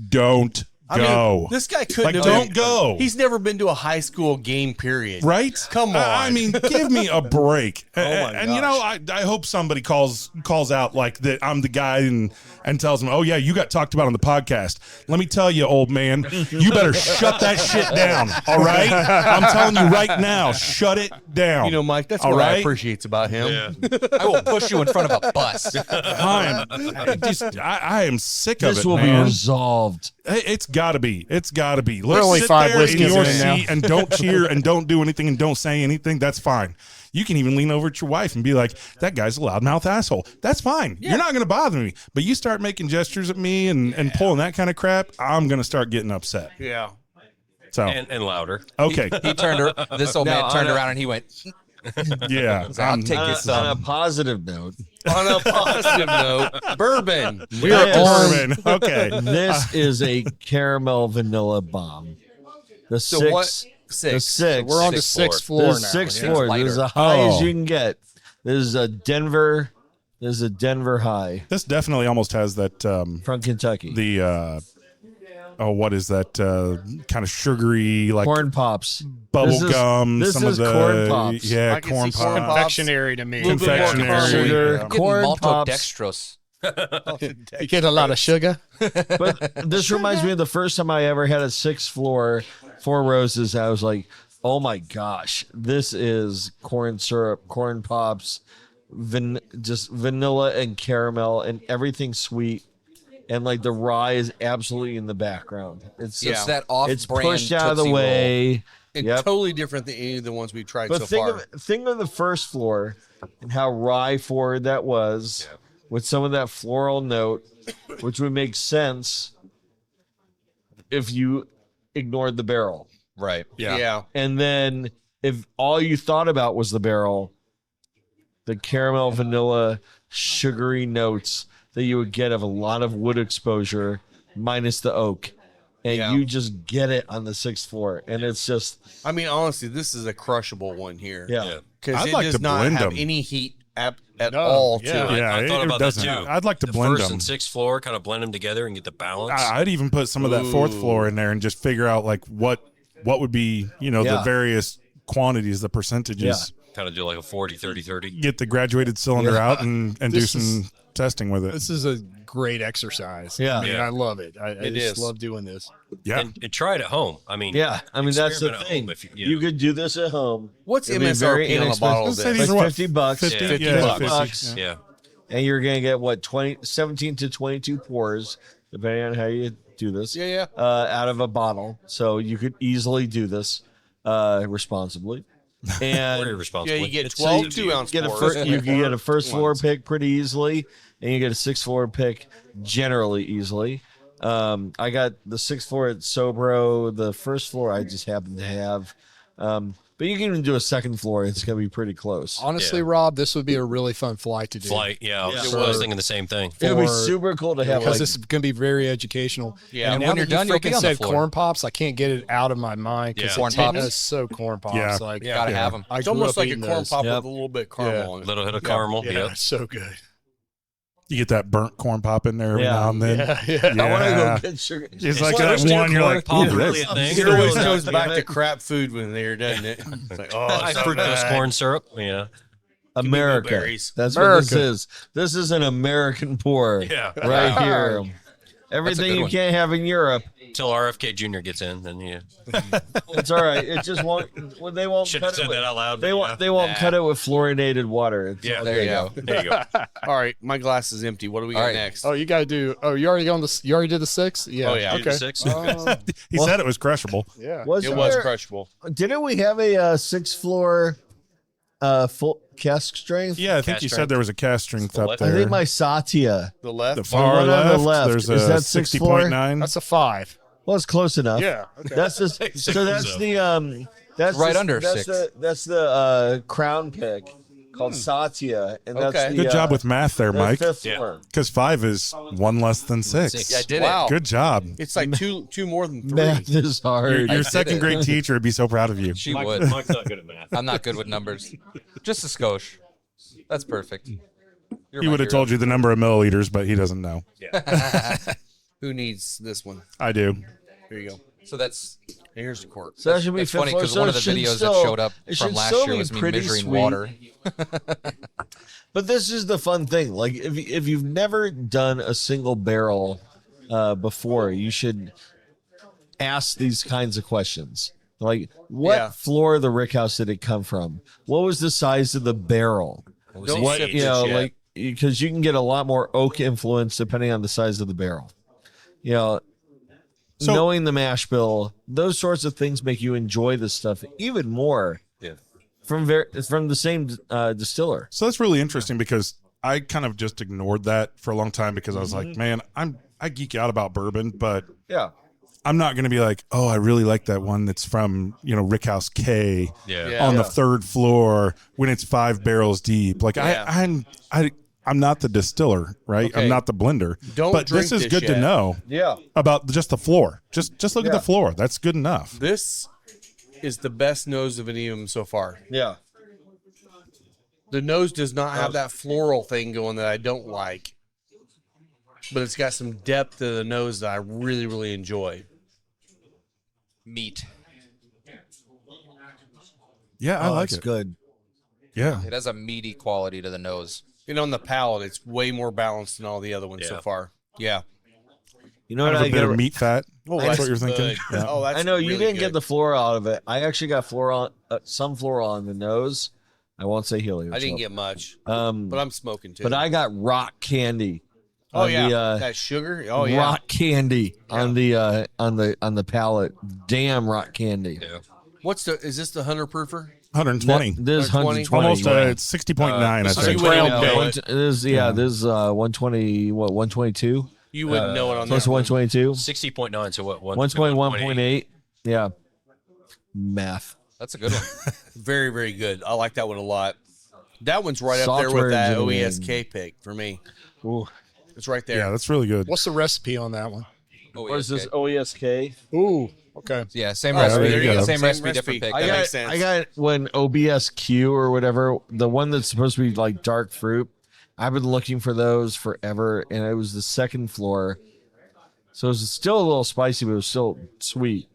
don't I mean, Go. this guy couldn't Like, have don't been- go. He's never been to a high school game period. Right? Come on. I mean, give me a break. my And you know, I hope somebody calls out like that I'm the guy and tells him, oh yeah, you got talked about on the podcast. Let me tell you, old man, you better shut that shit down. All right? I'm telling you right now, shut it down. You know, Mike, that's All what I right? appreciate about him. I will push you in front of a bus. I am sick of it, This will man. be resolved. It's gotta be. It's gotta be. Let's only sit 5 there in whiskeys your in now. seat and don't cheer and don't do anything and don't say anything. That's fine. You can even lean over at your wife and be like, that guy's a loudmouth asshole. That's fine. You're not gonna bother me. But you start making gestures at me and pulling that kind of crap, I'm gonna start getting upset. Yeah. So And louder. okay. He turned. This old man turned around and he went. Yeah. I'll take On this. a positive note, On a positive note, bourbon. We are on. Bourbon. Okay. this is a caramel vanilla bomb. The So six, what? the Six. six. We're on the Sixth 6th floor the now. sixth yeah. floor. This is as high as Oh. you can get. This is a Denver. This is a Denver high This definitely almost has that from Kentucky. the what is that kind of sugary like corn pops. bubble This is- gum, this some is of the corn pops. Yeah, I can corn see corn pops. pops. Confectionery to me. Little bit more Confectionery. caramel. Sugar, Getting corn pops. maltodextrose. You get a lot of sugar. But this reminds me of the first time I ever had a sixth floor, Four Roses. I was like, oh my gosh, this is corn syrup, corn pops, just vanilla and caramel and everything sweet. And like the rye is absolutely in the background. It's Yeah. It's that it's off-brand pushed out of the Tootsie Roll. way. And Yep. totally different than any of the ones we've tried But so think far. of the first floor and how rye forward that was with some of that floral note, which would make sense if you ignored the barrel. Right. Yeah. And then if all you thought about was the barrel, the caramel, vanilla, sugary notes that you would get of a lot of wood exposure minus the oak. And Yeah. you just get it on the sixth floor. And it's just, I mean, honestly, this is a crushable one here. yeah. Because I'd it like does to not blend have them. any heat at No, all yeah. to it. Yeah, I thought it about that doesn't. too. I'd like to The blend first them. and sixth floor, kind of blend them together and get the balance. I'd even put some of that fourth Ooh. floor in there and just figure out like what would be, the Yeah. various quantities, the percentages. Kind of do like a 40, 30, 30. Get the graduated cylinder out and do This some testing with it. This is a great exercise. Yeah. I mean, Yeah. I love it. I It just is. love doing this. Yeah. And try it at home. I mean, Yeah. I mean, that's the experiment at thing. home if you- You could do this at home. What's It'd be very MSRP on a bottle of inexpensive. this? These Like are what, 50 bucks. 50, Yeah. 50 bucks. bucks. yeah. And you're going to get what, 17 to 22 pours, depending on how you do this. Yeah. Out of a bottle. So you could easily do this responsibly. And Very Yeah, responsible. you get It's 12 easy to do. 2-ounce get a pours. you can get a first floor pick pretty easily, and you get a sixth floor pick generally easily. I got the sixth floor at Sobro. The first floor I just happen to have. But you can even do a second floor. It's going to be pretty close. Honestly, Yeah. Rob, this would be a really fun flight to do. Flight, yeah. I was For- thinking the same thing. It would be for- super cool to have Because like, this is going to be very educational. Yeah. And And when now you're that done, you you'll be freaking on the said floor. corn pops, I can't get it out of my mind because Yeah. Corn it pops? is so corn pops. Yeah. Like, Gotta have them. I It's grew almost up like a eating corn those. pop Yep. with a little bit of caramel on it. Little hit of caramel. Yeah, Yep. it's so good. You get that burnt corn pop in there every Yeah. now and then. Yeah. I want to Yeah. go get sugar. It's like Well, that there's one. You're corn like, pop ooh, really this- a thing. It always Yeah. goes back Yeah. to crap food when there, doesn't it? It's like, oh, I it's so fructose good. corn syrup. Yeah. America. blueberries. That's what this America. is. This is an American pour. Yeah. Right here. Everything good you one. can't have in Europe. Until RFK Jr. gets in, then yeah. It's all right. It just won't. Well, they won't Should cut have it. said With, that out loud. they but won't. yeah. They won't cut it with fluorinated water. It's Yeah. all There good. you go. There you go. All right, my glass is empty. What do we got All right. next? Oh, you got to do. Oh, you already on the. You already did the 6? Yeah. Oh, yeah. Do the Okay. 6? He said it was crushable. Yeah. Was It there, was crushable. Didn't we have a sixth floor full cask strength? Yeah, I think Cast you strength. said there was a cast strength up left. I there. think my Satya. The left. The far one on the left, left. there's Is a that sixth floor? 60.9. That's a 5. Well, it's close enough. Yeah. Okay. That's the. So that's the That's Right the- under that's 6. that's the crown pick called Satya, and that's Okay. the, Good job with math there, the Mike. fifth Yeah. floor. Because 5 is 1 less than 6. Yeah, I did Wow. Good job. It's like two more than 3. Math is hard. Your second grade teacher would be so proud of you. it. She would. Mike's not good at math. I'm not good with numbers. Just a skosh. That's perfect. He would have told you the number of milliliters, but he doesn't know. Who needs this one? I do. Here you go. So that's Here's the cork. So that should be that's fifth funny floor. because So one it of the should videos still- that showed up it from should last still year be was me pretty measuring sweet. water. But this is the fun thing. Like if you've never done a single barrel before, you should ask these kinds of questions. Like, what Yeah. floor of the rickhouse did it come from? What was the size of the barrel? Don't What sip you this know, yet. like because you can get a lot more oak influence depending on the size of the barrel. You know, So- knowing the mash bill, those sorts of things make you enjoy this stuff even more. Yeah. From the same distiller. So that's really interesting because I kind of just ignored that for a long time because I was like, man, I geek out about bourbon, but Yeah. I'm not going to be like, oh, I really like that one that's from, Rickhouse K Yeah. on the Yeah. third floor when it's 5 barrels deep. Like Yeah. I'm not the distiller, right? Okay. I'm not the blender. Don't but drink this is this good to yet. know Yeah. about just the floor. Just look at Yeah. the floor. That's good enough. This is the best nose of any of them so far. Yeah. The nose does not have that floral thing going that I don't like, but it's got some depth to the nose that I really, really enjoy. Meat. Yeah, I like it's it. good. Yeah. It has a meaty quality to the nose. And on the palate, it's way more balanced than all the other ones so Yeah. far. Yeah. You know Kind what of I a bit get? of meat fat. Oh, that's what you're thinking. good. Yeah. Oh, that's I know you really didn't good. get the floral out of it. I actually got floral, some floral on the nose. I won't say heliotrope. I didn't get much, Um, but I'm smoking too. but I got rock candy. oh on yeah, the, that sugar. Oh yeah. rock candy on the palate. Damn rock candy. Yeah. Is this the 100 proofer? 120. This 120? 120. Almost, yeah. it's 60.9, I so think. you wouldn't Yeah, know one- it. this is 120. What 122? You wouldn't know it on Close that to one. 122. 60.9. So what? 121.8. Yeah. Math. That's a good one. Very, very good. I like that one a lot. That one's right up there Software with that engineering. OESK pick for me. Ooh. It's right there. Yeah, that's really good. What's the recipe on that one? What is this OESK? Ooh, okay. Yeah, same Oh, recipe. there you go. Same Same recipe, recipe. different pick. That makes sense. I got when OBSQ or whatever, the one that's supposed to be like dark fruit. I've been looking for those forever, and it was the second floor. So it was still a little spicy, but it was still sweet.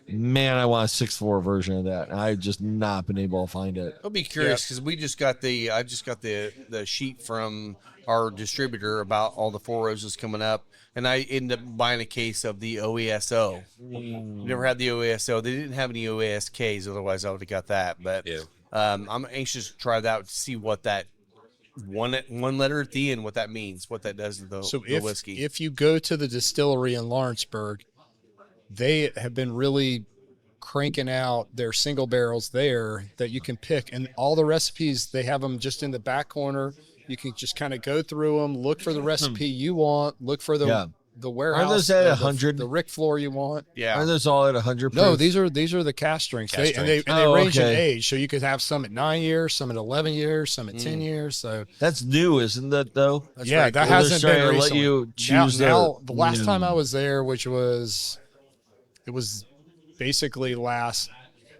Man, I want a sixth floor version of that. And I've just not been able to find it. I'll be curious because I just got the sheet from our distributor about all the Four Roses coming up, and I ended up buying a case of the OESO. Never had the OESO. They didn't have any OASKs, otherwise I would have got that. But Yeah. I'm anxious to try that to see what that one letter at the end, what that means, what that does to the, So the whiskey. if you go to the distillery in Lawrenceburg, they have been really cranking out their single barrels there that you can pick, and all the recipes they have them just in the back corner. You can just kind of go through them, look for the recipe you want, look for the Yeah. the warehouse. those at the- 100? The Rick floor you want. yeah, Are those all at 100 proof? No, these are the cast strengths. Cast They Oh, range in okay. age, so you could have some at 9 years, some at 11 years, some at 10 years. So That's new, isn't that though? yeah, right. that Well, hasn't they're been trying to let recently. you choose now, the- the last time I was there, which was basically last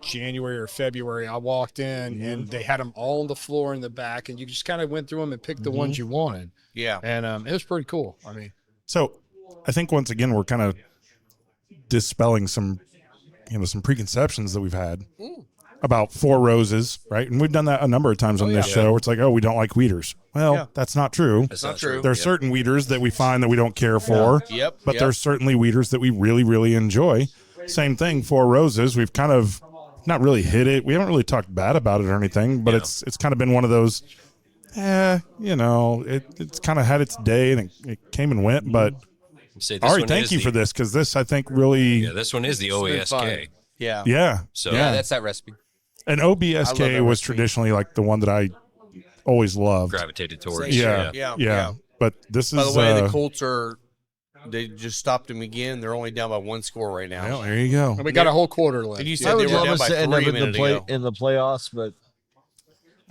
January or February, I walked in and they had them all on the floor in the back, and you just kind of went through them and picked the ones you wanted, yeah. and it was pretty cool. I mean, So I think once again, we're kind of dispelling some preconceptions that we've had about Four Roses, right? And we've done that a number of times on this show. Where it's like, oh, we don't like weeders. Well, Yeah. that's not true. That's not true. There's certain weeders that we find that we don't care for. Yep, But yep. there's certainly weeders that we really, really enjoy. Same thing, Four Roses. We've kind of not really hit it. We haven't really talked bad about it or anything, but Yeah. it's kind of been one of those, it's kind of had its day and it came and went. But Say this all right, one thank is you the- for this because this, I think, really, Yeah, this one is the been OASK. fun. Yeah. yeah. So Yeah, that's that recipe. And I love OBSK that was recipe. traditionally like the one that I always loved. gravitated towards. Same. Yeah, Yeah, yeah, yeah. But this By is, the way, the Colts they just stopped them again. They're only down by one score right now. well, there you go. and we got a whole quarter left. And you I said they would were love down us by to end up 3 in the minutes ago. in the playoffs, but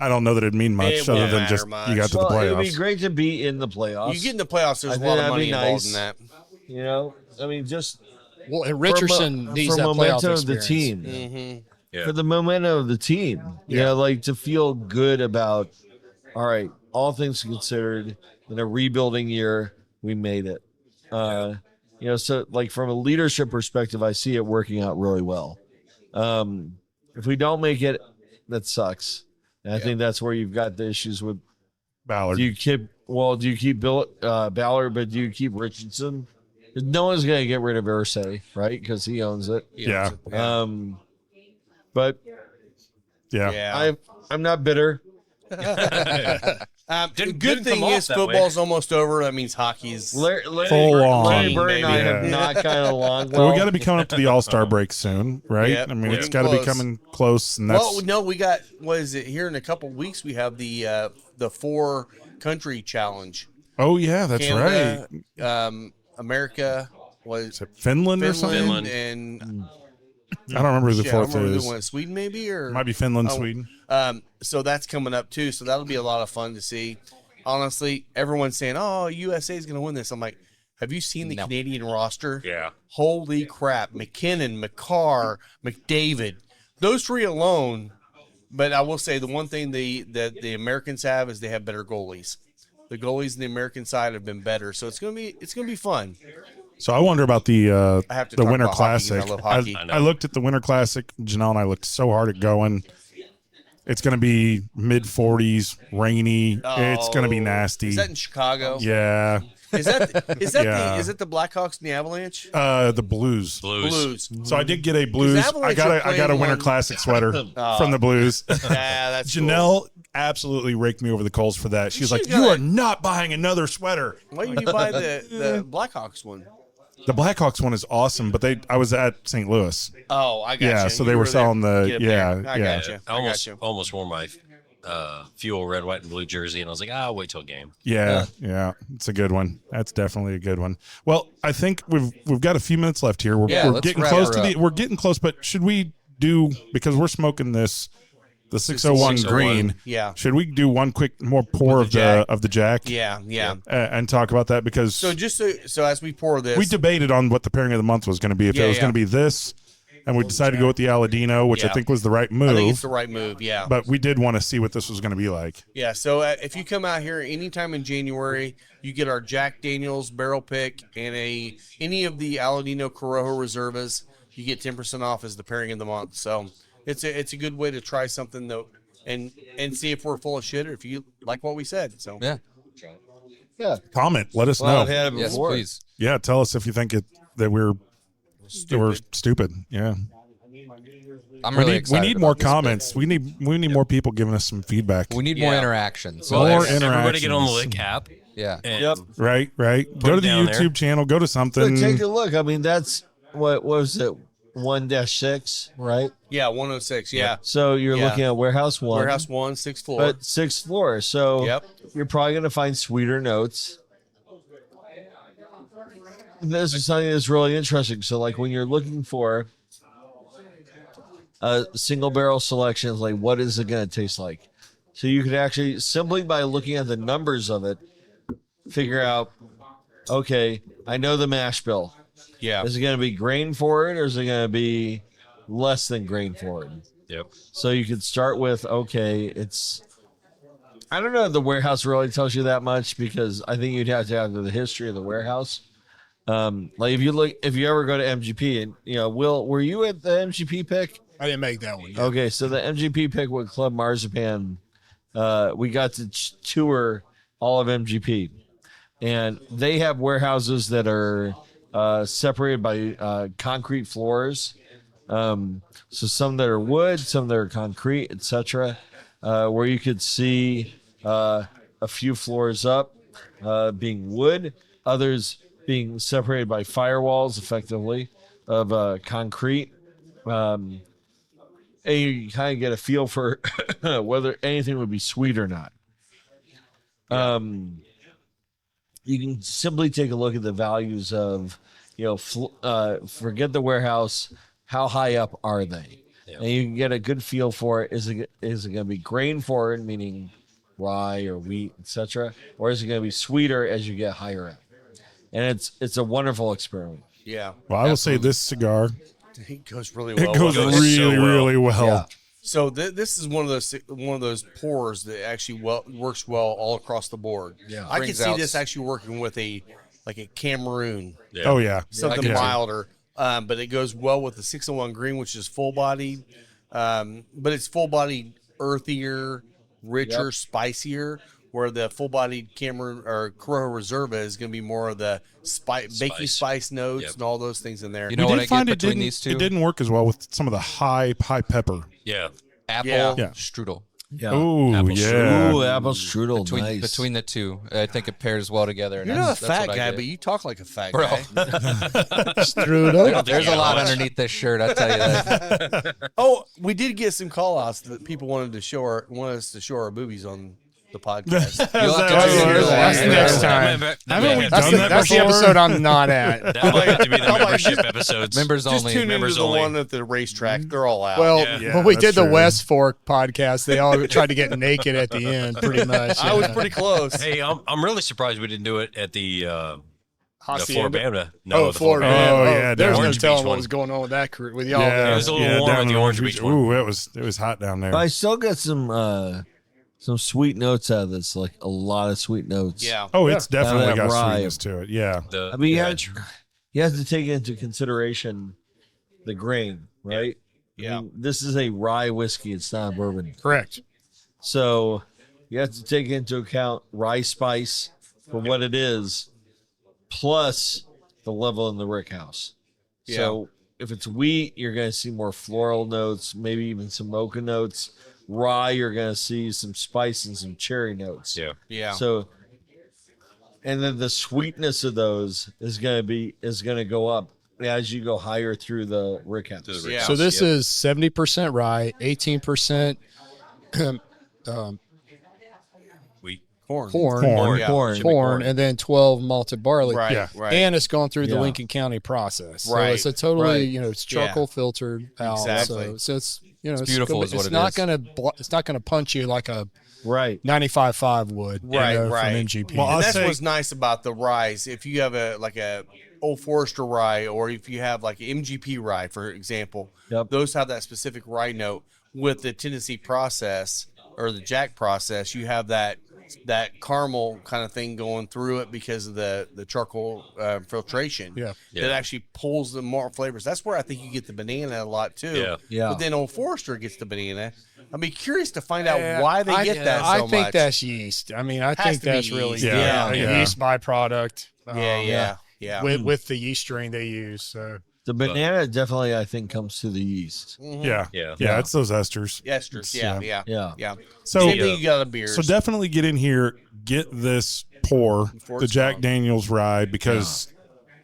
I don't know that it'd mean much It other won't than matter just much. you got to the well, it'd be playoffs. great to be in the playoffs. You get in the playoffs, there's I a think lot of that'd money be involved nice. in that. You know, I mean, just Well, and Richardson for needs that momentum playoff of the experience. team. Mm-hmm. Yeah. For the momentum of the team. Yeah, like to feel good about, all right, all things considered, in a rebuilding year, we made it. So like from a leadership perspective, I see it working out really well. If we don't make it, that sucks. And I think that's where you've got the issues with Ballard. do you keep Ballard, but do you keep Richardson? No one's gonna get rid of Irsay, right? Because he owns it. Yeah. But Yeah. I'm not bitter. Good didn't thing come off is that way. football's almost over. That means hockey's Full on, Larry Bird and I baby. have not gotten along Well, well. we got to be coming up to the All-Star break soon, right? Yep, I mean, we're it's getting got to be close. coming close, and that's Well, no, we got what is it here in a couple weeks? We have the 4-country challenge. oh yeah, that's Canada, right. America was Is it Finland, or something? Finland Finland. and I don't remember who the I fourth remember is. the one, Sweden maybe, or It might be Finland, Oh, Sweden. So that's coming up too. So that'll be a lot of fun to see. Honestly, everyone's saying, "Oh, USA is going to win this." I'm like, have you seen the Canadian roster? Yeah. Holy crap! McKinnon, McCarr, McDavid, those 3 alone. But I will say the one thing that the Americans have is they have better goalies. The goalies on the American side have been better, so it's gonna be fun. So I wonder about the I have to the talk Winter about hockey 'cause Classic. I love hockey. I looked at the Winter Classic. Janelle and I looked so hard at going. It's going to be mid 40s, rainy. It's going to be nasty. Is that in Chicago? Yeah. Is that Yeah. is it the Blackhawks and the Avalanche? The Blues. Blues. So I did get a Blues. Avalanche I are got a playing Winter one- Classic sweater from the Blues. Yeah, that's cool. Janelle absolutely raked me over the coals for that. She's like, should've got "You are it. not buying another sweater." Why didn't you buy the Blackhawks one? The Blackhawks one is awesome, but I was at St. Louis. Oh, I got you. Yeah, so You they were there. selling the- Get up yeah, there. I yeah. got you. I I got you. almost wore my fuel red, white, and blue jersey, and I was like, I'll wait till game. Yeah, it's a good one. That's definitely a good one. Well, I think we've got a few minutes left here. We're let's getting wrap close her to up. we're getting close, but should we do, because we're smoking the 601 green? Yeah. Should we do one quick more pour With the of the Jack? Yeah. And talk about that, because So just so as we pour this, we debated on what the pairing of the month was going to be. If it was going to be this, and we decided to go with the Aladino, which I Yeah. think was the right I think move. it's the right move. Yeah. But we did want to see what this was going to be like. Yeah, so if you come out here anytime in January, you get our Jack Daniels barrel pick and any of the Aladino Corojo Reservas. You get 10% off as the pairing of the month. So it's a good way to try something though, and see if we're full of shit or if you like what we said. So Yeah. Comment. Let us Well, know. I've had it Yes, before. please. Yeah, tell us if you think that we're stupid. Yeah. I'm We really need excited. we need more about this bit. comments. We need more people giving us some feedback. We need more Yeah. interaction. So More that's- Everybody get on the interactions. Lick app. yeah. And Yep. Right. Go to it the down YouTube there. channel. Go to But something. take a look. I mean, that's what was it? 1-6, right? yeah, 106. Yeah, So you're Yeah. looking at warehouse 1. warehouse 1, 6th floor. But 6th floor. So Yep. you're probably going to find sweeter notes. This is something that's really interesting. So, like, when you're looking for single barrel selections, like, what is it going to taste like? So you could actually, simply by looking at the numbers of it, figure out, okay, I know the mash bill. yeah, Is it going to be grain forward or is it going to be less than grain forward? Yep. So you could start with, okay, it's, I don't know if the warehouse really tells you that much, because I think you'd have to have the history of the warehouse. Like if you ever go to MGP and, Will, were you at the MGP pick? I didn't make that one. Yet. Okay. So the MGP pick with Club Marzipan, we got to tour all of MGP, and they have warehouses that are separated by concrete floors. So some that are wood, some that are concrete, etc. Where you could see a few floors up being wood, others being separated by firewalls, effectively, of concrete. And you kind of get a feel for whether anything would be sweet or not. You can simply take a look at the values of, forget the warehouse. How high up are they? Yeah. And you can get a good feel for it. Is it going to be grain forward, meaning rye or wheat, etc., or is it going to be sweeter as you get higher up? And it's a wonderful experiment. yeah. Well, I will say this cigar, It goes really well. it goes with goes really, so well. really well. Yeah. So this is one of those pours that actually works well all across the board. Yeah. I can Brings see out this actually working with a like a Cameroon, Yeah. Oh yeah. something Yeah. milder. But it goes well with the 601 green, which is full bodied. But it's full bodied, earthier, richer, spicier. Where the full bodied Cameroon or Corojo Reserva is going to be more of the baking spice notes and all those things in there. You know We what did I find get it between didn't, these two? it didn't work as well with some of the high pepper. Yeah. Apple Yeah. strudel. Yeah. Oh Apple yeah. Ooh, apple strudel. nice. Between the two, I think it pairs well together. And You're not a that's fat what I guy, get. but you talk like a fat Bro. guy. Strudel. There's a lot underneath this shirt. I'll tell you that. Oh, we did get some call outs that people wanted us to show our boobies on the podcast. You'll have to That's do what- it. that's next time. Haven't we Yeah. done that That's the before? episode I'm not at. That might have to be the membership episodes. Members Just only. tune into members the only. one at the racetrack. They're all out. Well, Yeah, when we that's did the true. West Fork podcast, they all tried to get naked at the end, pretty much. I was pretty close. Hey, I'm really surprised we didn't do it at the Hacienda. Florida. Oh, the Florida. Oh, yeah, There's no Orange telling Beach what one. was going on with that crew, with y'all. Yeah, It was a little yeah, warm down at the in Orange Beach. Beach one. Ooh, it was hot down there. I still get some sweet notes out of this, like a lot of sweet notes. Yeah. Oh, it's definitely That got rye. sweetness to it. Yeah. The, I mean, yeah, you have to take into consideration the grain, right? Yeah. I mean, this is a rye whiskey. It's not bourbon. Correct. So you have to take into account rye spice for what it is, plus the level in the rick house. So if it's wheat, you're going to see more floral notes, maybe even some mocha notes. Rye, you're going to see some spice and some cherry notes. yeah. Yeah. So, and then the sweetness of those is going to go up as you go higher through the rick house. To the Yeah. So this is 70% rye, 18% We corn. corn, Yeah. corn, and then 12 malted barley. Right. Yeah. Right. And it's gone through the Yeah. Lincoln County process. So Right. it's a totally, Right. it's charcoal filtered out. Exactly. So it's, it's beautiful gonna- is what it's it not is. gonna it's not gonna punch you like a Right. 95.5 would. Right, From right. MGP. Well, And I'll that's say- what's nice about the ryes. If you have a Old Forester rye, or if you have like MGP rye, for example, Yep. those have that specific rye note. With the Tennessee process or the Jack process, you have that caramel kind of thing going through it because of the charcoal filtration. Yeah. That actually pulls the more flavors. That's where I think you get the banana a lot too. Yeah. Yeah. But then Old Forester gets the banana. I'd be curious to find out why they get that so I think much. that's yeast. I mean, I Has think to be that's really yeast. Yeah. a Yeah. yeast byproduct. Yeah. With the yeast strain they use. So The banana definitely, I think, comes to the yeast. Yeah. Yeah. Yeah. It's those esters. Esters. Yeah. Yeah. So Same thing you got in beers. So definitely get in here, get this pour, Before the it's Jack gone. Daniels rye, because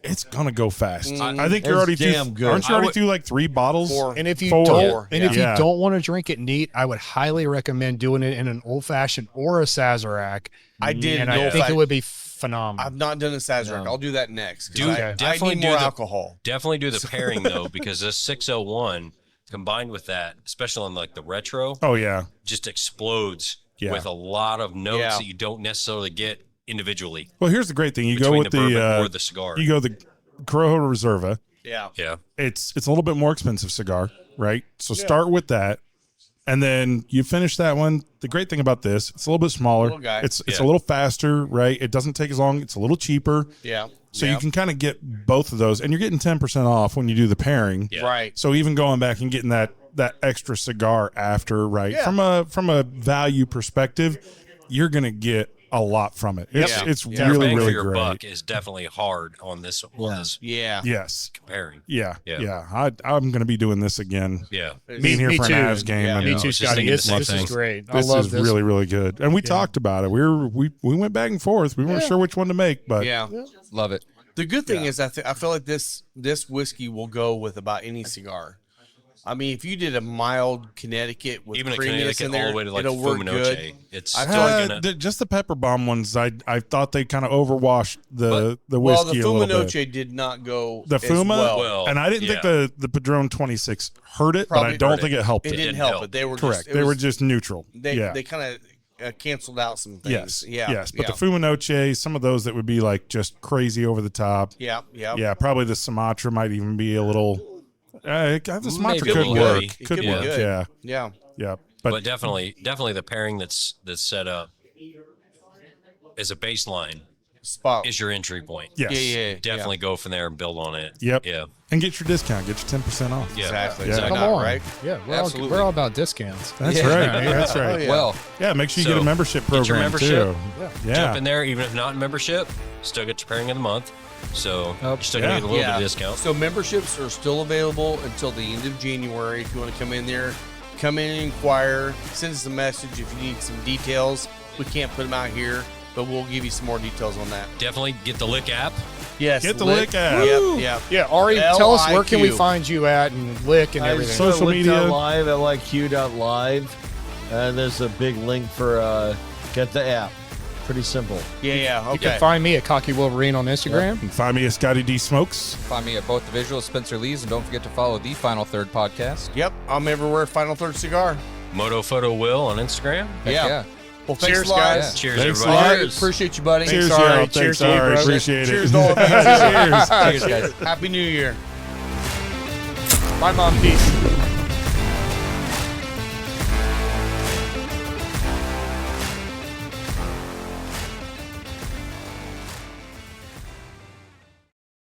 it's gonna go fast. I think you're It's already damn through. good. Aren't you already through like 3 bottles? Four. and if you Four. don't and if Yeah. you don't want to drink it neat, I would highly recommend doing it in an old fashioned or a Sazerac. I did. And an I old think fa- it would be phenomenal. I've not done a Sazerac. I'll do that next. 'cause Do I definitely need do more the alcohol. Definitely do the pairing though, because this 601 combined with that, especially on like the retro, Oh yeah. just explodes Yeah. with a lot of notes Yeah. that you don't necessarily get individually Well, here's the great thing. You go between with the bourbon the or the cigar. you go the Corojo Reserva. Yeah. Yeah. It's a little bit more expensive cigar, right? So start with that, and then you finish that one. The great thing about this, it's a little bit smaller. Little guy. It's Yeah. a little faster, right? It doesn't take as long. It's a little cheaper. Yeah. So yeah. you can kind of get both of those, and you're getting 10% off when you do the pairing. Yeah. Right. So even going back and getting that extra cigar after, right? Yeah. From a value perspective, you're gonna get a lot from it. It's Yeah. it's Yeah. really Bang really for your great. buck is definitely hard on this Yeah. Yes. comparing. Yeah. Yeah. Yeah. I'm gonna be doing this again. Yeah. Being here me for too. an Avs game. Yeah. and Me I too, was just Scotty. thinking This the same is thing. great. This I love is this. really really good, and we talked about it. We went back and forth. We weren't sure which one to make, but Yeah. Love it. The good thing is I feel like this whiskey will go with about any cigar. I mean, if you did a mild Connecticut with Even a creaminess Connecticut in there, all the way to like it'll work Fuminoche, good. it's I still feel like gonna. just the pepper bomb ones. I thought they kind of overwashed the Well, whiskey the a little bit. Fuminoche did not go The as Fuma, well. and I didn't think the Padron 26 hurt it, but Probably I don't hurt think it helped It it. didn't didn't help help. it. They were Correct. Just, They were just neutral. They yeah. kind of canceled out some things. Yes. Yeah. Yes. But yeah. the Fuminoche, some of those that would be like just crazy over the top. Yeah. Yeah. Yeah. Probably the Sumatra might even be a little. The Sumatra Maybe a could little work. heavy. It Could could be work. good. Yeah. Yeah. Yeah. but But definitely the pairing that's set up as a baseline spot. is your entry point. Yes. Yeah. Definitely go from there and build on it. Yep. Yeah. And get your discount. Get your 10% off. Yeah. Exactly. Yeah. Why Come not, on, right? Yeah, Absolutely. we're all about discounts. That's Yeah. right. man. That's right. Oh, yeah. Well, Yeah, make sure you So, get a membership get your program membership. too. Yeah. Jump in there, even if not in membership, still get your pairing of the month. So you're still gonna yeah. get a little bit of discount. So memberships are still available until the end of January. If you want to come in there, come in and inquire. Send us a message if you need some details. We can't put them out here, but we'll give you some more details on that. Definitely get the Lick app. Yes. Get the Lick app. Yep. Yeah, Ari, tell us where can we LIQ. find you at and Lick and everything. Social media. Live at LikeQ.live. And there's a big link for get the app. Pretty simple. Yeah. You Okay. can find me at Cocky Wolverine on Instagram. You can find me at Scotty D Smokes. find me at both the visuals, Spencer Lee's, and don't forget to follow the Final Third podcast. Yep. I'm everywhere. Final Third Cigar. Moto Photo Will on Instagram. Heck Yeah. yeah. Well, thanks Cheers, a lot. guys. Cheers, Thanks a everybody. lot. Cheers. Appreciate you, buddy. Cheers, Ari. y'all. Cheers Thanks, to you, Ari. brother. Appreciate Cheers it. to all of you. Cheers. Cheers, guys. Happy New Year. Bye, Mom. Peace.